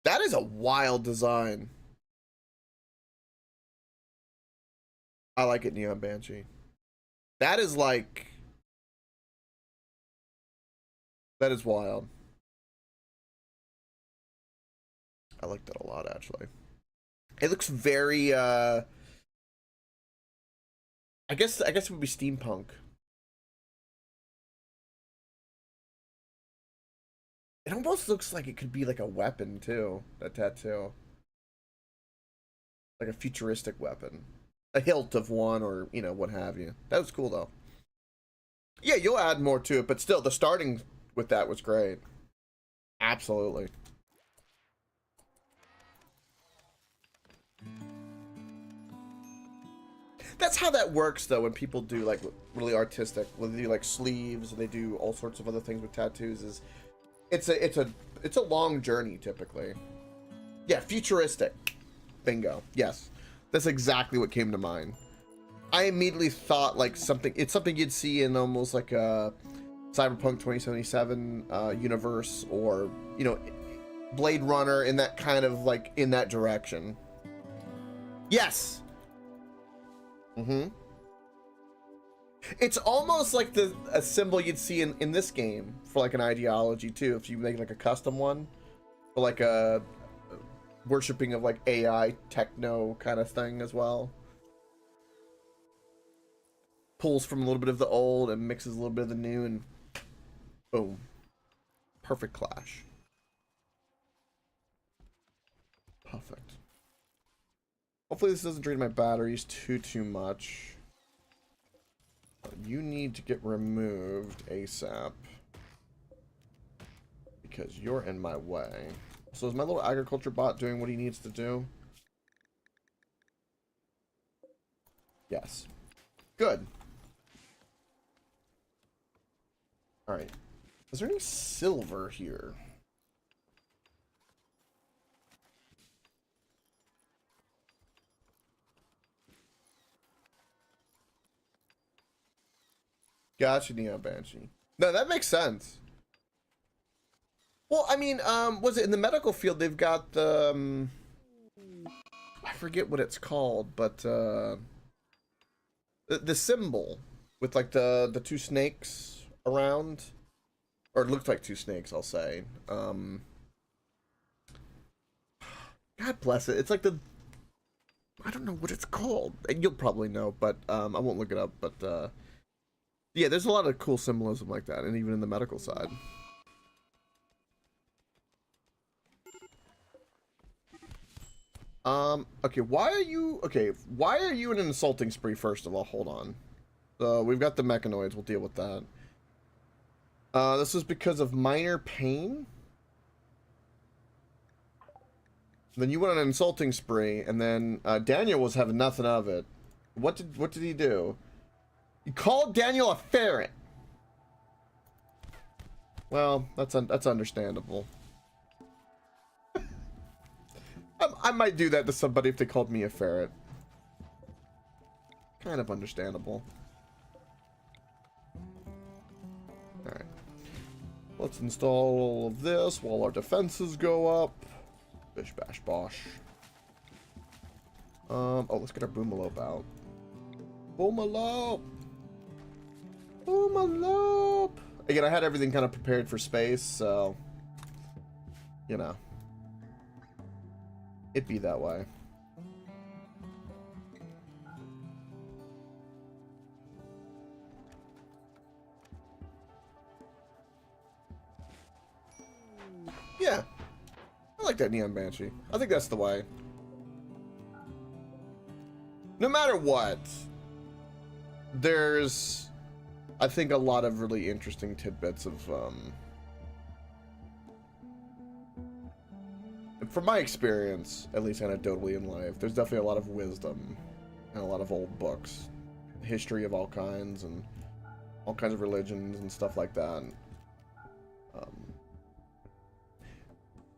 Speaker 1: That is a wild design. I like it, Neon Banshee. That is like... That is wild. I like that a lot, actually. It looks very, I guess it would be steampunk. It almost looks like it could be like a weapon, too. That tattoo. Like a futuristic weapon. A hilt of one, or, you know, what have you. That was cool, though. Yeah, you'll add more to it, but still, the starting with that was great. Absolutely. That's how that works, though, when people do, like, really artistic. When they do, like, sleeves, and they do all sorts of other things with tattoos, is... It's a long journey, typically. Yeah, futuristic. Bingo. Yes. That's exactly what came to mind. I immediately thought, like, it's something you'd see in almost, like, a Cyberpunk 2077 universe, or, you know, Blade Runner, in that kind of, like, in that direction. Yes! Mm-hmm. It's almost like a symbol you'd see in this game for like an ideology too, if you make like a custom one, or like a worshipping of like AI techno kind of thing as well. Pulls from a little bit of the old and mixes a little bit of the new, and boom, perfect clash. Perfect. Hopefully this doesn't drain my batteries too much. You need to get removed ASAP because you're in my way. So is my little agriculture bot doing what he needs to do? Yes. Good. Alright. Is there any silver here? Gotcha, Neon Banshee. No, that makes sense. Well, I mean, was it in the medical field? They've got the, I forget what it's called, but the symbol with like the two snakes around, or it looked like two snakes, I'll say. God bless it. It's like I don't know what it's called. And you'll probably know, but I won't look it up. But Yeah, there's a lot of cool symbolism like that, and even in the medical side. Okay, why are you in an insulting spree, first of all? Hold on. So, we've got the mechanoids, we'll deal with that. This is because of minor pain? Then you went on an insulting spree, and then, Daniel was having nothing of it. What did he do? You called Daniel a ferret! Well, that's understandable. I might do that to somebody if they called me a ferret. Kind of understandable. Alright. Let's install all of this while our defenses go up. Bish bash bosh. Oh, let's get our boomalope out. Boomalope! Boomalope! Again, I had everything kind of prepared for space, so... You know. It be that way. Yeah. I like that Neon Banshee. I think that's the way. No matter what, there's, I think, a lot of really interesting tidbits of, from my experience, at least anecdotally in life, there's definitely a lot of wisdom and a lot of old books, history of all kinds, and all kinds of religions and stuff like that. And,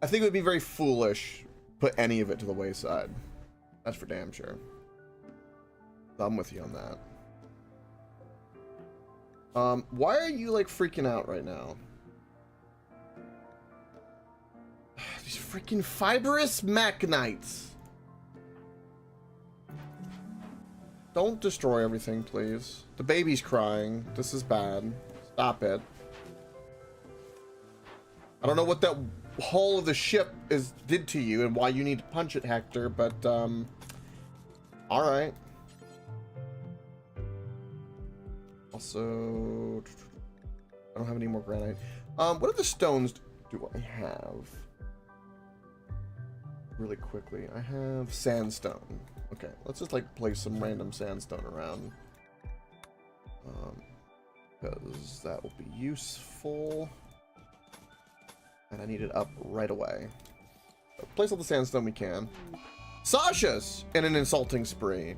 Speaker 1: I think it would be very foolish to put any of it to the wayside. That's for damn sure. I'm with you on that. Why are you, like, freaking out right now? These freaking fibrous mechanites. Don't destroy everything, please. The baby's crying. This is bad. Stop it. I don't know what that hull of the ship did to you and why you need to punch it, Hector, but, alright. Also, I don't have any more granite. What other stones do I have? Really quickly, I have sandstone. Okay, let's just like place some random sandstone around. Because that will be useful. And I need it up right away. So place all the sandstone we can. Sasha's in an insulting spree.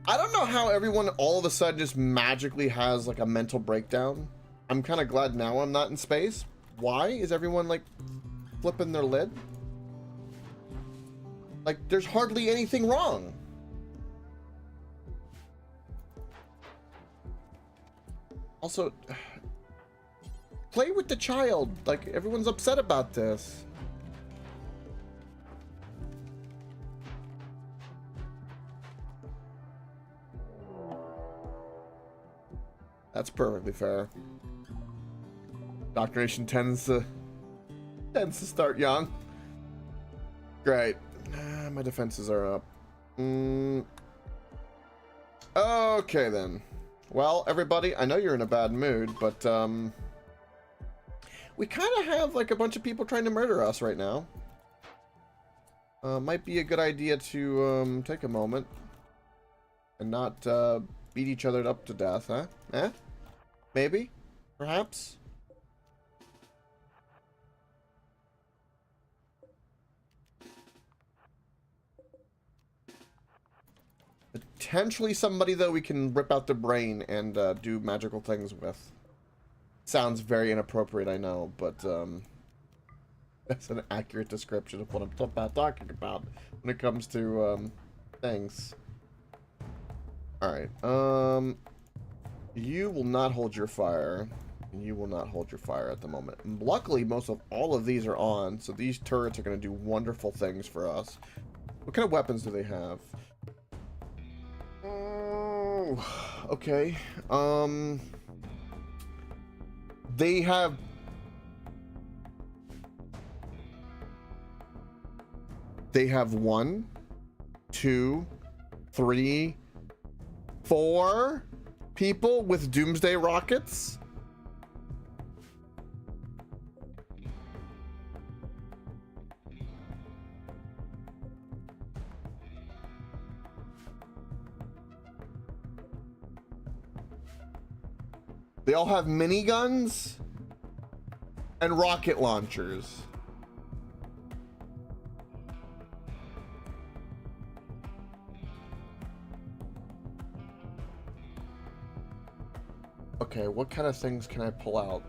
Speaker 1: I don't know how everyone all of a sudden just magically has like a mental breakdown. I'm kind of glad now I'm not in space. Why is everyone like flipping their lid? Like there's hardly anything wrong. Also, play with the child. Like everyone's upset about this. That's perfectly fair. Doctrination tends to start young. Great. My defenses are up. Okay then. Well, everybody, I know you're in a bad mood, but we kind of have like a bunch of people trying to murder us right now. Might be a good idea to take a moment and not beat each other up to death, huh? Eh? Maybe? Perhaps? Potentially somebody, though, we can rip out the brain and do magical things with. Sounds very inappropriate, I know, but that's an accurate description of what I'm talking about when it comes to things. Alright, you will not hold your fire. You will not hold your fire at the moment. Luckily, most of all of these are on, so these turrets are going to do wonderful things for us. What kind of weapons do they have? Oh, okay. They have... They have 1, 2, 3, 4 people with doomsday rockets? They all have miniguns and rocket launchers. Okay, what kind of things can I pull out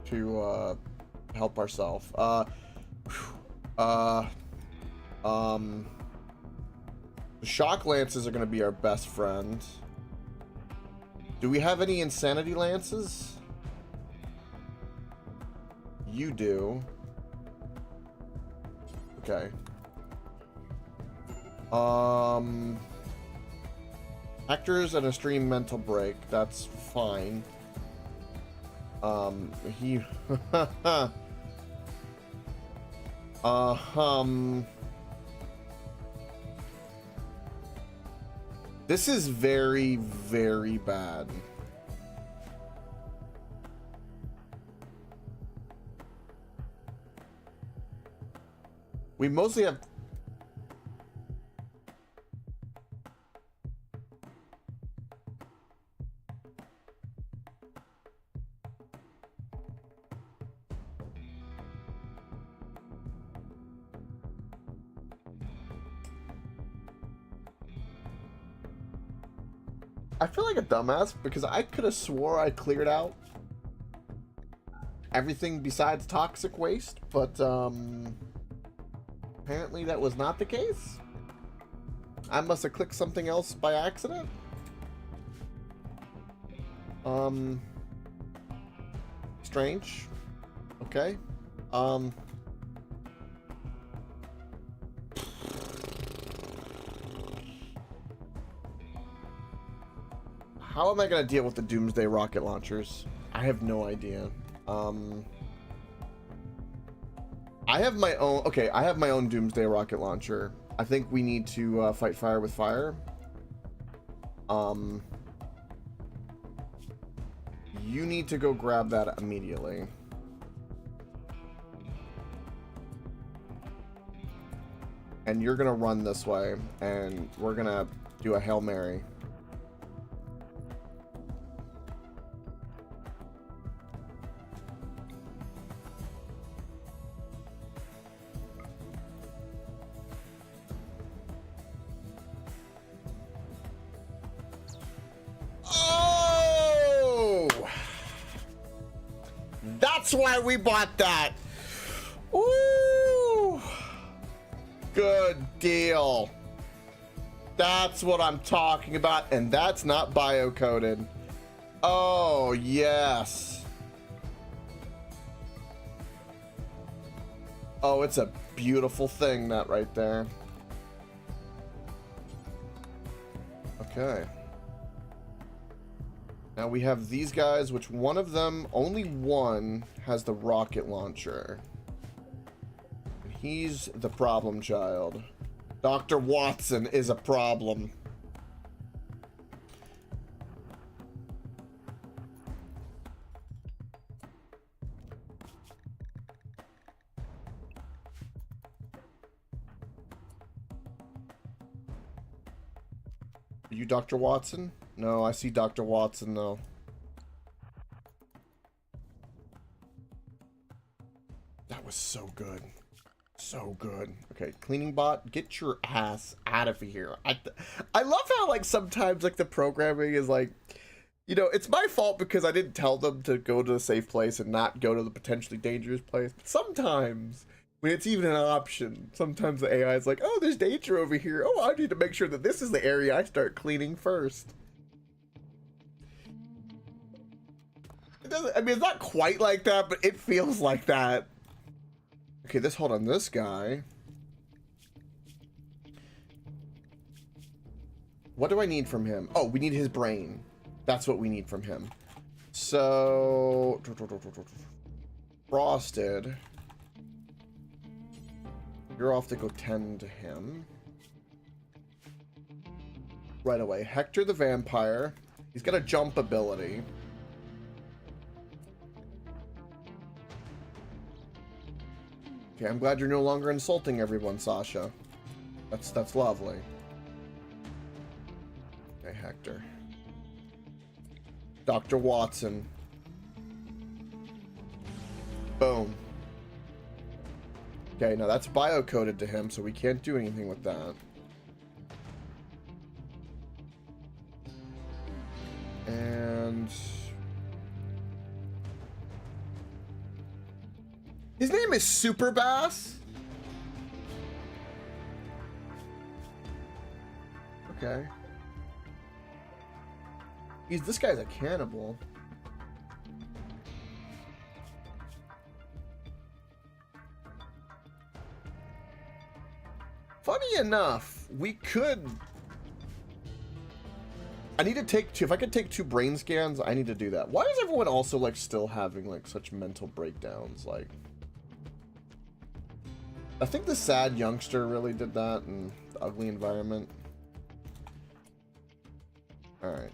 Speaker 1: to help ourselves? The shock lances are going to be our best friend. Do we have any insanity lances? You do. Okay. Actors and a stream mental break. That's fine. This is very, very bad. We mostly have... I feel like a dumbass because I could have swore I cleared out everything besides toxic waste, but apparently that was not the case. I must have clicked something else by accident. Strange. Okay. How am I gonna deal with the doomsday rocket launchers? I have no idea. I have my own... Okay, I have my own doomsday rocket launcher. I think we need to fight fire with fire. You need to go grab that immediately. And you're gonna run this way, and we're gonna do a Hail Mary. That's why we bought that. Ooh, good deal. That's what I'm talking about, and that's not bio-coded. Oh, yes. Oh, it's a beautiful thing, that right there. Okay. Now we have these guys, which one of them, only one, has the rocket launcher. He's the problem child. Dr. Watson is a problem. Are you Dr. Watson? No, I see Dr. Watson, though. That was so good. So good. Okay, cleaning bot, get your ass out of here. I love how, like, sometimes, like, the programming is, like, you know, it's my fault because I didn't tell them to go to a safe place and not go to the potentially dangerous place. But sometimes, when it's even an option, sometimes the AI is like, oh, there's danger over here. Oh, I need to make sure that this is the area I start cleaning first. It doesn't, I mean, it's not quite like that, but it feels like that. Okay, hold on, this guy. What do I need from him? Oh, we need his brain. That's what we need from him. So, Frosted. You're off to go tend to him. right away. Hector the vampire. He's got a jump ability. Okay, I'm glad you're no longer insulting everyone, Sasha. That's lovely. Okay, Hector. Dr. Watson. Boom. Okay, now that's bio-coded to him, so we can't do anything with that. And his name is Super Bass. Okay. This guy's a cannibal. Funny enough, we could. I need to take two. If I could take 2 brain scans, I need to do that. Why is everyone also like still having like such mental breakdowns? Like, I think the sad youngster really did that in the ugly environment. All right.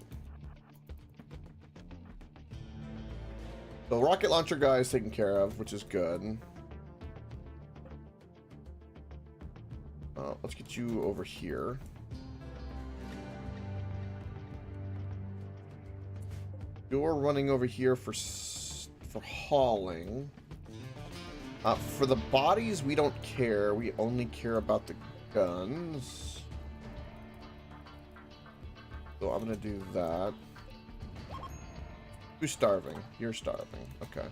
Speaker 1: The rocket launcher guy is taken care of, which is good. Let's get you over here. You're running over here for hauling. For the bodies, we don't care. We only care about the guns. So I'm gonna do that. Who's starving? You're starving. Okay.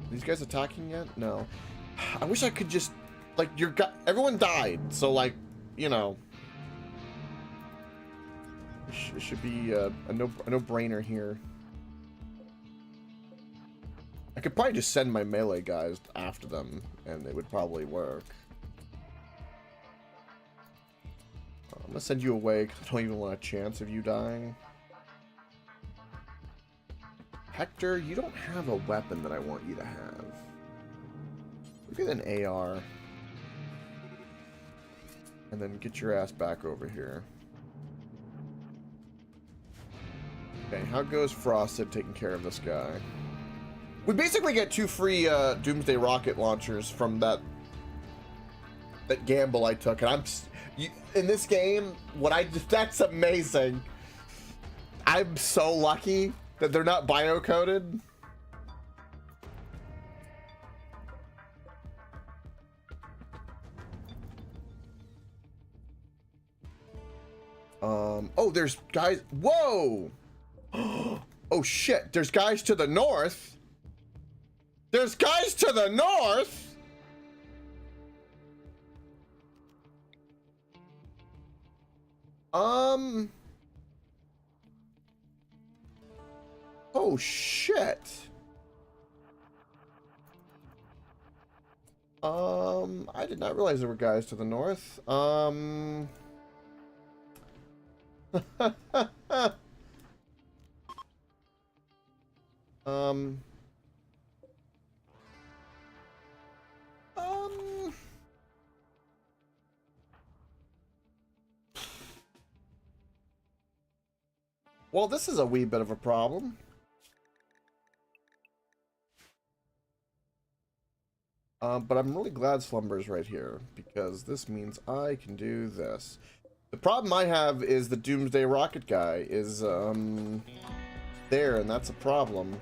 Speaker 1: These guys attacking yet? No. I wish I could just, like, everyone died, so, like, you know, it should be a no-brainer here. I could probably just send my melee guys after them, and it would probably work. I'm gonna send you away because I don't even want a chance of you dying. Hector, you don't have a weapon that I want you to have. Look at an AR. And then get your ass back over here. Okay, how goes Frosted taking care of this guy? We basically get 2 free Doomsday rocket launchers from that gamble I took, and in this game, that's amazing. I'm so lucky that they're not bio-coded. Oh, there's guys. Whoa! Oh shit, there's guys to the north. There's guys to the north. Oh shit. I did not realize there were guys to the north. Well, this is a wee bit of a problem. But I'm really glad Slumber's right here, because this means I can do this. The problem I have is the Doomsday Rocket guy is, there, and that's a problem.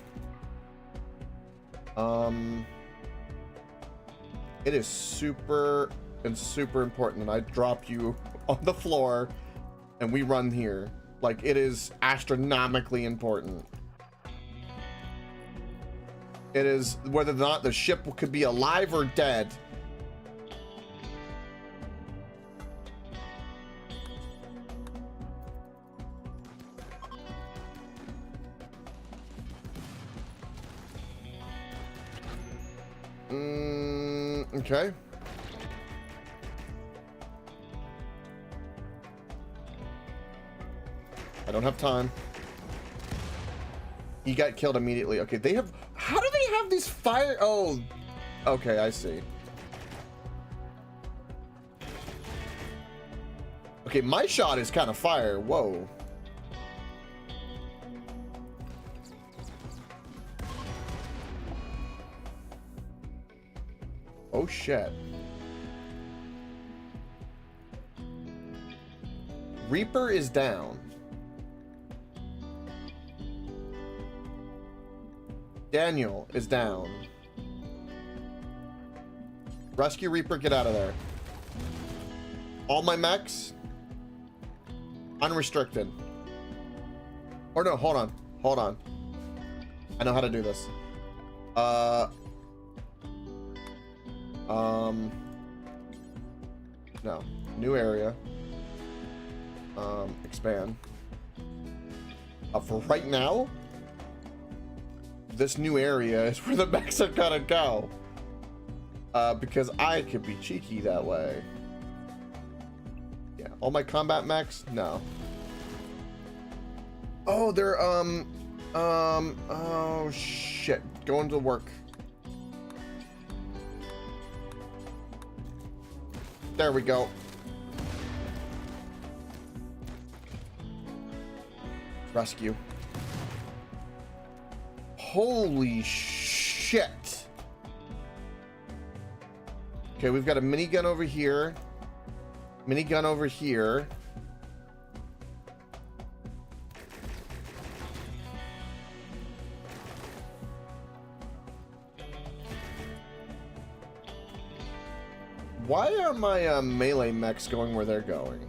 Speaker 1: It is super important that I drop you on the floor and we run here. Like, it is astronomically important. It is whether or not the ship could be alive or dead. Okay. I don't have time. He got killed immediately. Okay, they have... How do they have these fire... Oh, okay, I see. Okay, my shot is kind of fire. Whoa. Oh, shit. Reaper is down. Daniel is down. Rescue Reaper, get out of there. All my mechs, unrestricted. Or no, hold on. Hold on. I know how to do this. No. New area. Expand. For right now, this new area is where the mechs are gonna go. Because I could be cheeky that way. Yeah, all my combat mechs? No. Oh, they're, oh, shit. Going to work. There we go. Rescue. Holy shit. Okay, we've got a minigun over here. Minigun over here. Why are my melee mechs going where they're going?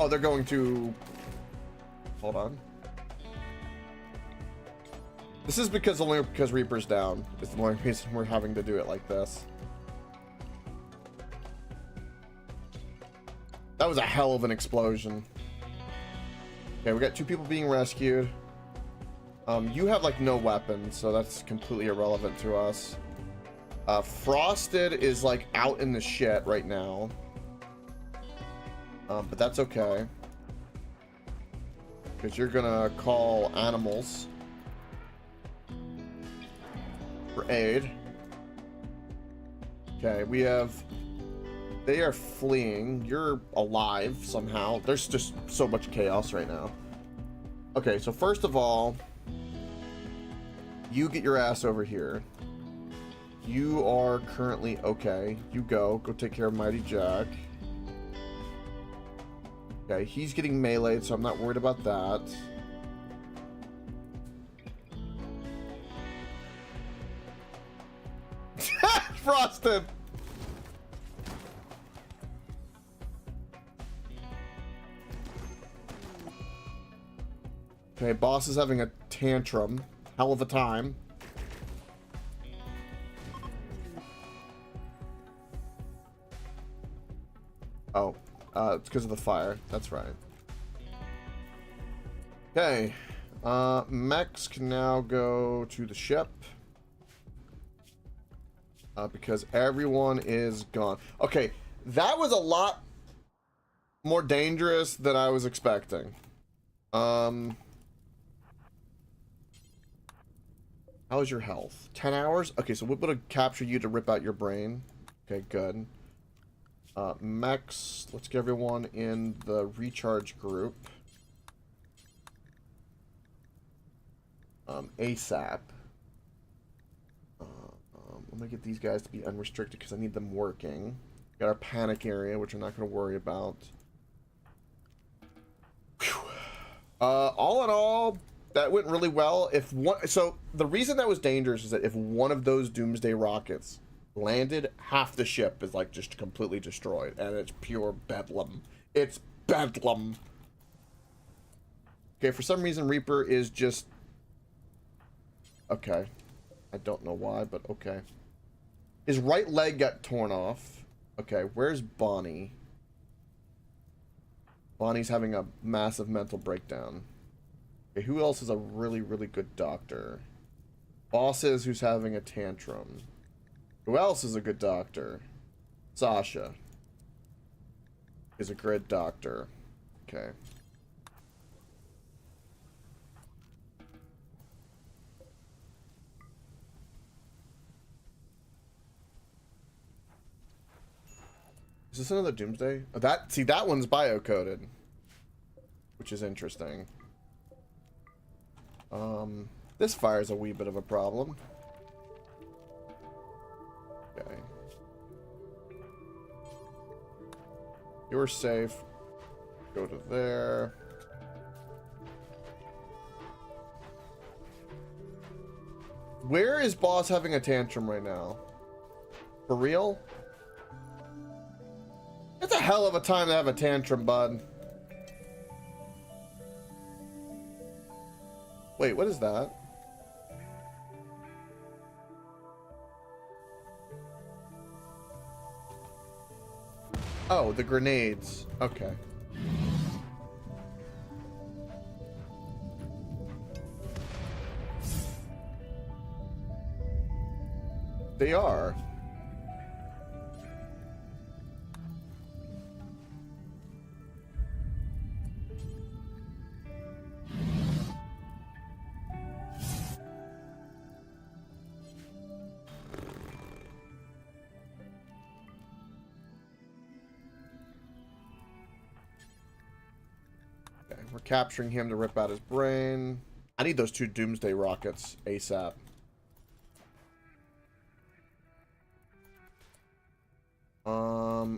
Speaker 1: Oh, they're going to... Hold on. This is only because Reaper's down. It's the only reason we're having to do it like this. That was a hell of an explosion. Okay, we got 2 people being rescued. You have like no weapons, so that's completely irrelevant to us. Frosted is like out in the shit right now. But that's okay. Because you're gonna call animals for aid. Okay, we have... They are fleeing. You're alive somehow. There's just so much chaos right now. Okay, so first of all, you get your ass over here. You are currently okay. You go take care of Mighty Jack. Okay, he's getting meleeed, so I'm not worried about that. Frosted! Okay, boss is having a tantrum. Hell of a time. Oh, it's because of the fire. That's right. Okay. Mechs can now go to the ship. Because everyone is gone. Okay, that was a lot more dangerous than I was expecting. How is your health? 10 hours? Okay, so we're able to capture you to rip out your brain. Okay, good. Mechs, let's get everyone in the recharge group. ASAP. I'm gonna get these guys to be unrestricted because I need them working. Got our panic area, which I'm not gonna worry about. Whew. All in all, that went really well. So the reason that was dangerous is that if one of those doomsday rockets landed, half the ship is like just completely destroyed, and it's pure bedlam. It's bedlam. Okay, for some reason Reaper is just... Okay. I don't know why, but okay. His right leg got torn off. Okay, where's Bonnie? Bonnie's having a massive mental breakdown. Okay, who else is a really, really good doctor? Bosses who's having a tantrum. Who else is a good doctor? Sasha is a great doctor. Okay. Is this another Doomsday? Oh, that one's bio-coded, which is interesting. This fire's a wee bit of a problem. Okay. You're safe. Go to there. Where is boss having a tantrum right now? For real? It's a hell of a time to have a tantrum, bud. Wait, what is that? Oh, the grenades. Okay. They are. Okay, we're capturing him to rip out his brain. I need those 2 Doomsday rockets ASAP.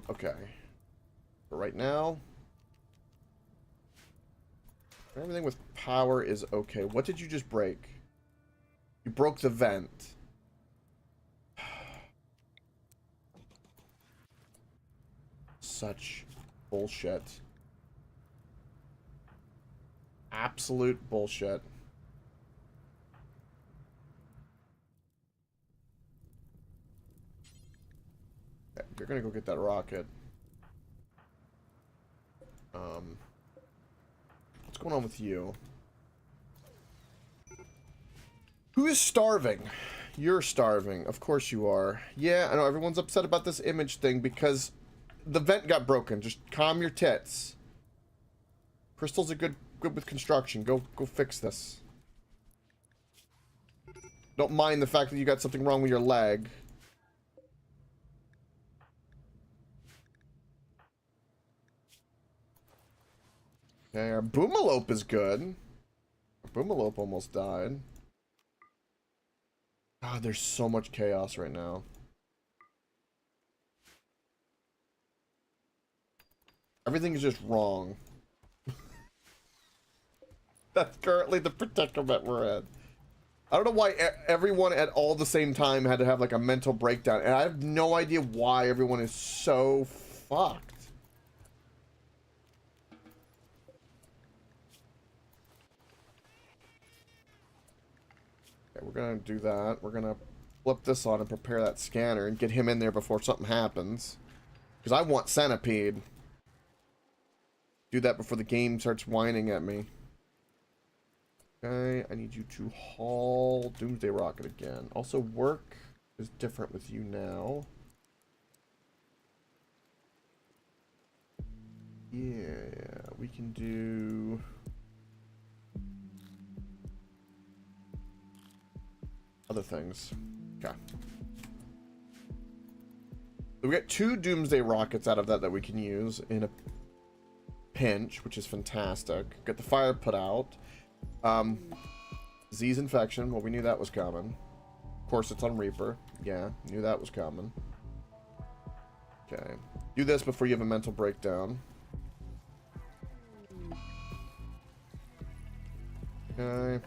Speaker 1: Okay. But right now, everything with power is okay. What did you just break? You broke the vent. Such bullshit. Absolute bullshit. Okay, you're gonna go get that rocket. What's going on with you? Who is starving? You're starving. Of course you are. Yeah, I know everyone's upset about this image thing because the vent got broken. Just calm your tits. Crystal's good with construction. Go fix this. Don't mind the fact that you got something wrong with your leg. Okay, our Boomalope is good. Our Boomalope almost died. God, there's so much chaos right now. Everything is just wrong. That's currently the predicament we're in. I don't know why everyone at all the same time had to have like a mental breakdown. And I have no idea why everyone is so fucked. Okay, we're gonna do that. We're gonna flip this on and prepare that scanner and get him in there before something happens. Because I want Centipede. Do that before the game starts whining at me. Okay, I need you to haul Doomsday Rocket again. Also, work is different with you now. Yeah, we can do... other things. Okay. So we got 2 Doomsday Rockets out of that we can use in a pinch, which is fantastic. Get the fire put out. Disease infection. Well, we knew that was coming. Of course, it's on Reaper. Yeah, knew that was coming. Okay. Do this before you have a mental breakdown. Okay.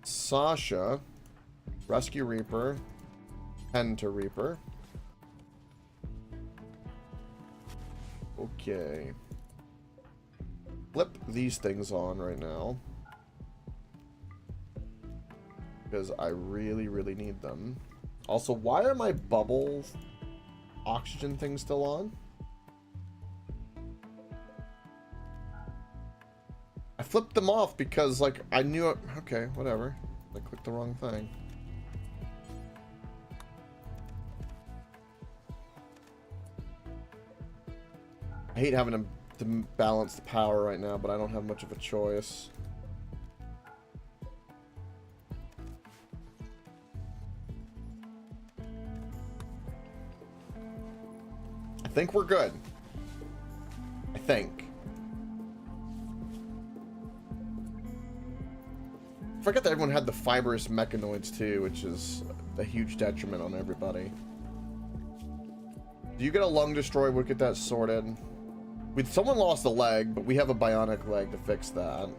Speaker 1: Sasha. Rescue Reaper. Tend to Reaper. Okay. Flip these things on right now. Because I really, really need them. Also, why are my bubble oxygen things still on? I flipped them off because, like, I knew it. Okay, whatever. I clicked the wrong thing. I hate having to balance the power right now, but I don't have much of a choice. think we're good. I think. Forget that everyone had the fibrous mechanoids too, which is a huge detriment on everybody. Do you get a lung destroy? We'll get that sorted. Someone lost a leg, but we have a bionic leg to fix that.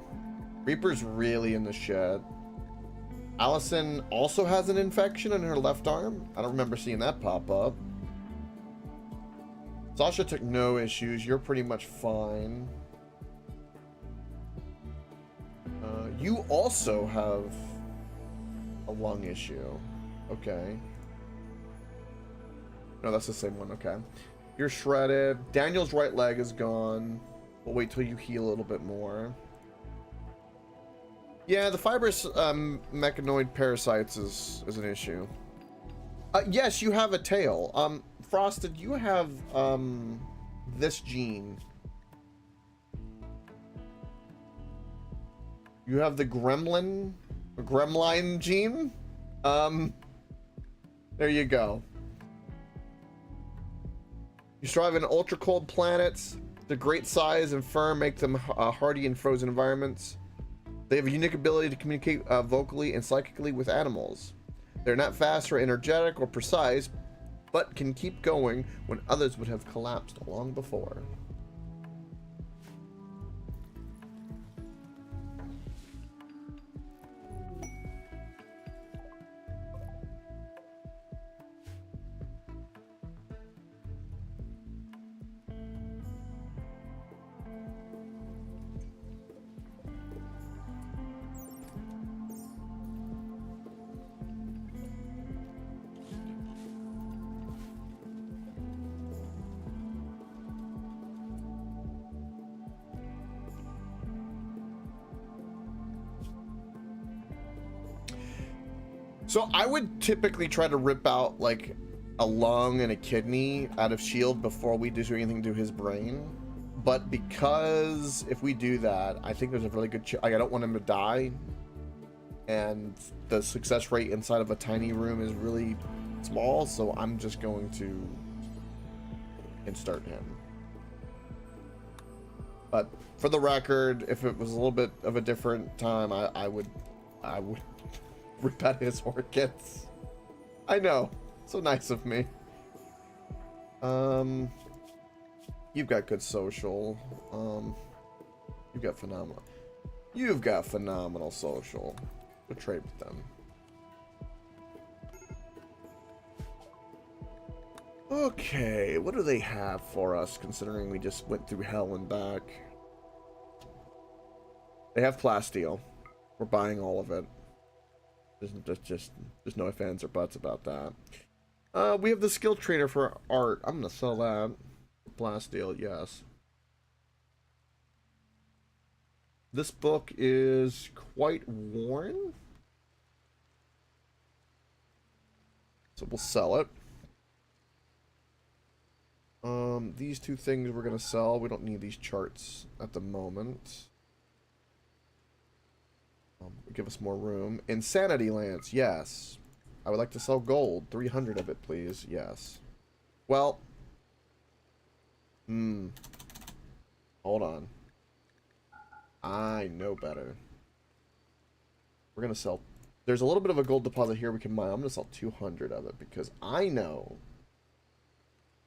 Speaker 1: Reaper's really in the shit. Allison also has an infection in her left arm. I don't remember seeing that pop up. Sasha took no issues. You're pretty much fine. You also have a lung issue. Okay. No, that's the same one. Okay. You're shredded. Daniel's right leg is gone. We'll wait till you heal a little bit more. Yeah, the fibrous mechanoid parasites is an issue. Yes, you have a tail. Frosted, you have this gene. You have the gremlin gene. There you go. You strive in ultra cold planets. The great size and firm make them hardy in frozen environments. They have a unique ability to communicate vocally and psychically with animals. They're not fast or energetic or precise, but can keep going when others would have collapsed long before. So I would typically try to rip out like a lung and a kidney out of Shield before we do anything to his brain. But because if we do that, I think there's a really good chance. I don't want him to die. And the success rate inside of a tiny room is really small. So I'm just going to insert him. But for the record, if it was a little bit of a different time, I would rip out his orchids. I know. So nice of me. You've got good social. You've got phenomenal. You've got phenomenal social. Go trade with them. Okay, what do they have for us, considering we just went through hell and back? They have plasteel. We're buying all of it. There's no ifs, ands, or buts about that. We have the skill trainer for art. I'm gonna sell that. Plasteel, yes. This book is quite worn, so we'll sell it. These two things we're gonna sell. We don't need these charts at the moment. Give us more room. Insanity Lance, yes. I would like to sell gold. 300 of it, please. Yes. Well. Hold on. I know better. We're going to sell. There's a little bit of a gold deposit here we can mine. I'm going to sell 200 of it because I know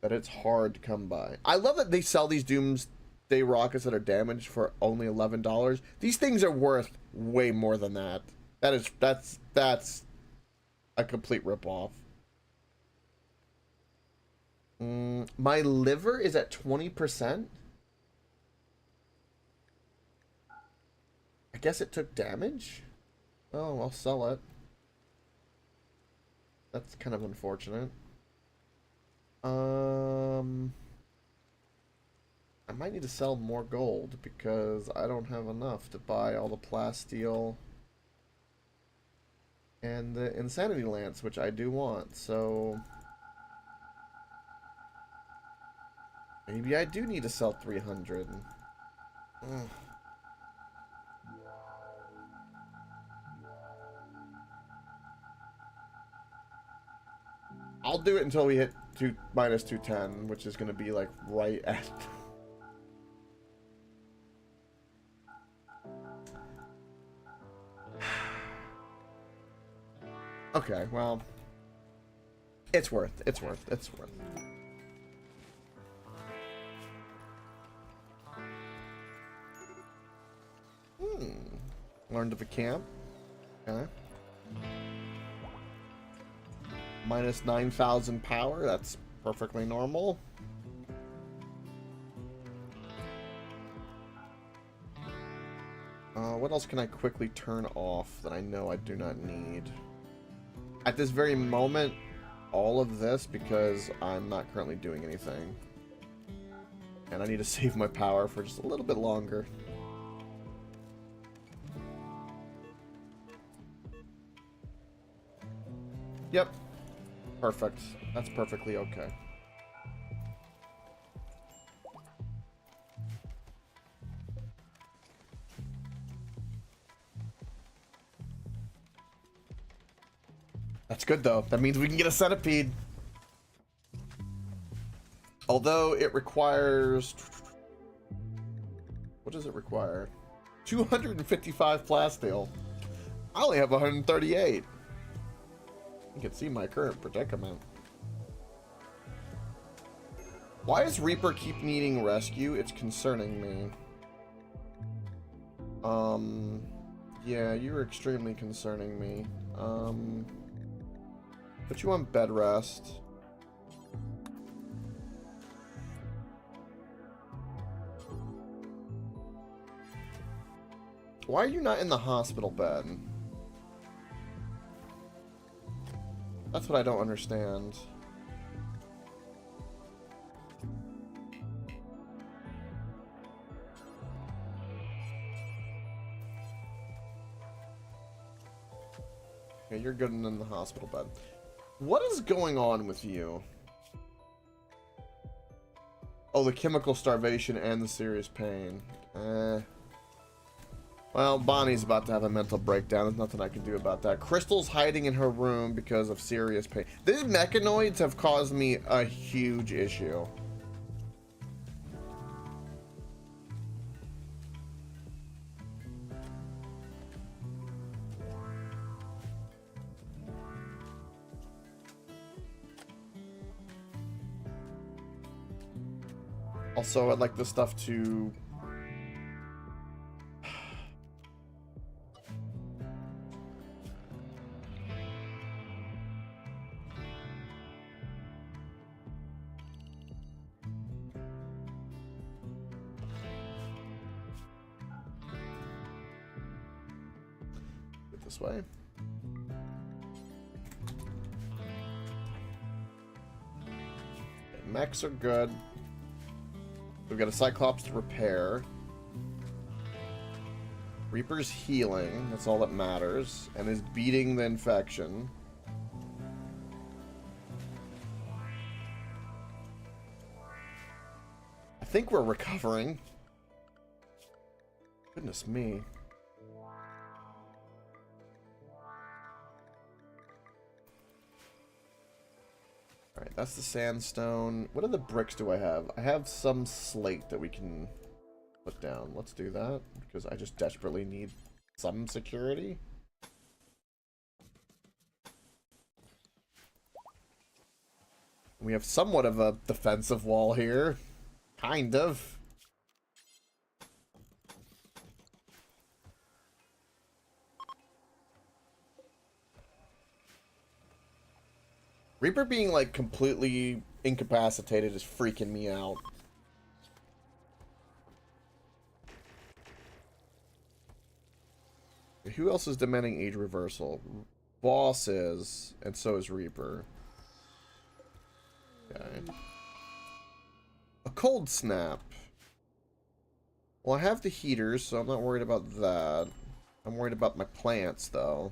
Speaker 1: that it's hard to come by. I love that they sell these Doomsday rockets that are damaged for only $11. These things are worth way more than that. That's a complete ripoff. My liver is at 20%. I guess it took damage. Oh, I'll sell it. That's kind of unfortunate. I might need to sell more gold because I don't have enough to buy all the plasteel and the Insanity Lance, which I do want. So maybe I do need to sell 300. Ugh. I'll do it until we hit minus 210, which is going to be like right at. Okay, well, it's worth. Learned of a camp. Okay. Minus 9,000 power. That's perfectly normal. What else can I quickly turn off that I know I do not need? At this very moment, all of this because I'm not currently doing anything. And I need to save my power for just a little bit longer. Yep. Perfect. That's perfectly okay. That's good, though. That means we can get a centipede. Although it requires... What does it require? 255 plasteel. I only have 138. You can see my current predicament. Why does Reaper keep needing rescue? It's concerning me. Yeah, you're extremely concerning me. Put you on bed rest. Why are you not in the hospital bed? That's what I don't understand. Okay, you're good in the hospital bed. What is going on with you? Oh, the chemical starvation and the serious pain. Well, Bonnie's about to have a mental breakdown. There's nothing I can do about that. Crystal's hiding in her room because of serious pain. These mechanoids have caused me a huge issue. Also, I'd like this stuff to... Get this way. Okay, mechs are good. We've got a Cyclops to repair. Reaper's healing, that's all that matters, and is beating the infection. I think we're recovering. Goodness me. Alright, that's the sandstone. What other bricks do I have? I have some slate that we can put down. Let's do that, because I just desperately need some security. We have somewhat of a defensive wall here. Kind of. Reaper being, like, completely incapacitated is freaking me out. Who else is demanding age reversal? Boss is, and so is Reaper. Okay. A cold snap. Well, I have the heaters, so I'm not worried about that. I'm worried about my plants, though.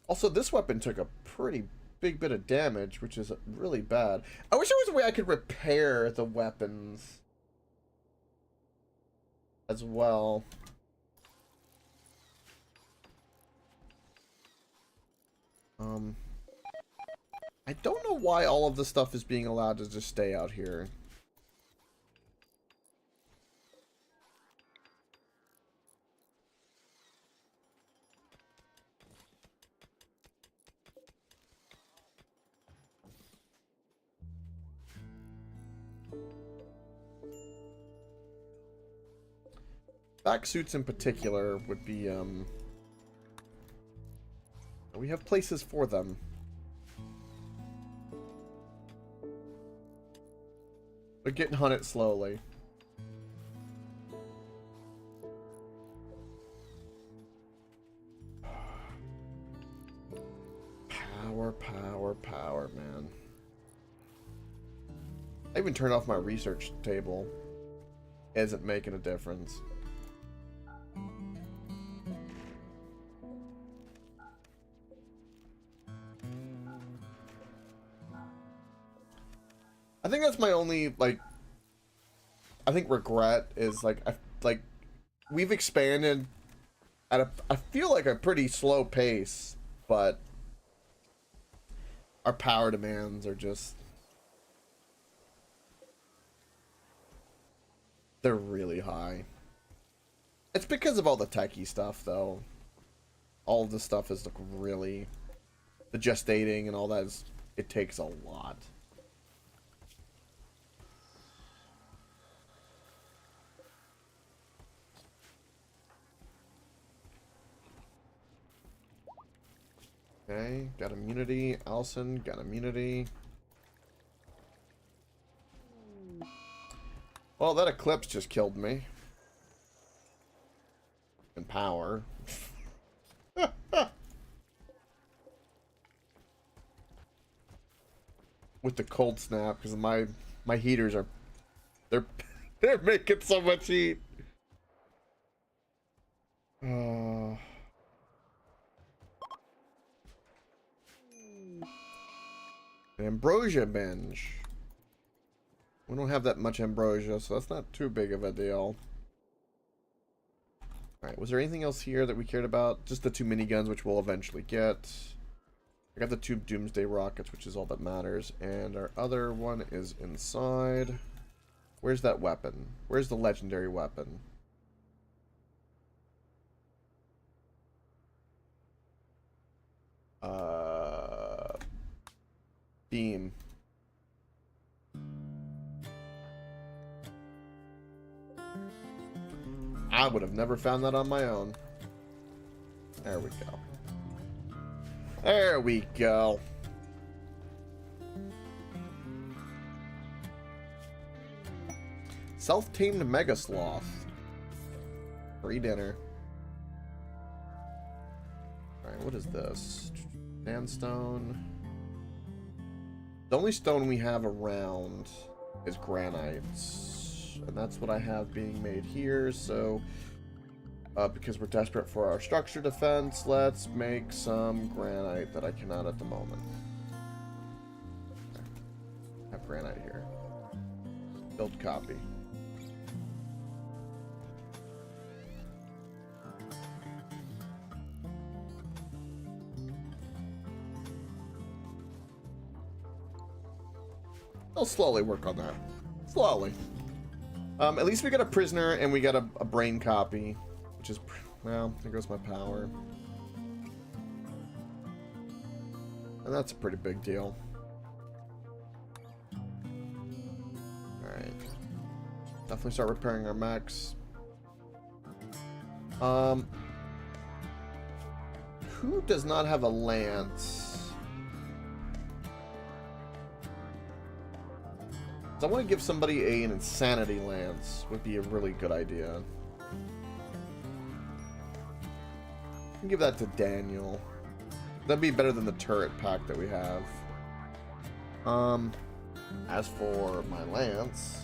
Speaker 1: Also, this weapon took a pretty big bit of damage, which is really bad. I wish there was a way I could repair the weapons as well. I don't know why all of the stuff is being allowed to just stay out here. Back suits in particular would be, we have places for them. But getting hunted slowly. Power, man. I even turned off my research table. Isn't making a difference. I think that's my only, like, I think regret is, like, we've expanded at a, I feel like a pretty slow pace, but our power demands are just, they're really high. It's because of all the techie stuff, though. All of the stuff is, like, really, the gestating and all that is, it takes a lot. Okay, got immunity. Allison, got immunity. Well, that eclipse just killed me. And power. With the cold snap, because my heaters are, they're making so much heat. Ambrosia binge. We don't have that much ambrosia, so that's not too big of a deal. Alright, was there anything else here that we cared about? Just the 2 miniguns, which we'll eventually get. I got the 2 doomsday rockets, which is all that matters. And our other one is inside. Where's that weapon? Where's the legendary weapon? Beam. I would have never found that on my own. There we go. There we go. Self-tamed mega sloth. Free dinner. Alright, what is this? Sandstone. The only stone we have around is granites. And that's what I have being made here, so because we're desperate for our structure defense, let's make some granite that I cannot at the moment. I have granite here. Build copy. I'll slowly work on that. Slowly. At least we got a prisoner and we got a brain copy, which is, well, there goes my power. And that's a pretty big deal. Alright. Definitely start repairing our mechs. Who does not have a lance? I want to give somebody an insanity lance. Would be a really good idea. I'll give that to Daniel. That'd be better than the turret pack that we have. As for my lance,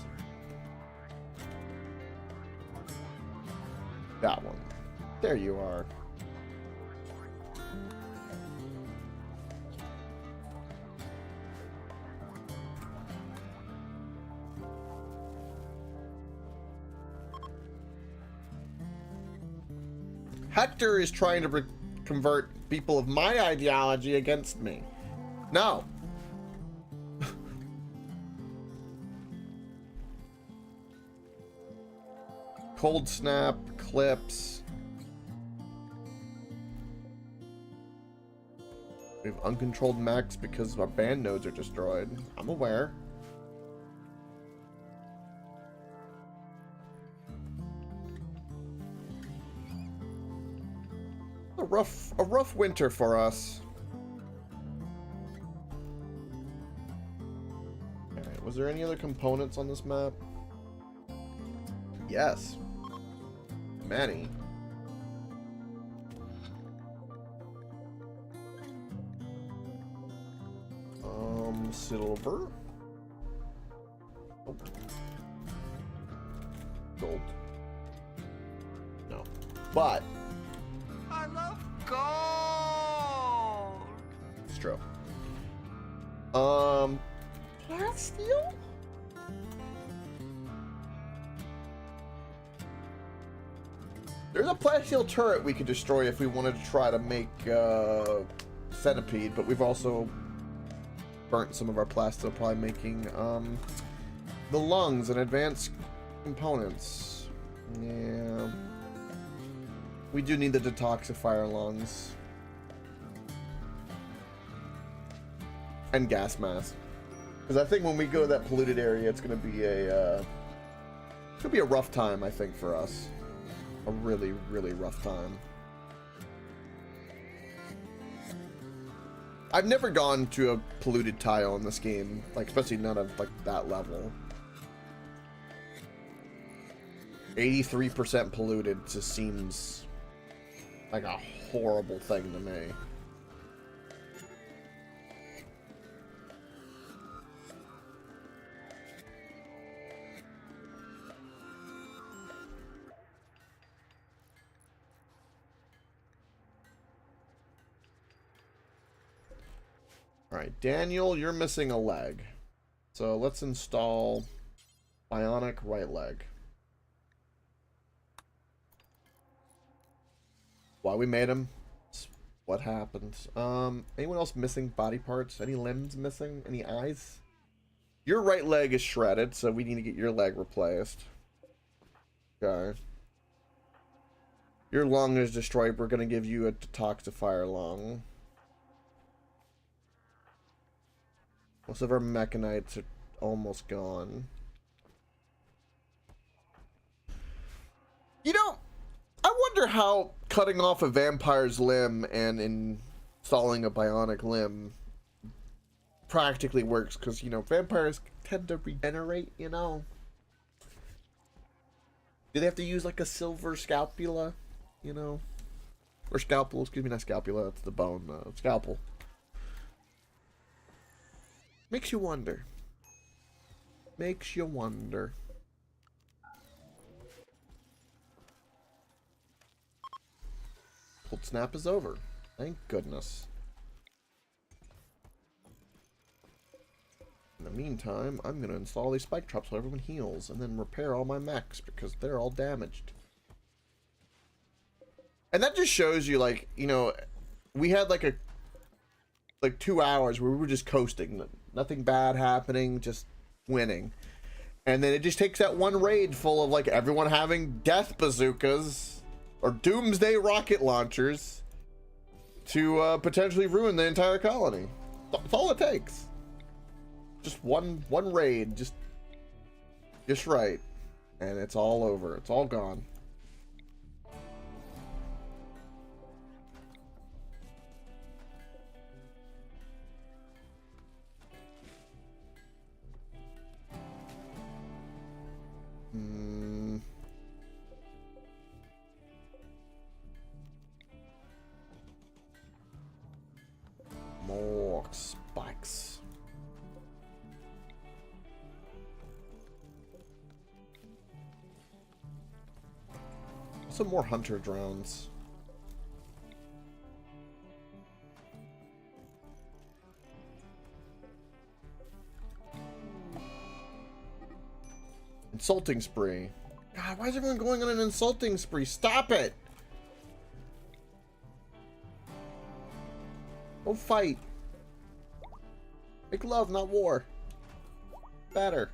Speaker 1: that one. There you are. Hector is trying to convert people of my ideology against me. No. Cold snap, clips. We have uncontrolled mechs because our band nodes are destroyed. I'm aware. A rough winter for us. Alright, was there any other components on this map? Yes. Many. Silver. Oh. Gold. No. But
Speaker 8: I love gold.
Speaker 1: it's true. Plasteel? There's a plasteel turret we could destroy if we wanted to try to make centipede, but we've also burnt some of our plasteel, probably making the lungs and advanced components. Yeah, we do need the detoxifier lungs and gas mask, because I think when we go to that polluted area, it's gonna be a rough time. I think for us, a really rough time. I've never gone to a polluted tile in this game, like especially none of like that level. 83% polluted just seems like a horrible thing to me. Alright, Daniel, you're missing a leg. So let's install bionic right leg. Why we made him? What happened? Anyone else missing body parts? Any limbs missing? Any eyes? Your right leg is shredded, so we need to get your leg replaced. Okay. Your lung is destroyed. We're gonna give you a detoxifier lung. Most of our mechanites are almost gone. You know, I wonder how cutting off a vampire's limb and installing a bionic limb practically works, because, you know, vampires tend to regenerate, you know. Do they have to use, like, a silver scapula, you know? Or scalpel, excuse me, not scapula, that's the bone, scalpel. Makes you wonder. Makes you wonder. Cold snap is over. Thank goodness. In the meantime, I'm going to install these spike traps so everyone heals, and then repair all my mechs because they're all damaged. And that just shows you, like, you know, we had like 2 hours where we were just coasting. Nothing bad happening, just winning. And then it just takes that one raid full of like everyone having death bazookas or doomsday rocket launchers to potentially ruin the entire colony. That's all it takes. Just one raid, just right, and it's all over. It's all gone. More spikes. Some more hunter drones. Insulting spree. God, why is everyone going on an insulting spree? Stop it! Go fight. Make love, not war. Better.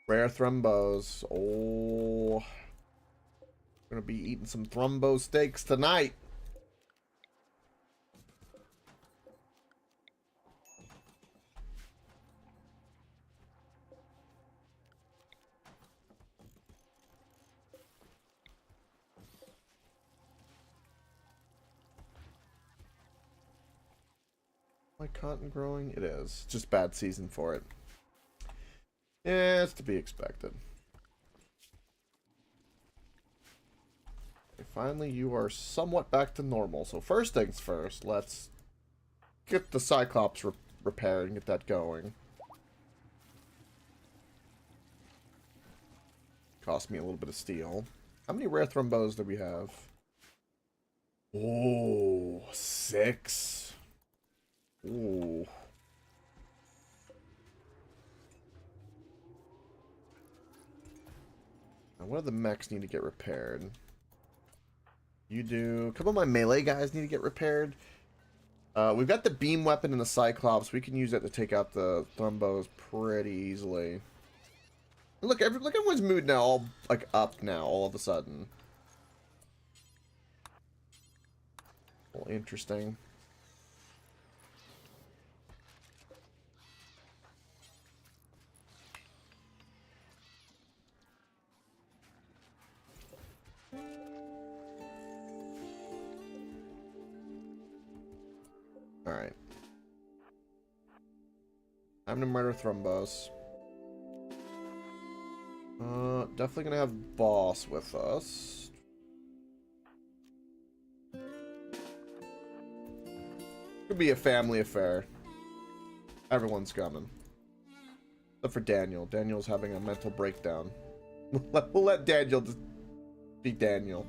Speaker 1: Rare thrumbos. Oh. Gonna be eating some thrumbo steaks tonight. My cotton growing? It is. Just bad season for it. Yeah, it's to be expected. Okay, finally, you are somewhat back to normal. So first things first, let's get the Cyclops repaired and get that going. Cost me a little bit of steel. How many rare thrumbos do we have? Oh, 6. Ooh. Now, one of the mechs need to get repaired. You do. A couple of my melee guys need to get repaired. We've got the beam weapon and the Cyclops. We can use that to take out the Thrumbos pretty easily. Look, look everyone's mood now, all like up now, all of a sudden. Well, interesting. Alright. Time to murder Thrumbos. Definitely gonna have Boss with us. Could be a family affair. Everyone's coming. Except for Daniel. Daniel's having a mental breakdown. We'll let Daniel just be Daniel.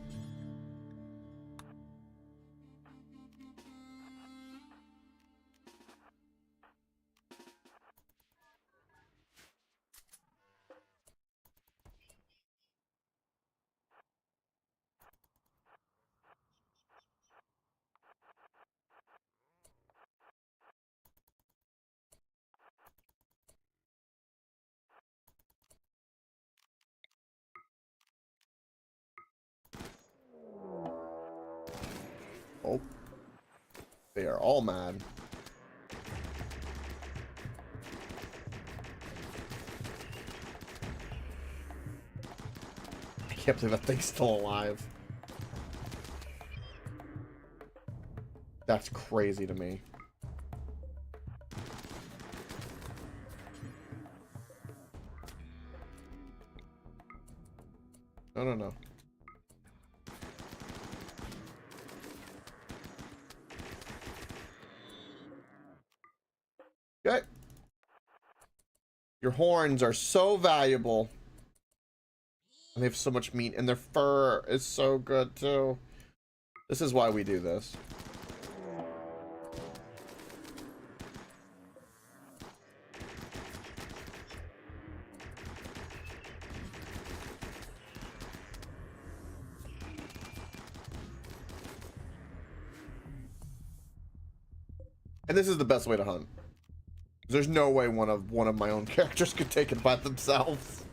Speaker 1: Oh. They are all mad. I can't believe that thing's still alive. That's crazy to me. No, no, no. Okay. Your horns are so valuable. And they have so much meat, and their fur is so good too. This is why we do this. And this is the best way to hunt. There's no way one of my own characters could take it by themselves.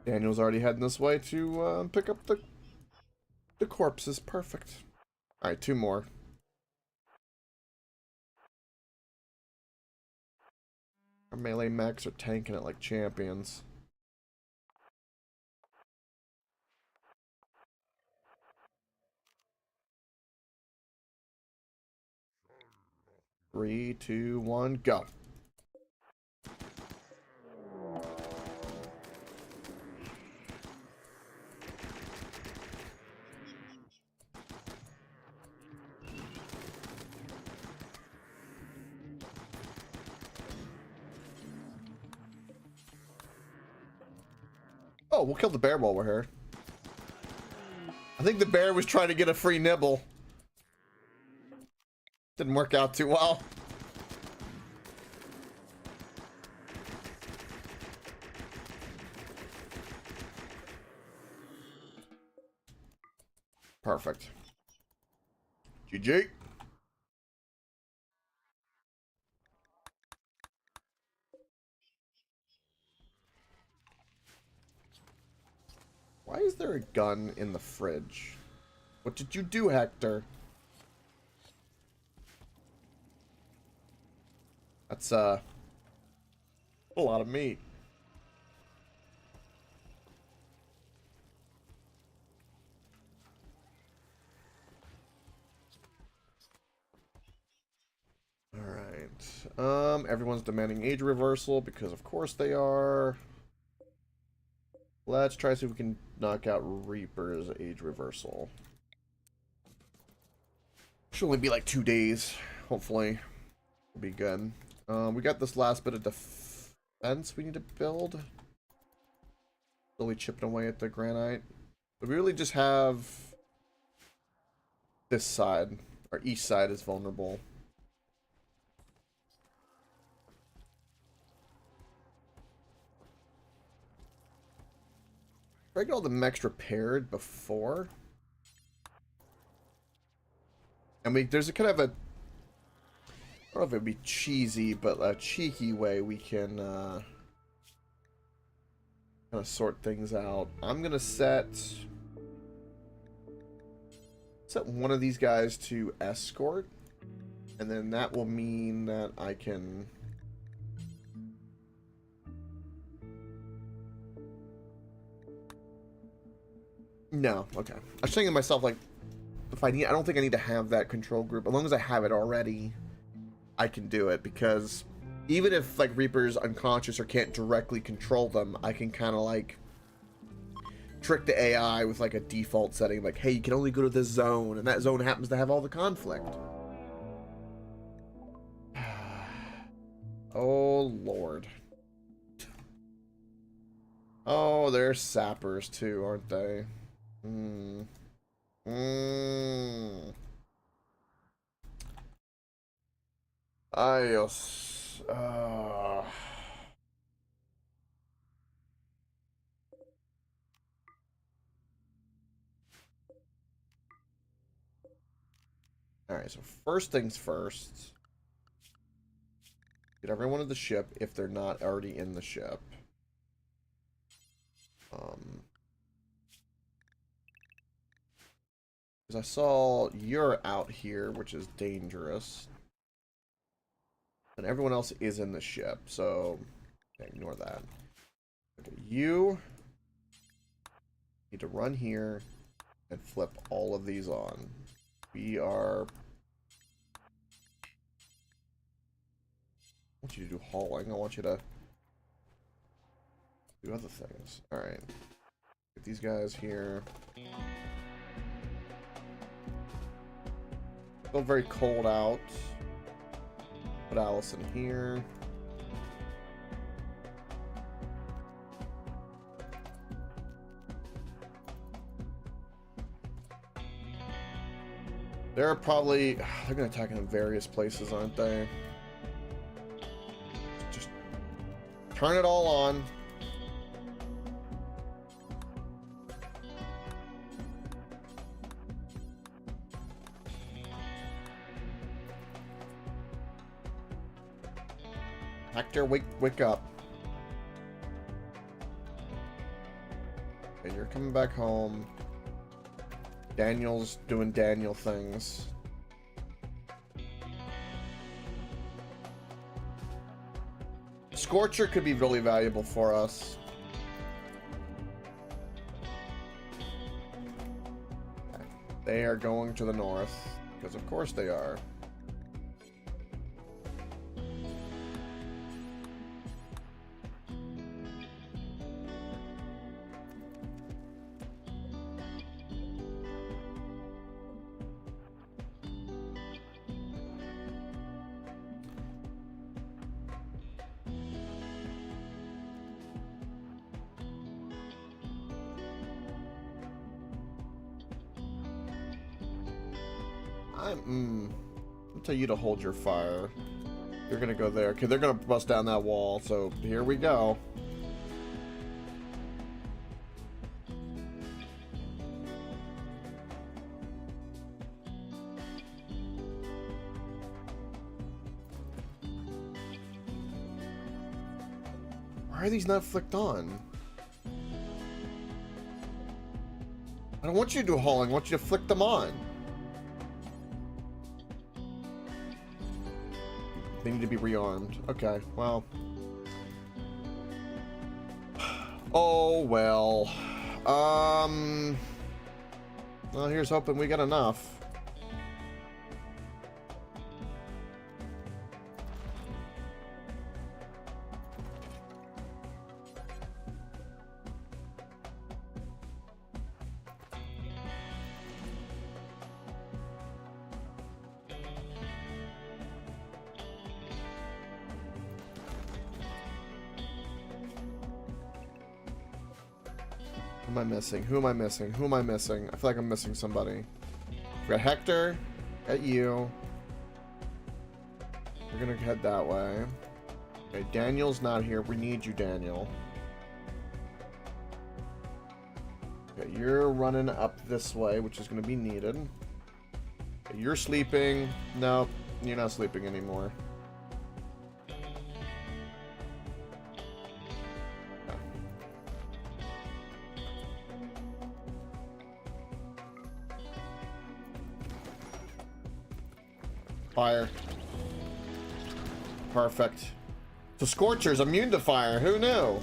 Speaker 1: Daniel's already heading this way to pick up the corpses. Perfect. All right, 2 more. Our melee mechs are tanking it like champions. Three, 2, 1, go. Oh, we'll kill the bear while we're here. I think the bear was trying to get a free nibble. Didn't work out too well. Perfect. GG. Why is there a gun in the fridge? What did you do, Hector? That's a lot of meat. Alright. Everyone's demanding age reversal because of course they are. Let's try to see if we can knock out Reaper's age reversal. Should only be like 2 days. Hopefully. Will be good. We got this last bit of defense we need to build. Slowly chipping away at the granite. But we really just have this side. Our east side is vulnerable. I get all the mechs repaired before. And there's a kind of a, I don't know if it'd be cheesy, but a cheeky way we can kind of sort things out. I'm gonna set one of these guys to escort, and then that will mean that I can no, okay. I was thinking to myself, like, if I don't think I need to have that control group. As long as I have it already, I can do it. Because even if, like, Reaper's unconscious or can't directly control them, I can kind of, like, trick the AI with, like, a default setting. Like, hey, you can only go to this zone, and that zone happens to have all the conflict. Oh, Lord. Oh, they're sappers, too, aren't they? Ayos. Alright, so first things first. Get everyone to the ship if they're not already in the ship. Because I saw you're out here, which is dangerous. And everyone else is in the ship, so okay, ignore that. Okay, you need to run here and flip all of these on. We are... I want you to do hauling. I want you to do other things. Alright. Get these guys here. Still very cold out. Put Allison here. They're probably... They're going to attack in various places, aren't they? Just turn it all on. Hector, wake up. And you're coming back home. Daniel's doing Daniel things. Scorcher could be really valuable for us. They are going to the north, because of course they are. I'll tell you to hold your fire. You're gonna go there. Okay, they're gonna bust down that wall, so here we go. Why are these not flicked on? I don't want you to do hauling, I want you to flick them on. They need to be rearmed. Okay, well. Oh, well. Well, here's hoping we get enough. Who am I missing? Who am I missing? Who am I missing? I feel like I'm missing somebody. We got Hector. Got you. We're gonna head that way. Okay, Daniel's not here. We need you, Daniel. Okay, you're running up this way, which is gonna be needed. Okay, you're sleeping. No, you're not sleeping anymore. Fire. Perfect. So Scorcher's immune to fire. Who knew?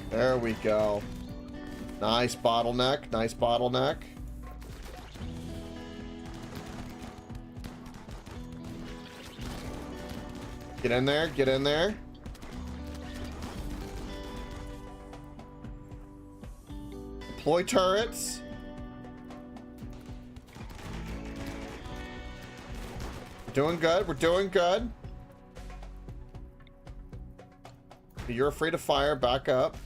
Speaker 1: There we go. Nice bottleneck. Nice bottleneck. Get in there. Get in there. Deploy turrets. We're doing good. We're doing good. You're afraid of fire. Back up.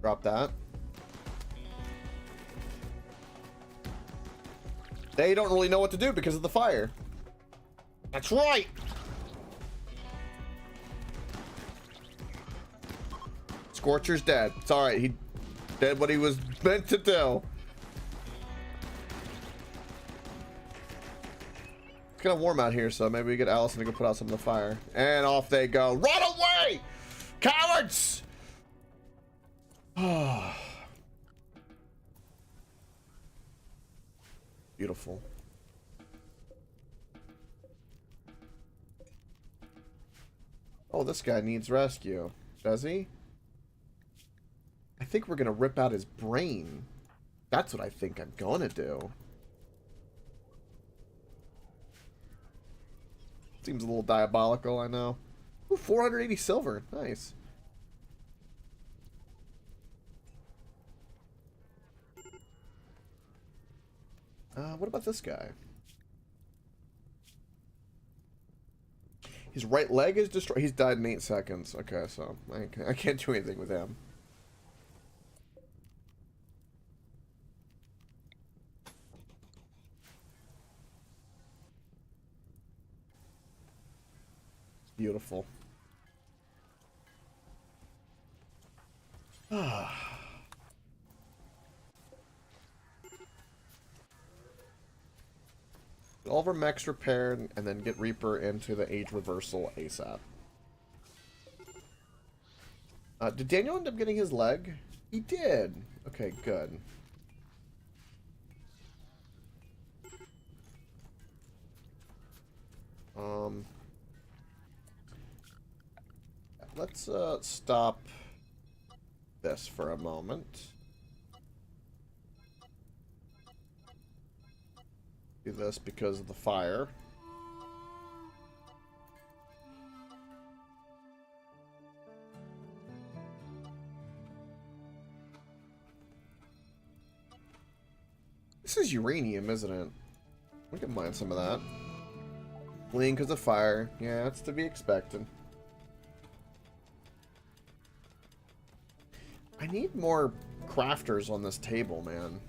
Speaker 1: Drop that. They don't really know what to do because of the fire. That's right. Scorcher's dead. It's alright. He did what he was meant to do. It's kind of warm out here, so maybe we get Allison to go put out some of the fire. And off they go. Run away! Cowards! Beautiful. Oh, this guy needs rescue. Does he? I think we're gonna rip out his brain. That's what I think I'm gonna do. Seems a little diabolical, I know. Ooh, 480 silver. Nice. What about this guy? His right leg is destroyed. He's died in 8 seconds. Okay, so I can't do anything with him. Beautiful. All of our mechs repaired, and then get Reaper into the age reversal ASAP. Did Daniel end up getting his leg? He did. Okay, good. Let's stop this for a moment. Do this because of the fire. This is uranium, isn't it? We can mine some of that. Fleeing because of fire. Yeah, that's to be expected. I need more crafters on this table, man.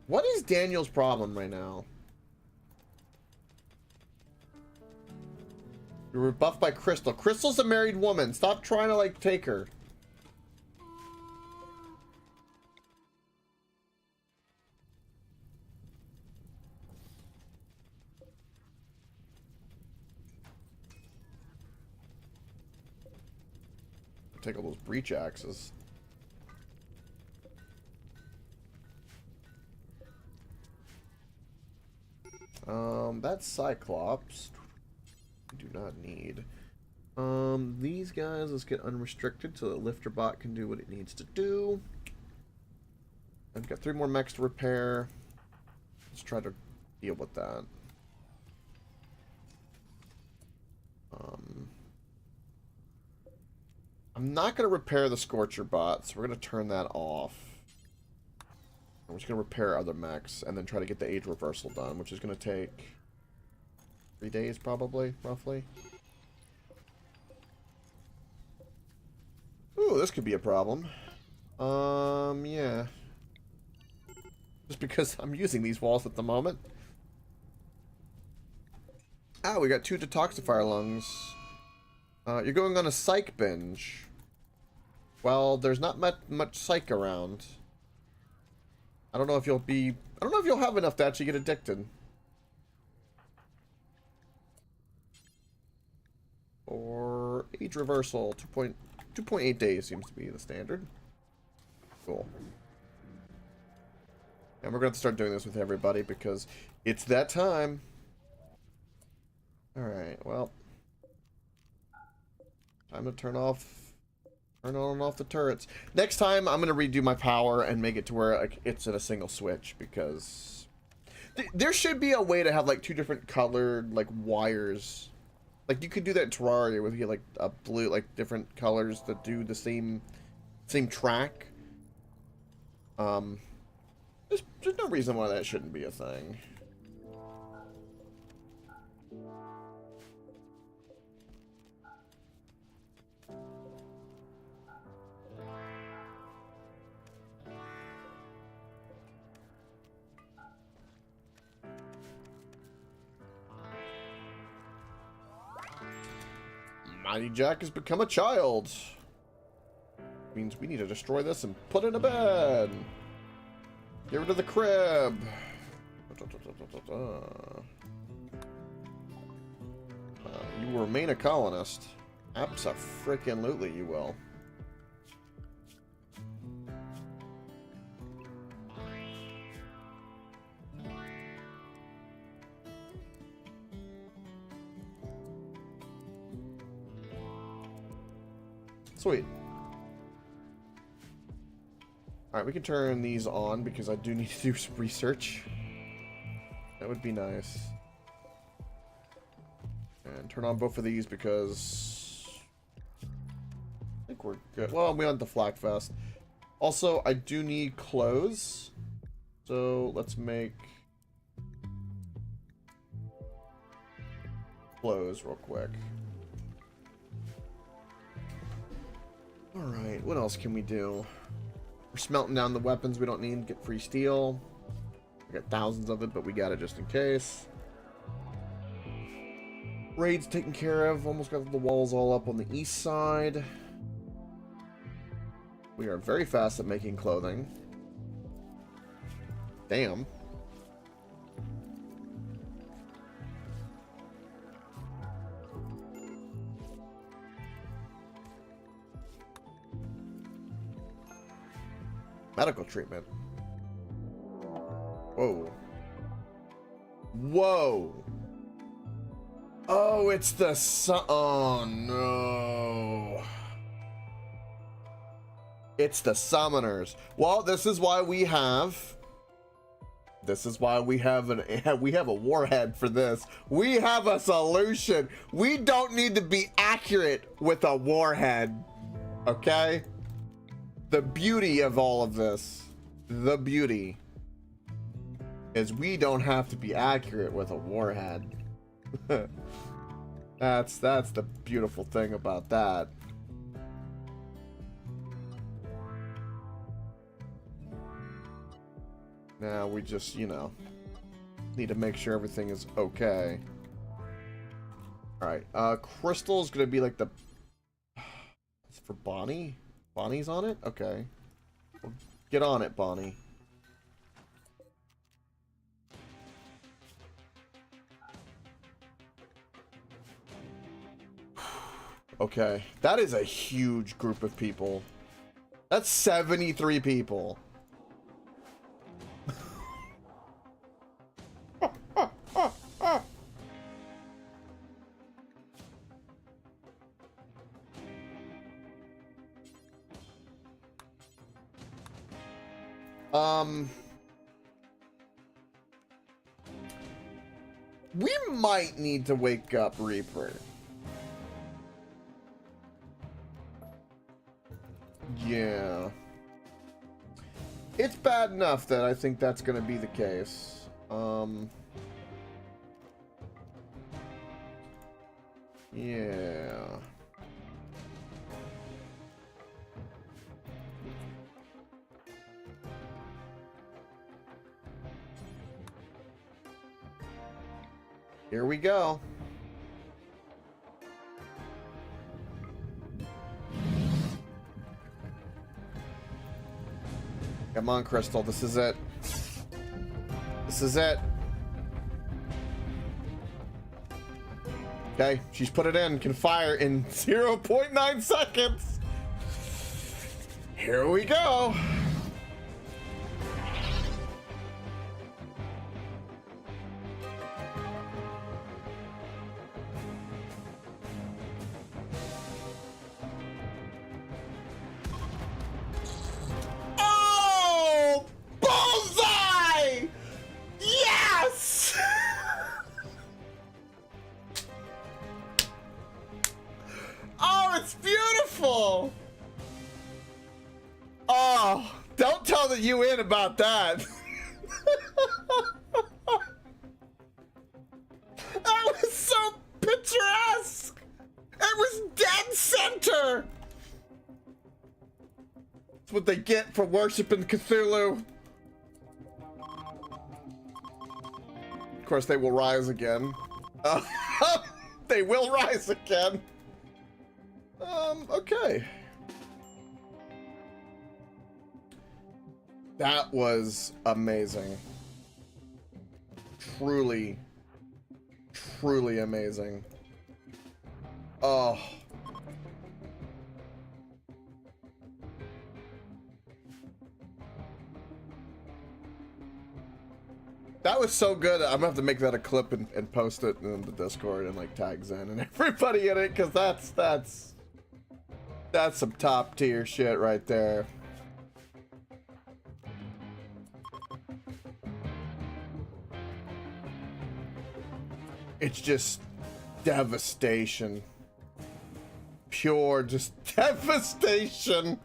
Speaker 1: What is Daniel's problem right now? You're rebuffed by Crystal. Crystal's a married woman. Stop trying to, like, take her. Take all those breach axes. That's Cyclops. We do not need. These guys, let's get unrestricted so the lifter bot can do what it needs to do. I've got 3 more mechs to repair. Let's try to deal with that. I'm not going to repair the Scorcher bot, so we're going to turn that off. We're just going to repair other mechs and then try to get the age reversal done, which is going to take 3 days probably, roughly. Ooh, this could be a problem. Yeah. Just because I'm using these walls at the moment. Ah, we got 2 detoxifier lungs. You're going on a psych binge. Well, there's not much psych around. I don't know if you'll have enough to actually get addicted. Or age reversal, 2.8 days seems to be the standard. Cool. And we're going to start doing this with everybody because it's that time. Alright, well. Time to turn on and off the turrets. Next time, I'm going to redo my power and make it to where like, it's in a single switch because there should be a way to have like 2 different colored like wires. Like you could do that in Terraria with you like a blue, like different colors that do the same track. There's no reason why that shouldn't be a thing. Mighty Jack has become a child. Means we need to destroy this and put it in a bed. Get rid of the crib. You will remain a colonist. Abso-freaking-lutely you will. Sweet. Alright, we can turn these on because I do need to do some research. That would be nice. And turn on both of these because I think we're good. Well, we want the flak vest. Also, I do need clothes. So let's make clothes real quick. Alright, what else can we do? We're smelting down the weapons we don't need. Get free steel. We got thousands of it, but we got it just in case. Raids taken care of. Almost got the walls all up on the east side. We are very fast at making clothing. Damn. Medical treatment. Whoa. Whoa. Oh, it's the sun. Oh, no. It's the summoners. Well, this is why we have a warhead for this. We have a solution. We don't need to be accurate with a warhead. Okay? The beauty of all of this, the beauty, is we don't have to be accurate with a warhead. That's the beautiful thing about that. Now we just, you know, need to make sure everything is okay. Alright, Crystal's gonna be like the... It's for Bonnie? Bonnie's on it? Okay. Well, get on it, Bonnie. Okay, that is a huge group of people. That's 73 people. We might need to wake up Reaper. Yeah. It's bad enough that I think that's gonna be the case. Yeah. Here we go. Come on, Crystal. This is it. This is it. Okay, she's put it in. Can fire in 0.9 seconds. Here we go. Oh! Bullseye! Yes! Oh, it's beautiful! Oh, don't tell the UN about that. That was so picturesque! It was dead center! That's what they get for worshiping Cthulhu. Of course, they will rise again. They will rise again. Okay. That was amazing. Truly, truly amazing. Oh. That was so good. I'm gonna have to make that a clip and post it in the Discord and like tag Zen and everybody in it, because that's some top tier shit right there. It's just devastation. Pure just devastation.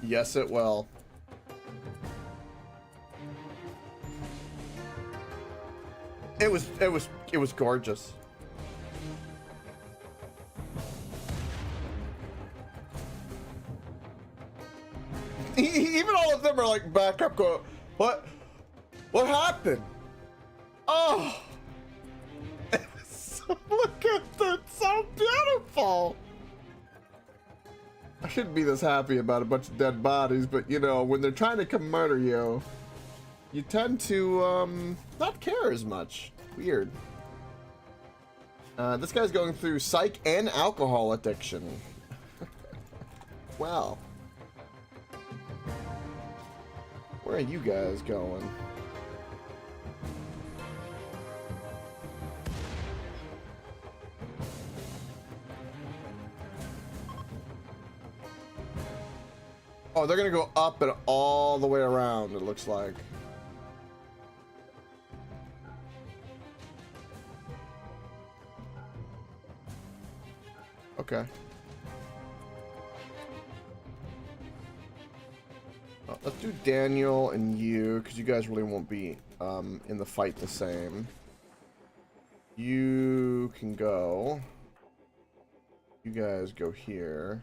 Speaker 1: Yes, it will. It was gorgeous. Even all of them are like back up going, what happened? Oh, look at that, so beautiful. I shouldn't be this happy about a bunch of dead bodies, but you know, when they're trying to come murder you, you tend to not care as much. Weird. This guy's going through psych and alcohol addiction. Well. Where are you guys going? Oh, they're gonna go up and all the way around, it looks like. Okay. Let's do Daniel and you, because you guys really won't be in the fight the same. You can go. You guys go here.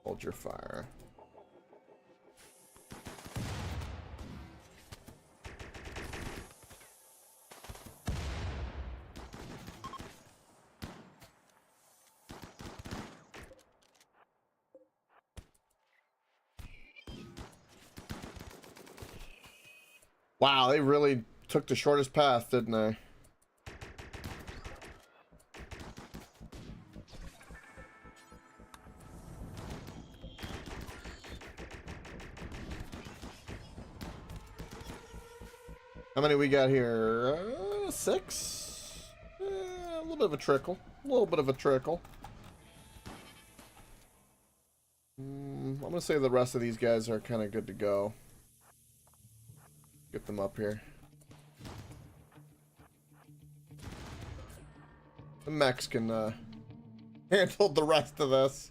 Speaker 1: Hold your fire. Wow, they really took the shortest path, didn't they? How many we got here? 6? A little bit of a trickle. A little bit of a trickle. I'm gonna say the rest of these guys are kind of good to go. Get them up here. The mechs can handle the rest of this.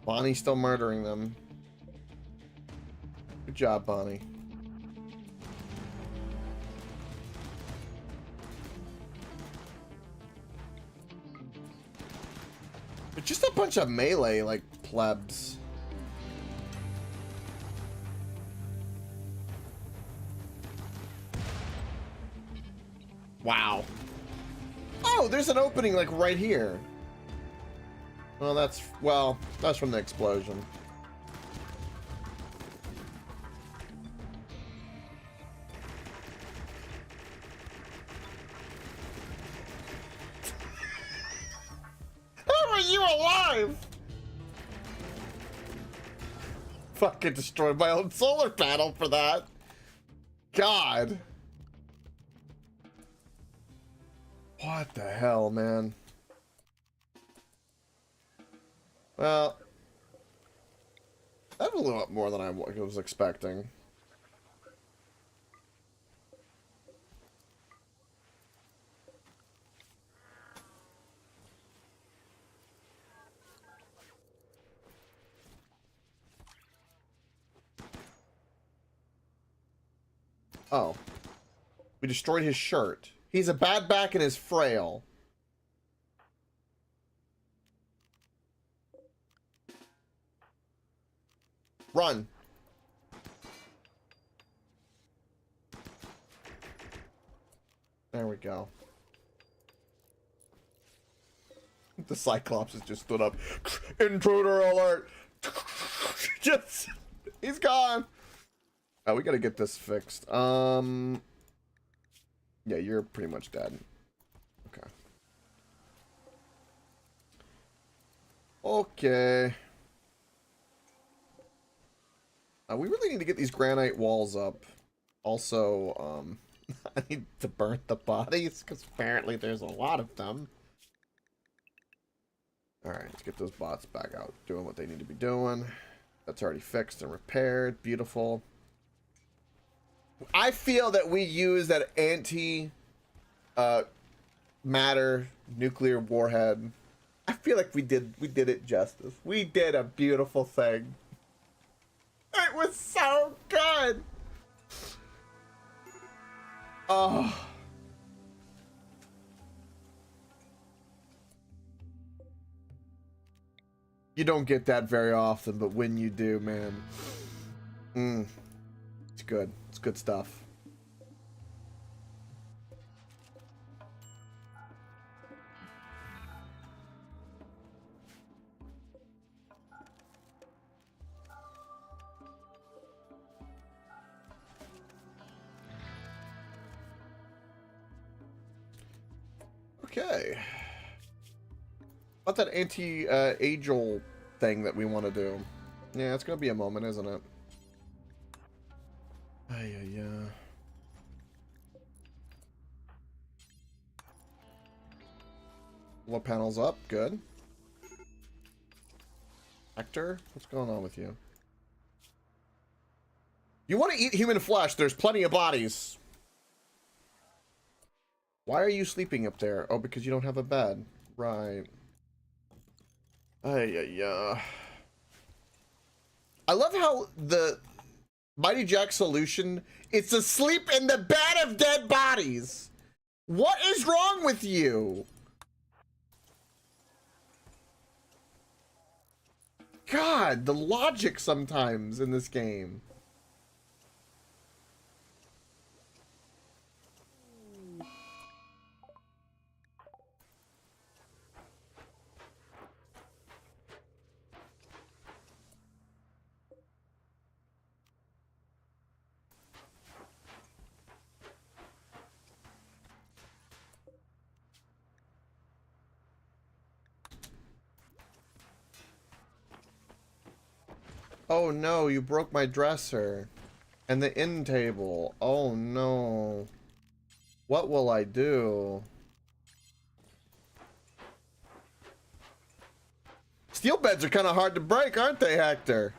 Speaker 1: Bonnie's still murdering them. Good job, Bonnie. They're just a bunch of melee, like, plebs. Wow. Oh, there's an opening, like, right here. Well, that's from the explosion. How are you alive? Fucking destroyed my own solar panel for that. God. What the hell, man? Well, that was a little bit more than I was expecting. Oh. We destroyed his shirt. He's a bad back and is frail. Run. There we go. The Cyclops has just stood up. Intruder alert. Just, he's gone. Oh, we gotta get this fixed. Yeah, you're pretty much dead. Okay. Okay. We really need to get these granite walls up. Also, I need to burn the bodies, because apparently there's a lot of them. Alright, let's get those bots back out, doing what they need to be doing. That's already fixed and repaired. Beautiful. I feel that we use that matter nuclear warhead. I feel like we did it justice. We did a beautiful thing. It was so good. Oh. You don't get that very often, but when you do, man. It's good. It's good stuff. Okay. About that anti-agel thing that we want to do. Yeah, it's gonna be a moment, isn't it? Yeah. What panels up? Good. Hector, what's going on with you? You want to eat human flesh? There's plenty of bodies. Why are you sleeping up there? Oh, because you don't have a bed. Right. Yeah. I love how the Mighty Jack solution, it's to sleep in the bed of dead bodies. What is wrong with you? God, the logic sometimes in this game. Oh no, you broke my dresser. And the end table. Oh no. What will I do? Steel beds are kind of hard to break, aren't they, Hector?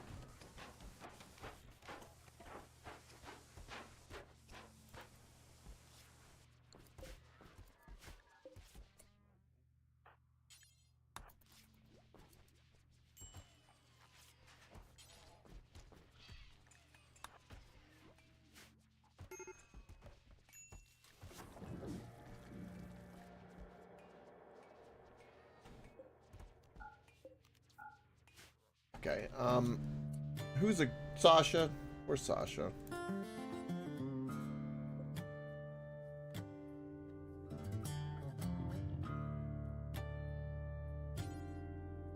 Speaker 1: Okay, who's a Sasha? Where's Sasha?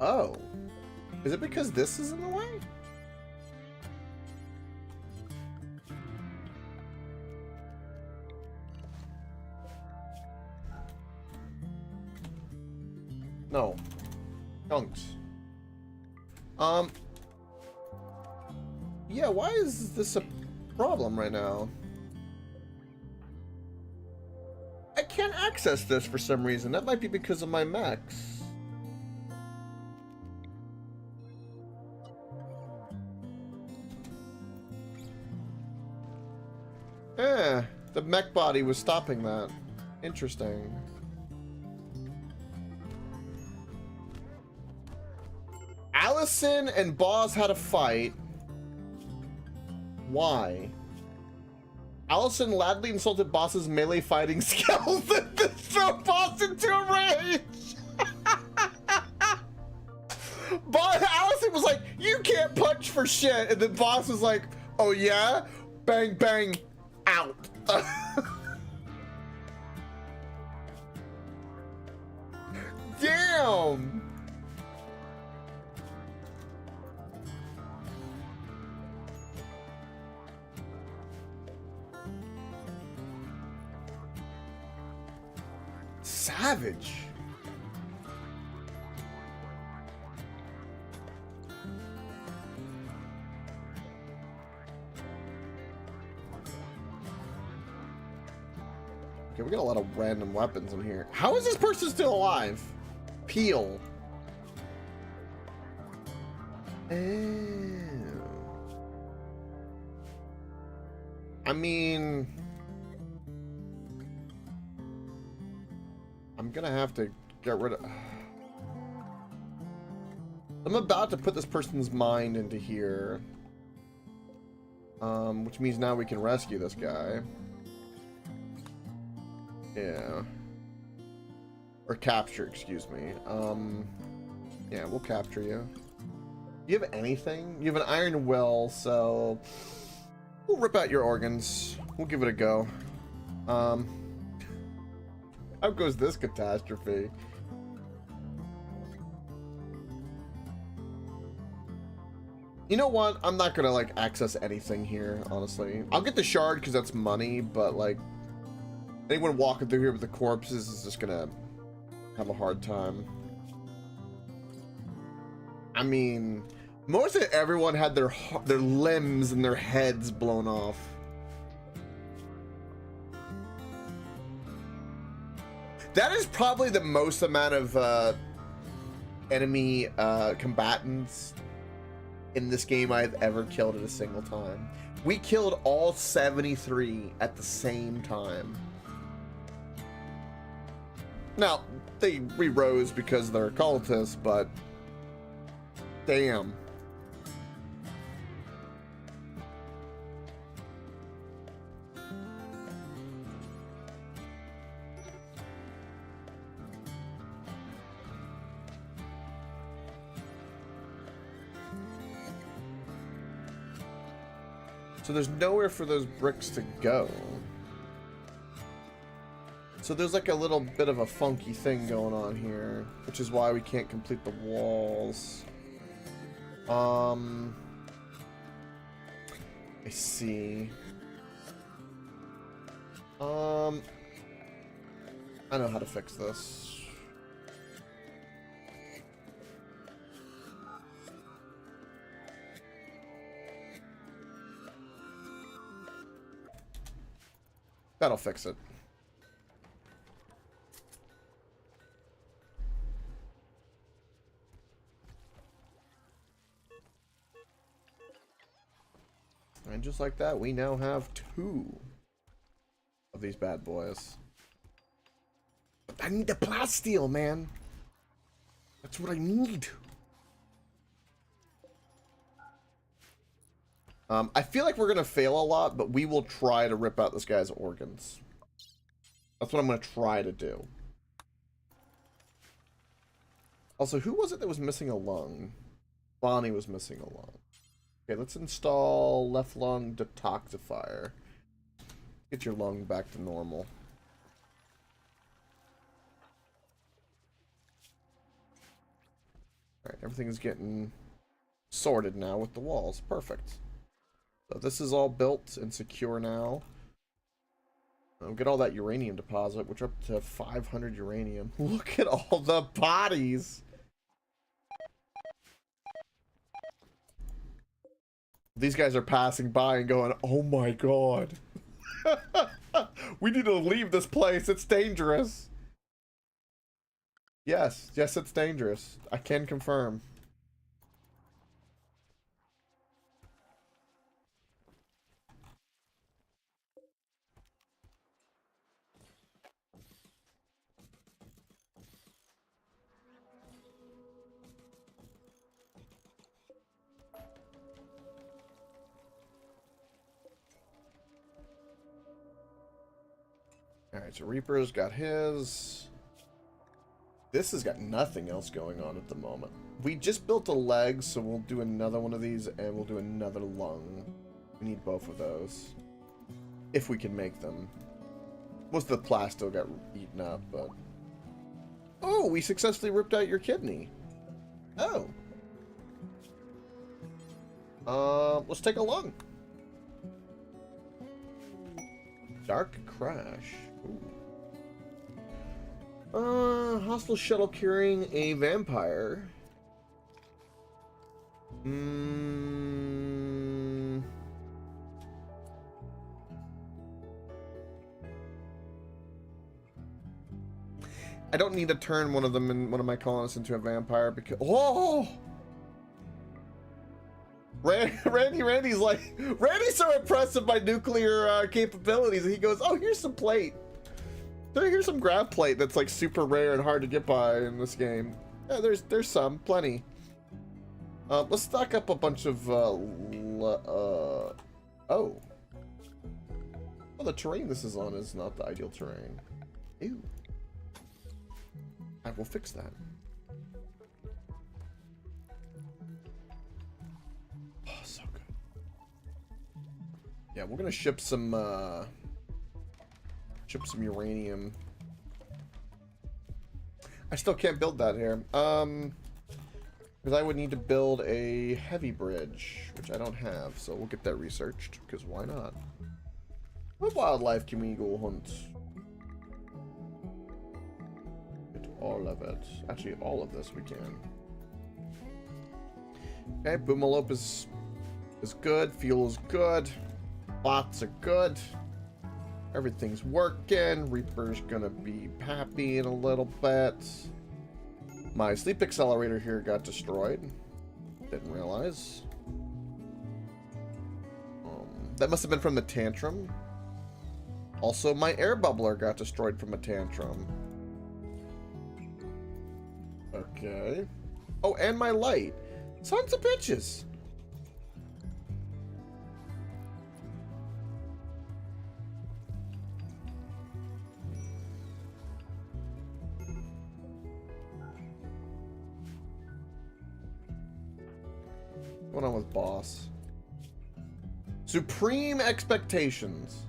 Speaker 1: Oh. Is it because this is in the way? No. Chunks. Yeah, why is this a problem right now? I can't access this for some reason. That might be because of my mechs. The mech body was stopping that. Interesting. Allison and Boz had a fight. Why? Allison loudly insulted Boss's melee fighting skills and then threw Boss into a rage. Allison was like, "You can't punch for shit," and then Boss was like, "Oh yeah? Bang bang, out." Damn. Savage. Okay, we got a lot of random weapons in here. How is this person still alive? Peel. Oh. I mean, I'm gonna have to get rid of... I'm about to put this person's mind into here. Which means now we can rescue this guy. Yeah. Or capture, excuse me. Yeah, we'll capture you. Do you have anything? You have an iron will, so we'll rip out your organs. We'll give it a go. How goes this catastrophe? You know what? I'm not gonna like access anything here, honestly. I'll get the shard because that's money, but like anyone walking through here with the corpses is just gonna have a hard time. I mean, mostly everyone had their limbs and their heads blown off. That is probably the most amount of enemy combatants in this game I've ever killed at a single time. We killed all 73 at the same time. Now, they re-rose because they're cultists, but damn. So there's nowhere for those bricks to go. So there's like a little bit of a funky thing going on here, which is why we can't complete the walls. I see. I know how to fix this. That'll fix it. And just like that, we now have 2 of these bad boys. But I need the plasteel, man. That's what I need. I feel like we're gonna fail a lot, but we will try to rip out this guy's organs. That's what I'm gonna try to do. Also, who was it that was missing a lung? Bonnie was missing a lung. Okay, let's install left lung detoxifier. Get your lung back to normal. Alright, everything is getting sorted now with the walls. Perfect. So this is all built and secure now. We'll get all that uranium deposit, which are up to 500 uranium. Look at all the bodies! These guys are passing by and going, oh my god. We need to leave this place. It's dangerous. Yes, yes, it's dangerous. I can confirm. Alright, so Reaper's got his. This has got nothing else going on at the moment. We just built a leg, so we'll do another one of these, and we'll do another lung. We need both of those. If we can make them. Most of the plasto got eaten up, but... Oh, we successfully ripped out your kidney. Oh. Let's take a lung. Dark Crash. Ooh. Hostile shuttle carrying a vampire. I don't need to turn one of them in one of my colonists into a vampire because Randy's like, Randy's so impressed by nuclear capabilities, and he goes, oh, here's some plate. Here's some grav plate that's like super rare and hard to get by in this game. Yeah, there's some, plenty. Let's stock up a bunch of oh, the terrain this is on is not the ideal terrain. Ew. I will fix that. Oh, so good. Yeah, we're gonna ship some uranium. I still can't build that here. Because I would need to build a heavy bridge, which I don't have, so we'll get that researched, because why not? What wildlife can we go hunt? Get all of it. Actually, all of this we can. Okay, Boomalope is good. Fuel is good. Bots are good. Everything's working. Reaper's gonna be happy in a little bit. My sleep accelerator here got destroyed. Didn't realize. That must have been from the tantrum. Also, my air bubbler got destroyed from a tantrum. Okay. Oh, and my light. Sons of bitches. What's going on with boss? Supreme expectations.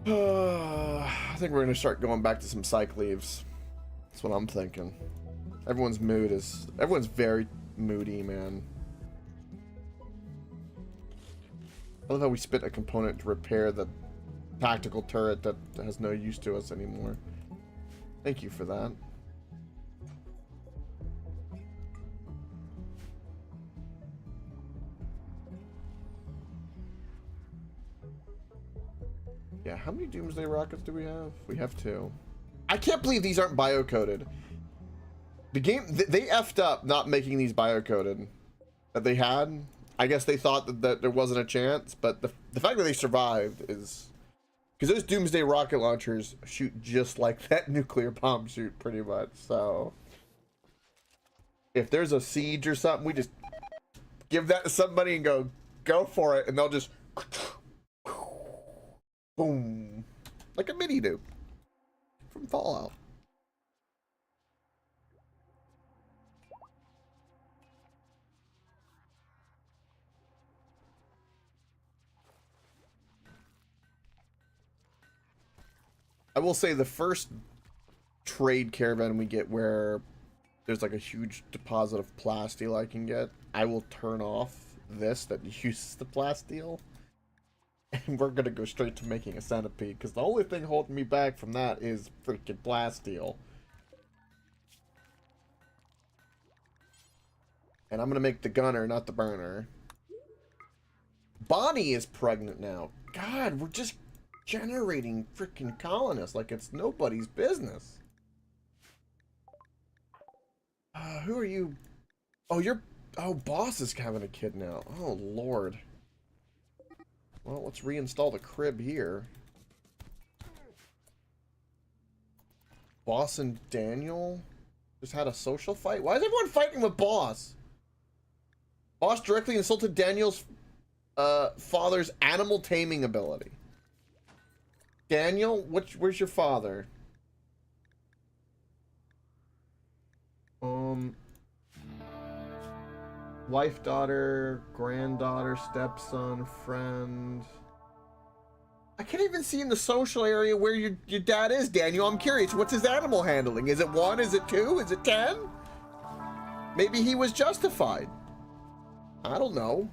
Speaker 1: I think we're gonna start going back to some psych leaves. That's what I'm thinking. Everyone's very moody, man. I love how we spit a component to repair the tactical turret that has no use to us anymore. Thank you for that. Yeah, how many Doomsday rockets do we have? We have 2. I can't believe these aren't biocoded. The game, they effed up not making these biocoded that they had. I guess they thought that there wasn't a chance, but the fact that they survived is... Because those Doomsday rocket launchers shoot just like that nuclear bomb shoot, pretty much, so... If there's a siege or something, we just give that to somebody and go for it, and they'll just... Boom. Like a mini nuke from Fallout. I will say the first trade caravan we get where there's like a huge deposit of plasteel I can get, I will turn off this that uses the plasteel. And we're gonna go straight to making a centipede, because the only thing holding me back from that is freaking plasteel. And I'm gonna make the gunner, not the burner. Bonnie is pregnant now. God, we're just generating freaking colonists like it's nobody's business. Who are you? Oh, oh, boss is having a kid now. Oh, Lord. Well, let's reinstall the crib here. Boss and Daniel just had a social fight? Why is everyone fighting with Boss? Boss directly insulted Daniel's father's animal taming ability. Daniel, where's your father? Wife, daughter, granddaughter, stepson, friend. I can't even see in the social area where your dad is, Daniel. I'm curious, what's his animal handling? Is it 1? Is it 2? Is it 10? Maybe he was justified. I don't know.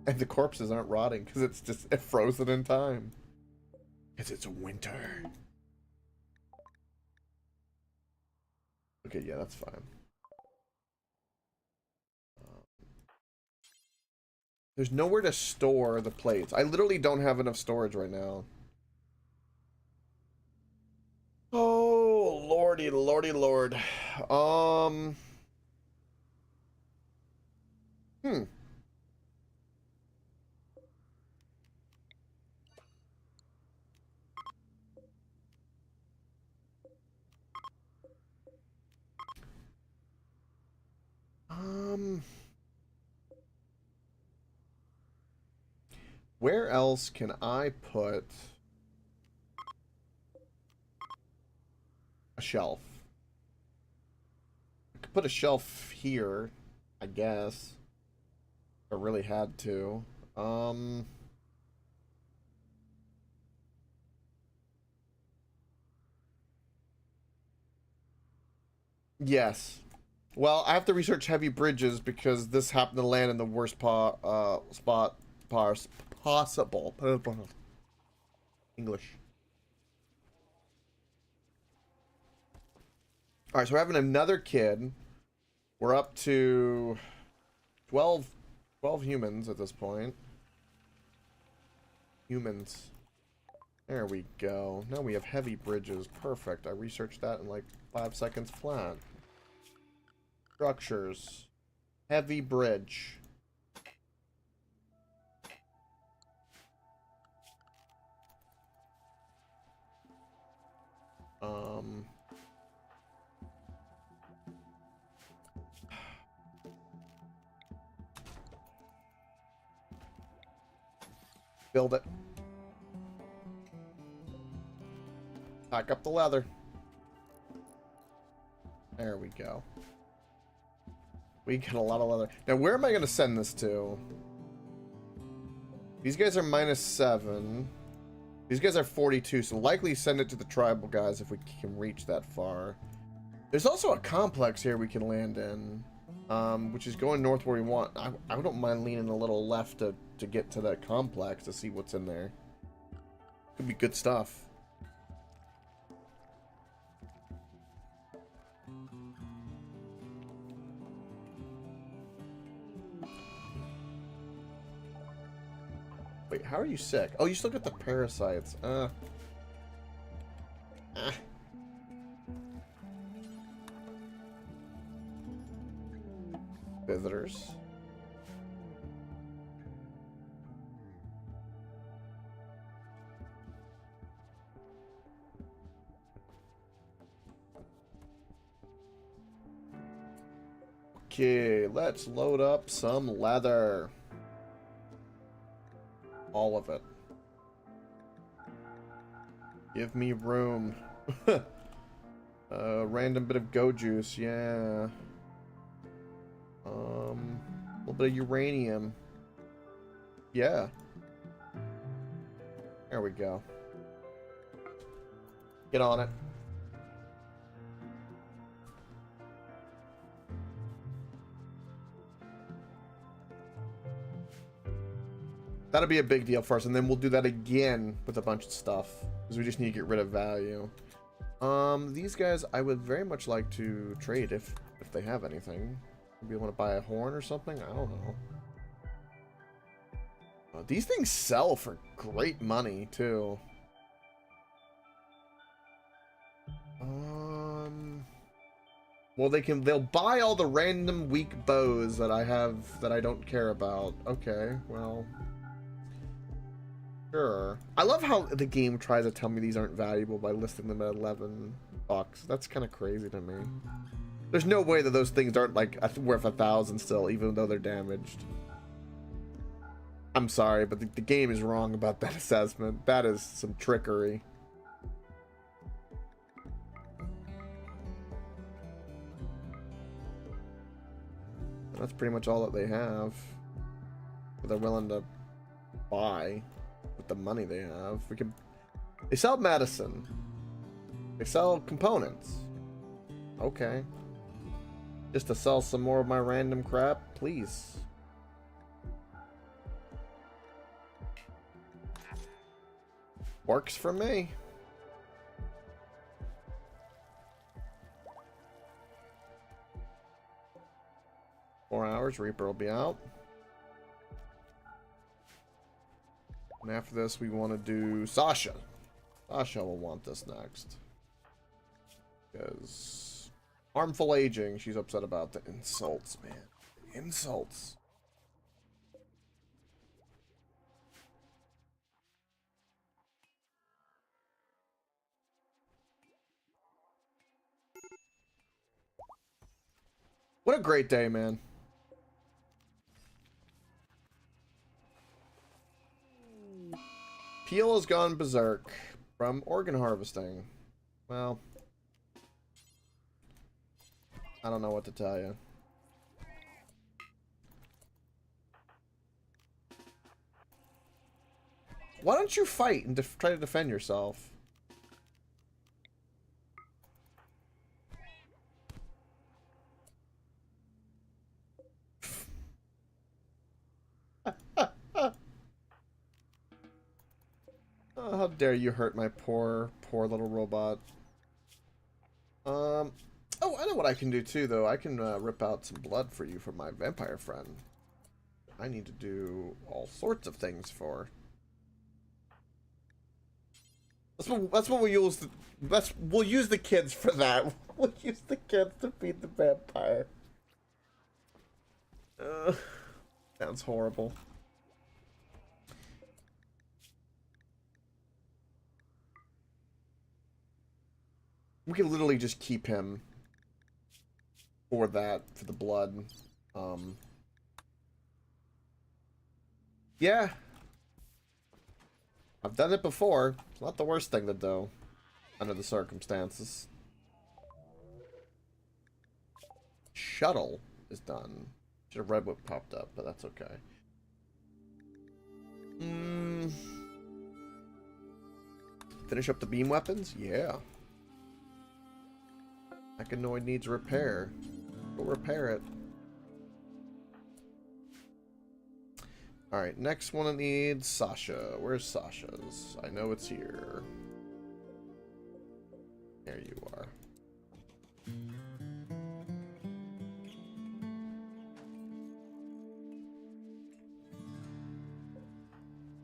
Speaker 1: And the corpses aren't rotting because it's just frozen in time. Because it's winter. Okay, yeah, that's fine. There's nowhere to store the plates. I literally don't have enough storage right now. Oh, lordy, lordy, lord. Where else can I put a shelf? I could put a shelf here, I guess. I really had to. Yes. Well, I have to research heavy bridges because this happened to land in the worst spot possible. English. Alright, so we're having another kid. We're up to 12 humans at this point. Humans. There we go. Now we have heavy bridges. Perfect. I researched that in like 5 seconds flat. Structures. Heavy bridge. Build it. Pack up the leather. There we go. We got a lot of leather. Now, where am I going to send this to? These guys are -7. These guys are 42, so likely send it to the tribal guys if we can reach that far. There's also a complex here we can land in, which is going north where we want. I don't mind leaning a little left to get to that complex to see what's in there. Could be good stuff. Wait, how are you sick? Oh, you still got the parasites. Visitors. Okay, let's load up some leather. All of it. Give me room. Random bit of go juice, yeah. A little bit of uranium. Yeah. There we go. Get on it. That'll be a big deal for us, and then we'll do that again with a bunch of stuff, because we just need to get rid of value. These guys, I would very much like to trade if they have anything. Maybe you want to buy a horn or something? I don't know. These things sell for great money, too. Well, they'll buy all the random weak bows that I have that I don't care about. Okay, well... Sure. I love how the game tries to tell me these aren't valuable by listing them at 11 bucks. That's kind of crazy to me. There's no way that those things aren't like worth 1,000 still, even though they're damaged. I'm sorry, but the game is wrong about that assessment. That is some trickery. That's pretty much all that they have. But they're willing to buy with the money they have. They sell medicine. They sell components. Okay. Just to sell some more of my random crap, please. Works for me. Four hours, Reaper will be out. And after this, we want to do Sasha. Sasha will want this next. Because harmful aging, she's upset about the insults, man. Insults. What a great day, man. Teal has gone berserk from organ harvesting. Well, I don't know what to tell you. Why don't you fight and try to defend yourself? Oh, how dare you hurt my poor little robot. Oh, I know what I can do too, though. I can rip out some blood for you from my vampire friend. I need to do all sorts of things for. That's what we use. We'll use the kids for that. We'll use the kids to feed the vampire. Sounds horrible. We can literally just keep him for that, for the blood. Yeah. I've done it before. It's not the worst thing to do, under the circumstances. Shuttle is done. Should have read what popped up, but that's okay. Finish up the beam weapons? Yeah. Mechanoid needs repair. Go repair it. Alright, next one needs Sasha. Where's Sasha's? I know it's here. There you are.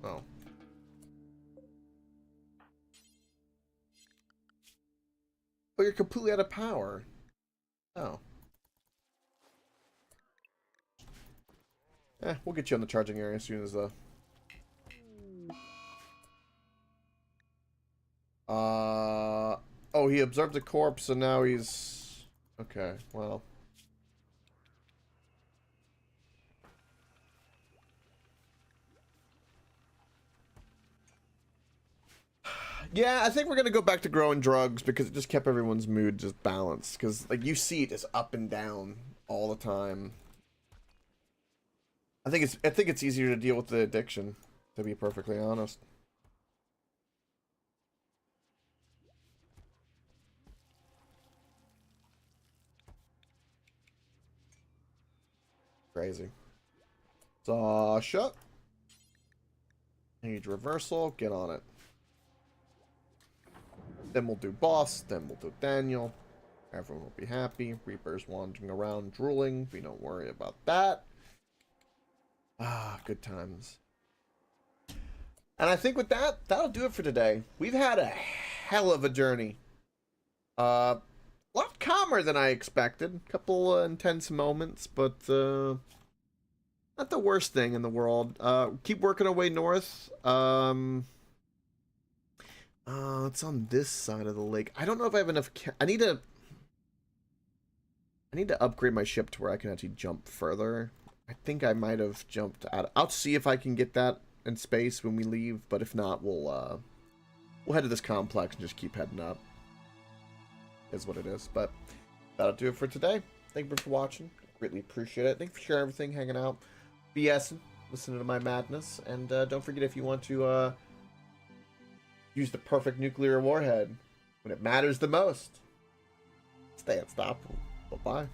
Speaker 1: Oh. Oh, you're completely out of power. Oh. We'll get you on the charging area as soon as the... Oh, he observed a corpse and now he's... Okay, well... Yeah, I think we're gonna go back to growing drugs because it just kept everyone's mood just balanced. Because, like, you see it is up and down all the time. I think it's easier to deal with the addiction, to be perfectly honest. Crazy. Sasha. Need reversal. Get on it. Then we'll do boss. Then we'll do Daniel. Everyone will be happy. Reaper's wandering around drooling. We don't worry about that. Ah, good times. And I think with that, that'll do it for today. We've had a hell of a journey. A lot calmer than I expected. A couple intense moments, but not the worst thing in the world. Keep working our way north. It's on this side of the lake. I don't know if I have enough. I need to upgrade my ship to where I can actually jump further. I think I might have jumped out. I'll see if I can get that in space when we leave, but if not, we'll head to this complex and just keep heading up. Is what it is. But that'll do it for today. Thank you for watching. Greatly appreciate it. Thank you for sharing everything, hanging out, BSing, listening to my madness, and don't forget, if you want to use the perfect nuclear warhead when it matters the most, stay unstoppable. Bye-bye.